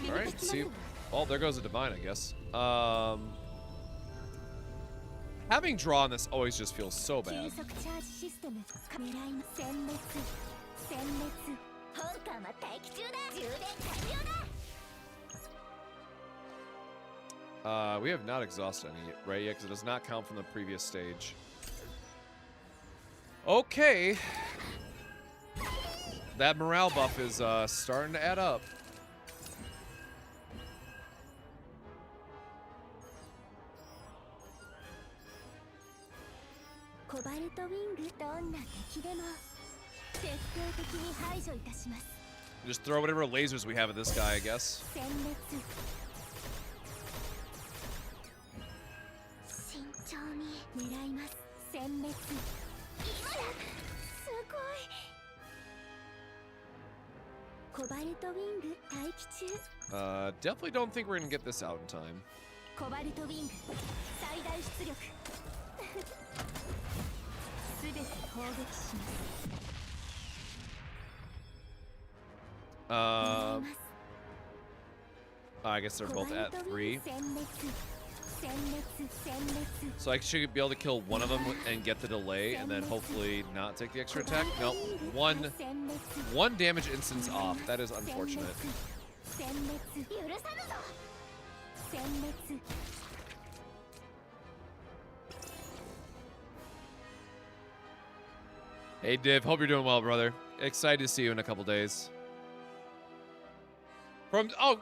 Speaker 1: Alright, see. Oh, there goes a divine, I guess. Having draw on this always just feels so bad. We have not exhausted any, right? Yeah, because it does not count from the previous stage. Okay. That morale buff is starting to add up. Just throw whatever lasers we have at this guy, I guess. Definitely don't think we're gonna get this out in time. I guess they're both at 3. So I should be able to kill one of them and get the delay, and then hopefully not take the extra attack. Nope. One damage instance off. That is unfortunate. Hey Div, hope you're doing well, brother. Excited to see you in a couple days. Oh,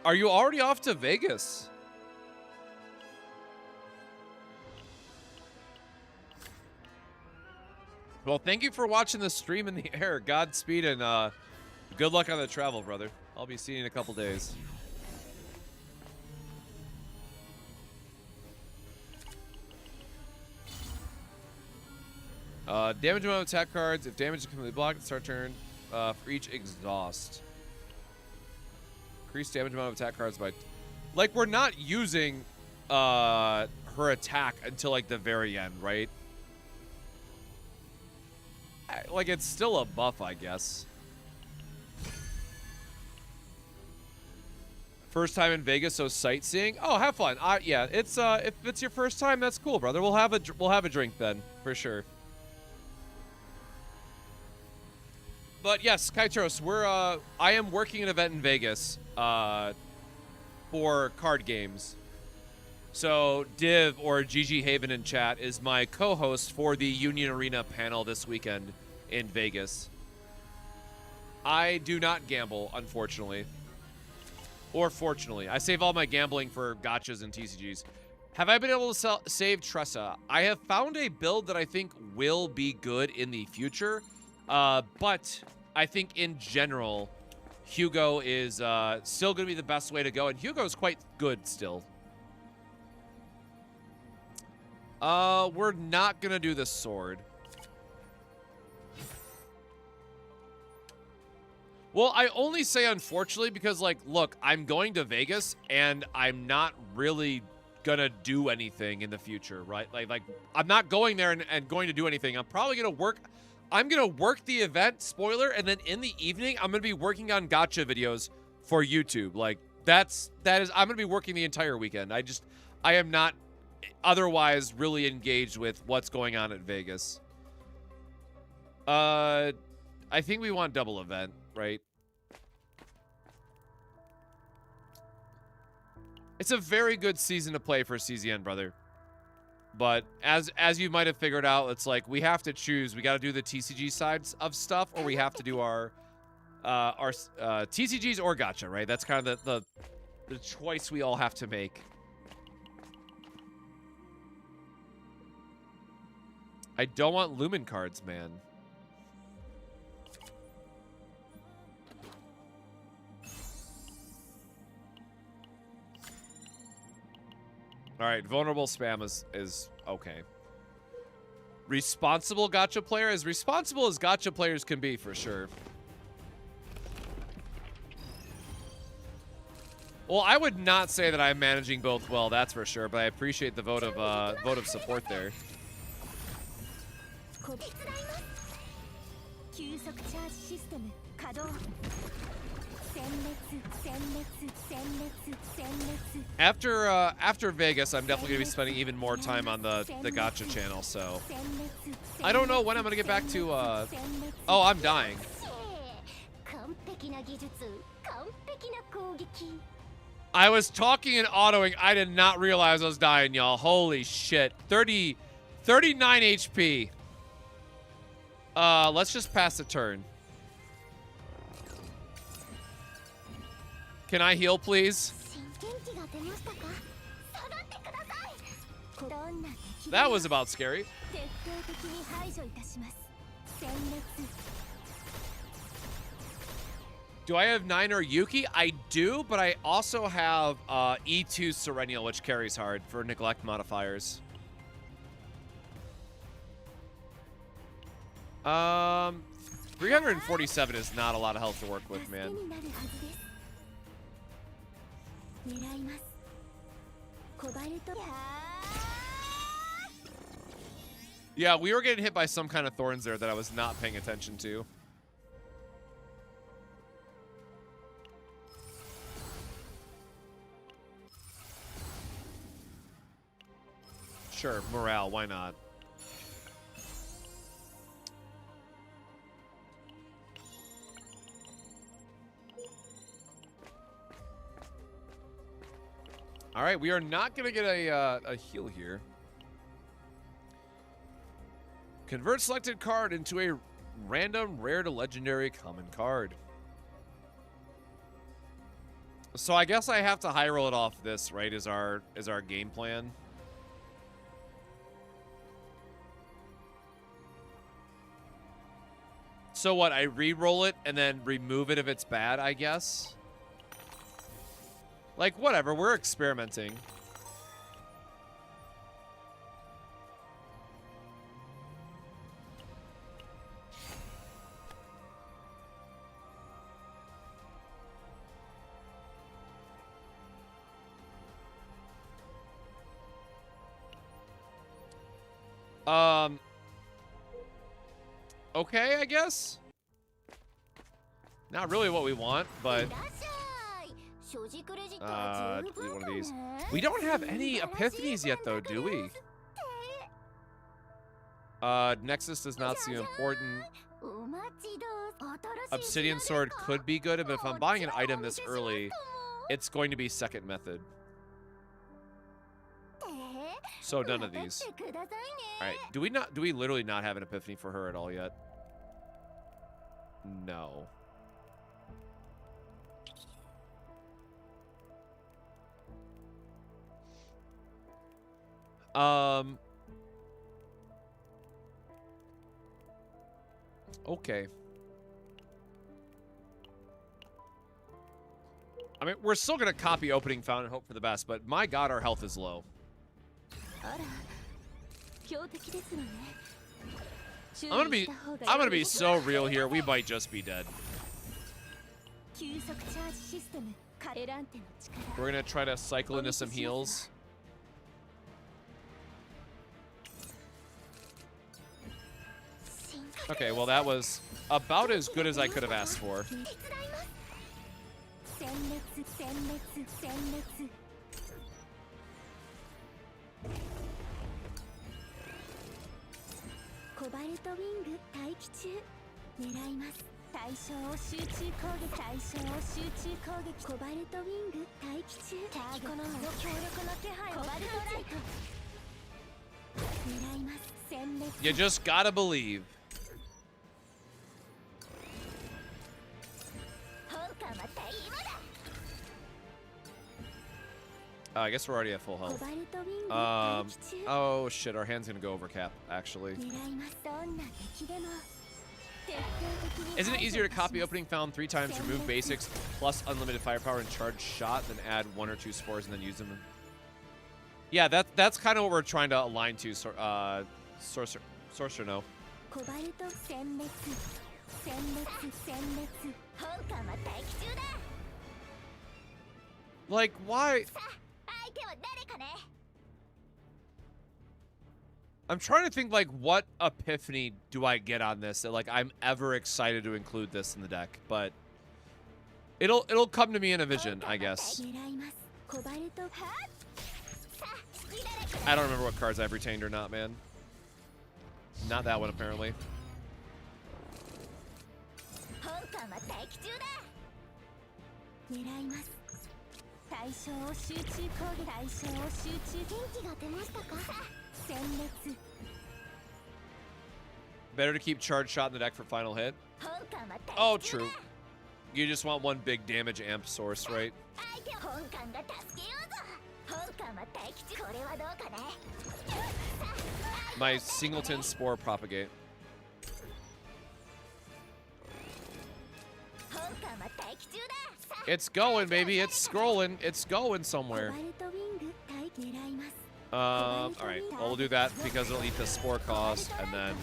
Speaker 1: are you already off to Vegas? Well, thank you for watching the stream in the air. Godspeed and good luck on the travel, brother. I'll be seeing you in a couple days. Damage amount of attack cards. If damage is completely blocked, start turn for each exhaust. Increase damage amount of attack cards by... Like, we're not using her attack until, like, the very end, right? Like, it's still a buff, I guess. First time in Vegas, so sightseeing. Oh, have fun. Yeah, it's if it's your first time, that's cool, brother. We'll have a drink then, for sure. But yes, Kaitros, I am working an event in Vegas for card games. So Div or GG Haven in chat is my co-host for the Union Arena panel this weekend in Vegas. I do not gamble, unfortunately. Or fortunately. I save all my gambling for gotchas and TCGs. Have I been able to save Tressa? I have found a build that I think will be good in the future. But I think in general, Hugo is still going to be the best way to go. And Hugo's quite good still. We're not going to do the sword. Well, I only say unfortunately because, like, look, I'm going to Vegas and I'm not really going to do anything in the future, right? Like I'm not going there and going to do anything. I'm probably going to work. I'm going to work the event, spoiler, and then in the evening, I'm going to be working on gotcha videos for YouTube. Like, I'm going to be working the entire weekend. I am not otherwise really engaged with what's going on at Vegas. I think we want double event, right? It's a very good season to play for CZN, brother. But as you might have figured out, it's like we have to choose. We got to do the TCG sides of stuff, or we have to do our TCGs or gotcha, right? That's kind of the choice we all have to make. I don't want Lumen cards, man. All right, vulnerable spam is okay. Responsible gotcha player, as responsible as gotcha players can be, for sure. Well, I would not say that I'm managing both well, that's for sure, but I appreciate the vote of support there. After Vegas, I'm definitely gonna be spending even more time on the gotcha channel. So I don't know when I'm gonna get back to. Oh, I'm dying. I was talking and autoing. I did not realize I was dying, y'all. Holy shit! 39 HP. Let's just pass the turn. Can I heal, please? That was about scary. Do I have 9 or Yuki? I do, but I also have E2 Serenial, which carries hard for neglect modifiers. 347 is not a lot of health to work with, man. Yeah, we were getting hit by some kind of thorns there that I was not paying attention to. Sure, morale, why not? All right, we are not going to get a heal here. Convert selected card into a random rare to legendary common card. So I guess I have to high roll it off this, right? Is our game plan. So what? I re-roll it and then remove it if it's bad, I guess. Like, whatever, we're experimenting. Okay, I guess. Not really what we want, but delete one of these. We don't have any epiphanies yet, though, do we? Nexus does not seem important. Obsidian Sword could be good, but if I'm buying an item this early, it's going to be second method. So none of these. Alright, do we literally not have an epiphany for her at all yet? No. Okay. I mean, we're still gonna copy opening fountain and hope for the best, but my god, our health is low. I'm gonna be so real here. We might just be dead. We're gonna try to cycle into some heals. Okay, well that was about as good as I could have asked for. You just gotta believe. I guess we're already at full health. Oh shit, our hand's gonna go over cap, actually. Isn't it easier to copy opening found 3 times, remove basics, plus unlimited firepower and charge shot, than add 1 or 2 spores and then use them? Yeah, that's kind of what we're trying to align to, Sorcerer no. Like, why? I'm trying to think, like, what epiphany do I get on this that, like, I'm ever excited to include this in the deck, but it'll come to me in a vision, I guess. I don't remember what cards I've retained or not, man. Not that one, apparently. Better to keep charge shot in the deck for final hit. Oh, true. You just want one big damage amp source, right? My singleton spore propagate. It's going, baby. It's scrolling. It's going somewhere. Alright. Well, we'll do that because it'll eat the spore cost and then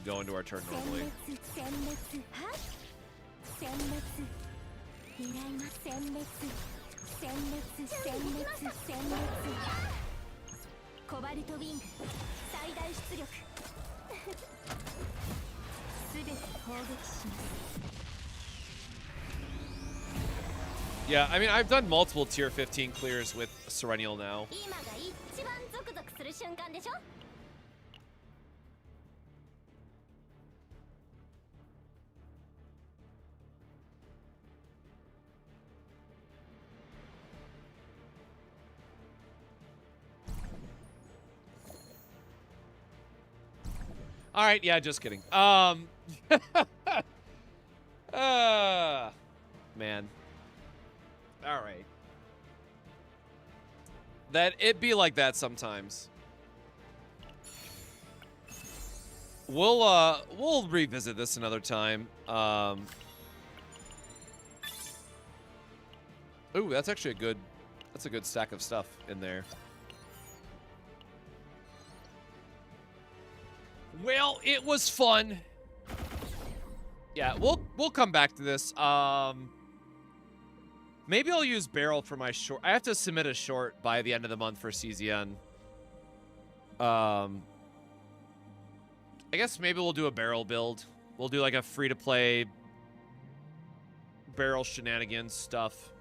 Speaker 1: go into our turn normally. Yeah, I mean, I've done multiple tier 15 clears with Serennial now. All right, yeah, just kidding. Man. All right. That it be like that sometimes. We'll revisit this another time. Ooh, that's actually a good stack of stuff in there. Well, it was fun. Yeah, we'll come back to this. Maybe I'll use barrel for my short. I have to submit a short by the end of the month for CZN. I guess maybe we'll do a barrel build. We'll do like a free-to-play barrel shenanigans stuff.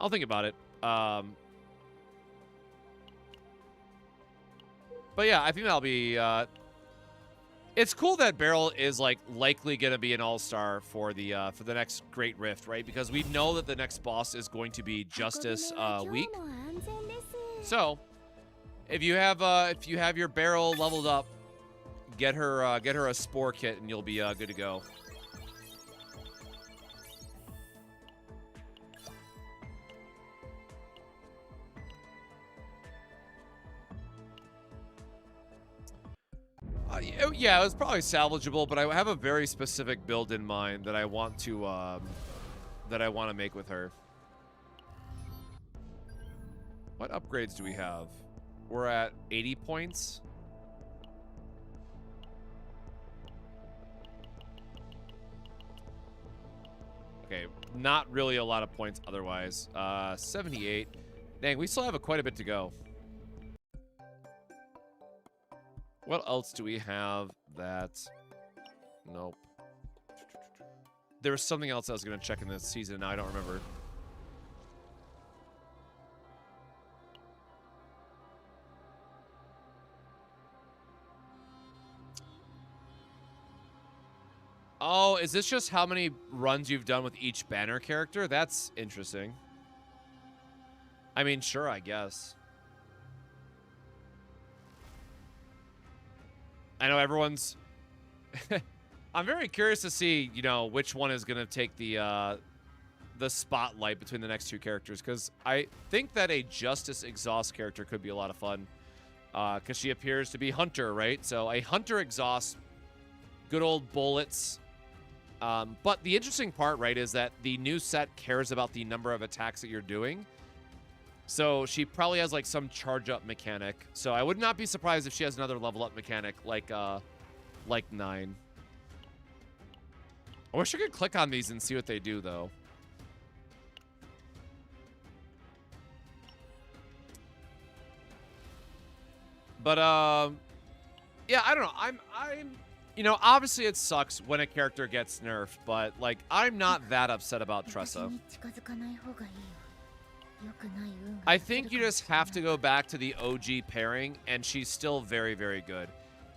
Speaker 1: I'll think about it. But yeah, I think that'll be... it's cool that Barrel is like likely gonna be an all-star for the next Great Rift, right? Because we know that the next boss is going to be Justice Week. So, if you have your Barrel leveled up, get her a Spore kit, and you'll be good to go. Yeah, it was probably salvageable, but I have a very specific build in mind that I want to make with her. What upgrades do we have? We're at 80 points. Okay, not really a lot of points otherwise. 78. Dang, we still have quite a bit to go. What else do we have that... Nope. There was something else I was going to check in this season, and now I don't remember. Oh, is this just how many runs you've done with each banner character? That's interesting. I mean, sure, I guess. I know everyone's... I'm very curious to see, you know, which one is going to take the spotlight between the next two characters, because I think that a Justice Exhaust character could be a lot of fun, because she appears to be Hunter, right? So a Hunter Exhaust, good old bullets. But the interesting part, right, is that the new set cares about the number of attacks that you're doing. So she probably has like some charge up mechanic. So I would not be surprised if she has another level up mechanic like 9. I wish I could click on these and see what they do though. But yeah, I don't know. I'm you know, obviously it sucks when a character gets nerfed, but like I'm not that upset about Tressa. I think you just have to go back to the OG pairing, and she's still very, very good.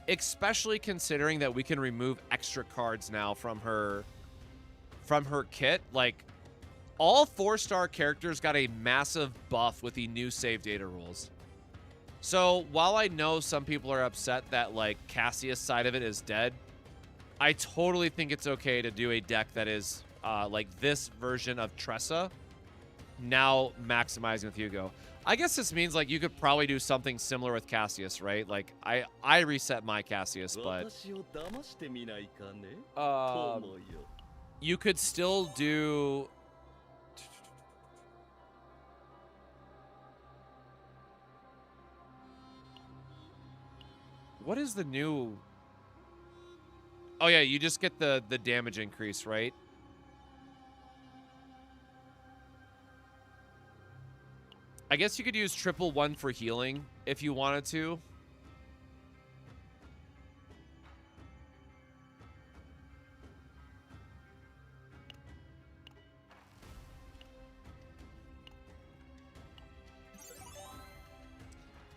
Speaker 1: Especially considering that we can remove extra cards now from her kit. Like, all 4-star characters got a massive buff with the new save data rules. So, while I know some people are upset that, like, Cassius' side of it is dead, I totally think it's okay to do a deck that is, like, this version of Tressa, now maximizing with Hugo. I guess this means like you could probably do something similar with Cassius, right? Like I reset my Cassius, but you could still do what is the new? Oh yeah, you just get the damage increase, right? I guess you could use 111 for healing if you wanted to.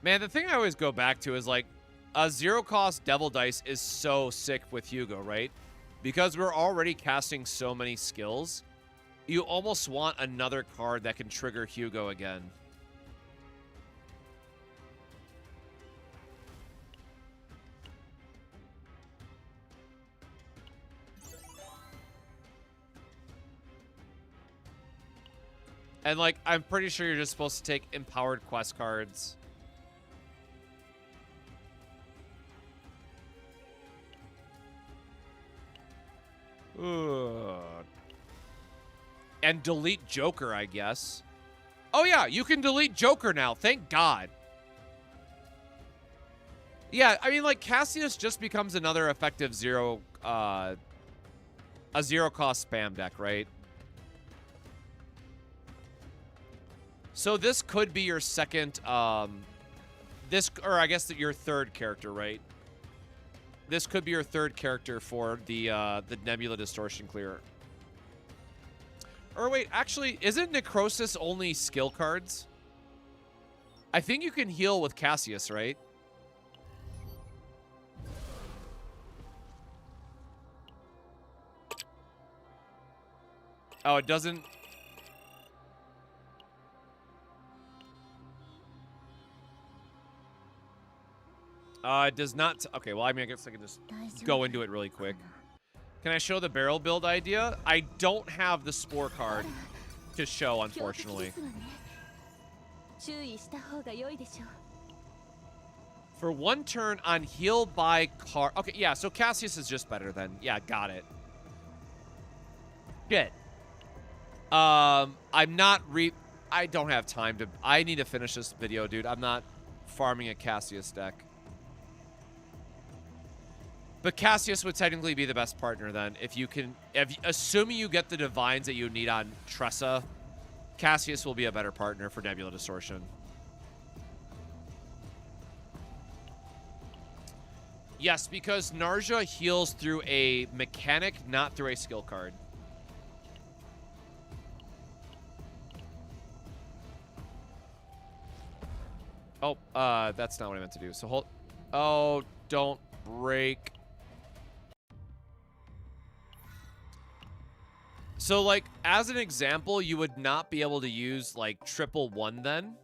Speaker 1: Man, the thing I always go back to is like a 0-cost Devil Dice is so sick with Hugo, right? Because we're already casting so many skills, you almost want another card that can trigger Hugo again. And, like, I'm pretty sure you're just supposed to take empowered quest cards. Ugh. And delete Joker, I guess. Oh, yeah, you can delete Joker now. Thank God. Yeah, I mean, like, Cassius just becomes another effective a 0-cost spam deck, right? So this could be your second, or I guess your third character, right? This could be your third character for the Nebula Distortion Clear. Or wait, actually, isn't Necrosis only skill cards? I think you can heal with Cassius, right? Oh, it doesn't... it does not... Okay, well, I mean, I guess I can just go into it really quick. Can I show the barrel build idea? I don't have the Spore card to show, unfortunately. For one turn on heal by card... Okay, yeah, so Cassius is just better then. Yeah, got it. Good. I'm not I don't have time to... I need to finish this video, dude. I'm not farming a Cassius deck. But Cassius would technically be the best partner then. If you can... assuming you get the divines that you need on Tressa, Cassius will be a better partner for Nebula Distortion. Yes, because Narja heals through a mechanic, not through a skill card. Oh, that's not what I meant to do. So hold... Oh, don't break... So, like, as an example, you would not be able to use, like, 111 then.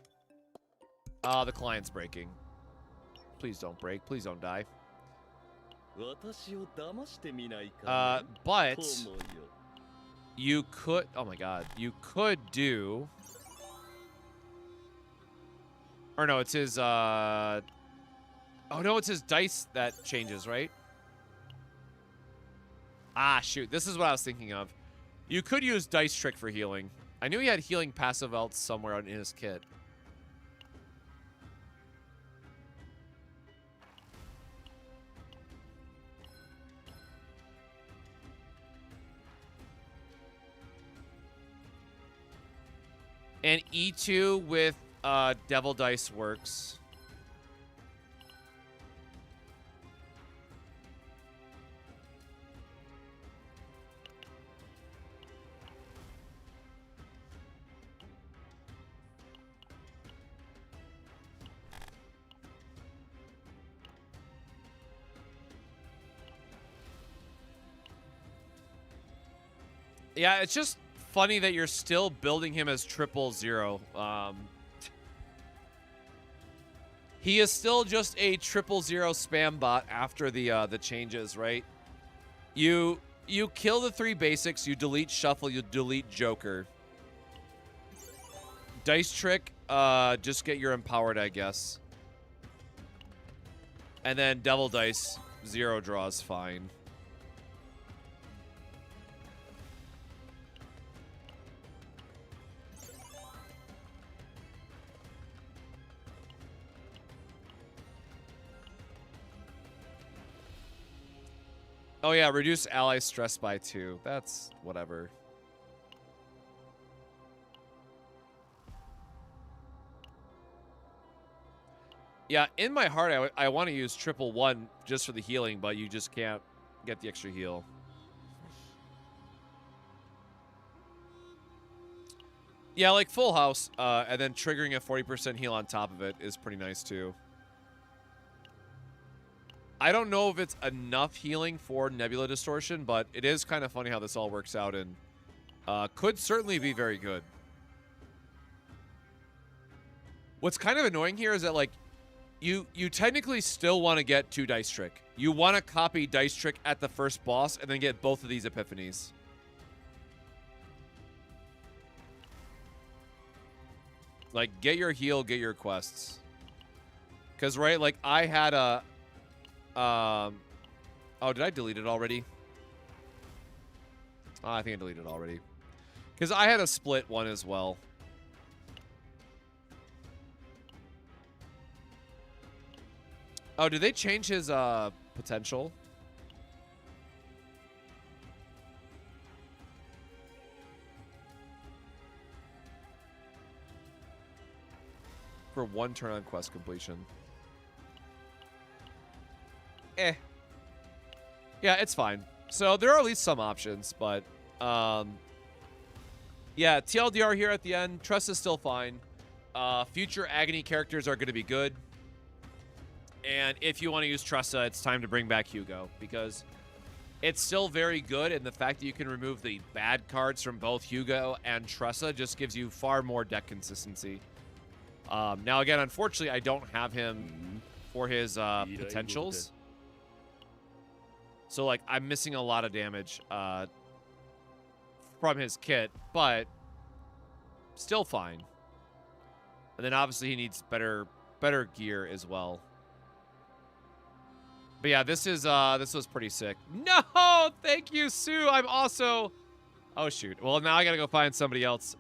Speaker 1: The client's breaking. Please don't break. Please don't die. But you could... Oh, my God. You could do... Or no, it's his, Oh, no, it's his dice that changes, right? Ah, shoot. This is what I was thinking of. You could use Dice Trick for healing. I knew he had healing passive else somewhere in his kit. And E2 with Devil Dice works. Yeah, it's just funny that you're still building him as 000. He is still just a 000 spam bot after the changes, right? You kill the 3 basics, you delete Shuffle, you delete Joker. Dice Trick, just get your Empowered, I guess. And then Devil Dice, 0 draws, fine. Oh yeah, reduce ally stress by 2. That's whatever. Yeah, in my heart, I want to use 111 just for the healing, but you just can't get the extra heal. Yeah, like full house, and then triggering a 40% heal on top of it is pretty nice too. I don't know if it's enough healing for Nebula Distortion, but it is kind of funny how this all works out, and could certainly be very good. What's kind of annoying here is that, like, you technically still want to get 2 Dice Trick. You want to copy Dice Trick at the first boss and then get both of these epiphanies. Like, get your heal, get your quests. Because, right, like, I had a... oh, did I delete it already? Oh, I think I deleted it already. Because I had a split one as well. Oh, did they change his potential? For 1 turn on quest completion. Yeah, it's fine. So there are at least some options, but yeah, TLDR here at the end. Tressa is still fine. Future Agony characters are going to be good. And if you want to use Tressa, it's time to bring back Hugo, because it's still very good, and the fact that you can remove the bad cards from both Hugo and Tressa just gives you far more deck consistency. Now, again, unfortunately, I don't have him for his potentials. So, like, I'm missing a lot of damage from his kit, but still fine. And then, obviously, he needs better gear as well. But yeah, this was pretty sick. No, thank you, Sue. I'm also... Oh, shoot. Well, now I gotta go find somebody else.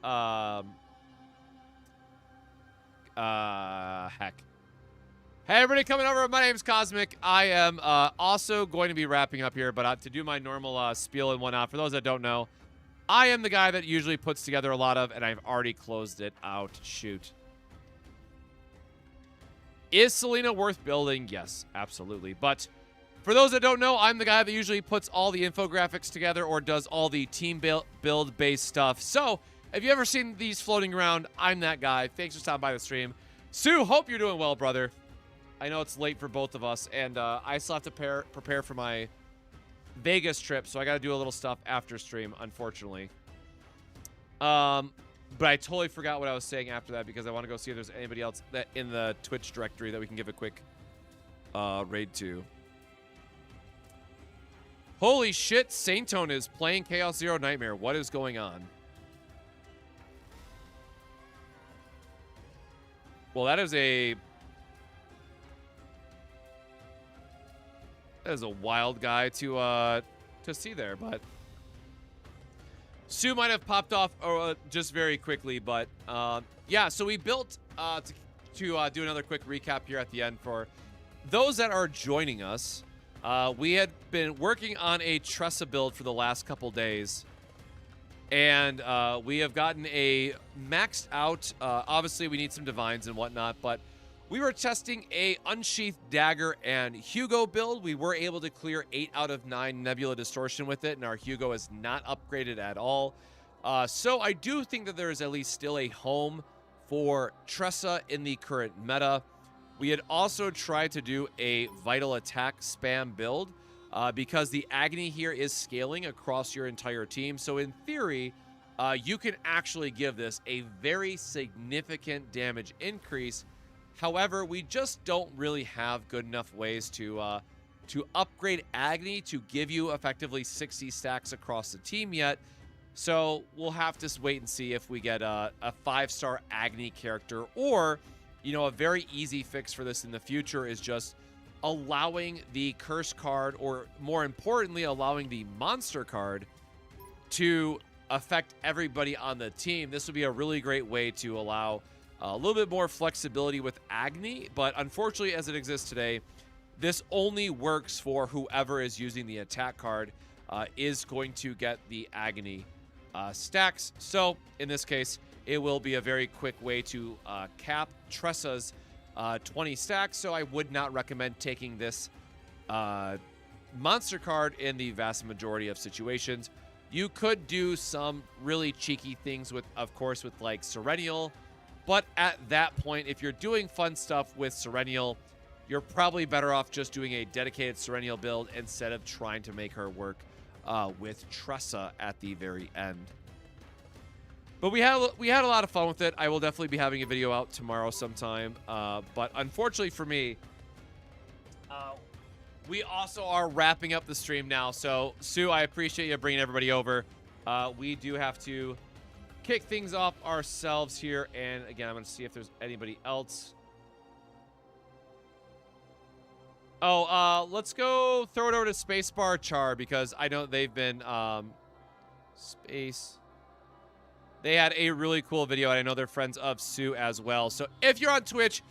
Speaker 1: Heck. Hey, everybody coming over. My name's Cosmic. I am also going to be wrapping up here, but to do my normal spiel and whatnot, for those that don't know, I am the guy that usually puts together a lot of, and I've already closed it out. Shoot. Is Selena worth building? Yes, absolutely. But for those that don't know, I'm the guy that usually puts all the infographics together or does all the team build-based stuff. So if you've ever seen these floating around, I'm that guy. Thanks for stopping by the stream. Sue, hope you're doing well, brother. I know it's late for both of us, and I still have to prepare for my Vegas trip, so I got to do a little stuff after stream, unfortunately. But I totally forgot what I was saying after that, because I want to go see if there's anybody else that in the Twitch directory that we can give a quick raid to. Holy shit, Saintone is playing Chaos Zero Nightmare. What is going on? Well, that is a wild guy to see there, but Sue might have popped off just very quickly, but yeah, so we built to do another quick recap here at the end for those that are joining us. We had been working on a Tressa build for the last couple days, and we have gotten a maxed out, obviously we need some divines and whatnot, but we were testing a Unsheathed Dagger and Hugo build. We were able to clear 8 out of 9 Nebula Distortion with it, and our Hugo is not upgraded at all. So I do think that there is at least still a home for Tressa in the current meta. We had also tried to do a Vital Attack spam build because the Agony here is scaling across your entire team. So in theory, you can actually give this a very significant damage increase. However, we just don't really have good enough ways to upgrade Agony to give you effectively 60 stacks across the team yet. So we'll have to wait and see if we get a 5-star Agony character, or, you know, a very easy fix for this in the future is just allowing the curse card, or more importantly, allowing the monster card to affect everybody on the team. This would be a really great way to allow a little bit more flexibility with Agony, but unfortunately, as it exists today, this only works for whoever is using the attack card is going to get the Agony stacks. So in this case, it will be a very quick way to cap Tressa's 20 stacks. So I would not recommend taking this monster card in the vast majority of situations. You could do some really cheeky things with, of course, with like Serenial. But at that point, if you're doing fun stuff with Serenial, you're probably better off just doing a dedicated Serenial build instead of trying to make her work with Tressa at the very end. But we had a lot of fun with it. I will definitely be having a video out tomorrow sometime. But unfortunately for me, we also are wrapping up the stream now. So, Sue, I appreciate you bringing everybody over. We do have to kick things off ourselves here. And again, I'm going to see if there's anybody else. Oh, let's go throw it over to Spacebar Char because I know they've been They had a really cool video, and I know they're friends of Sue as well. So if you're on Twitch,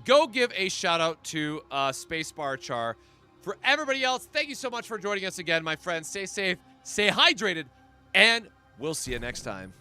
Speaker 1: go give a shout out to Spacebar Char. For everybody else, thank you so much for joining us again, my friends. Stay safe, stay hydrated, and we'll see you next time.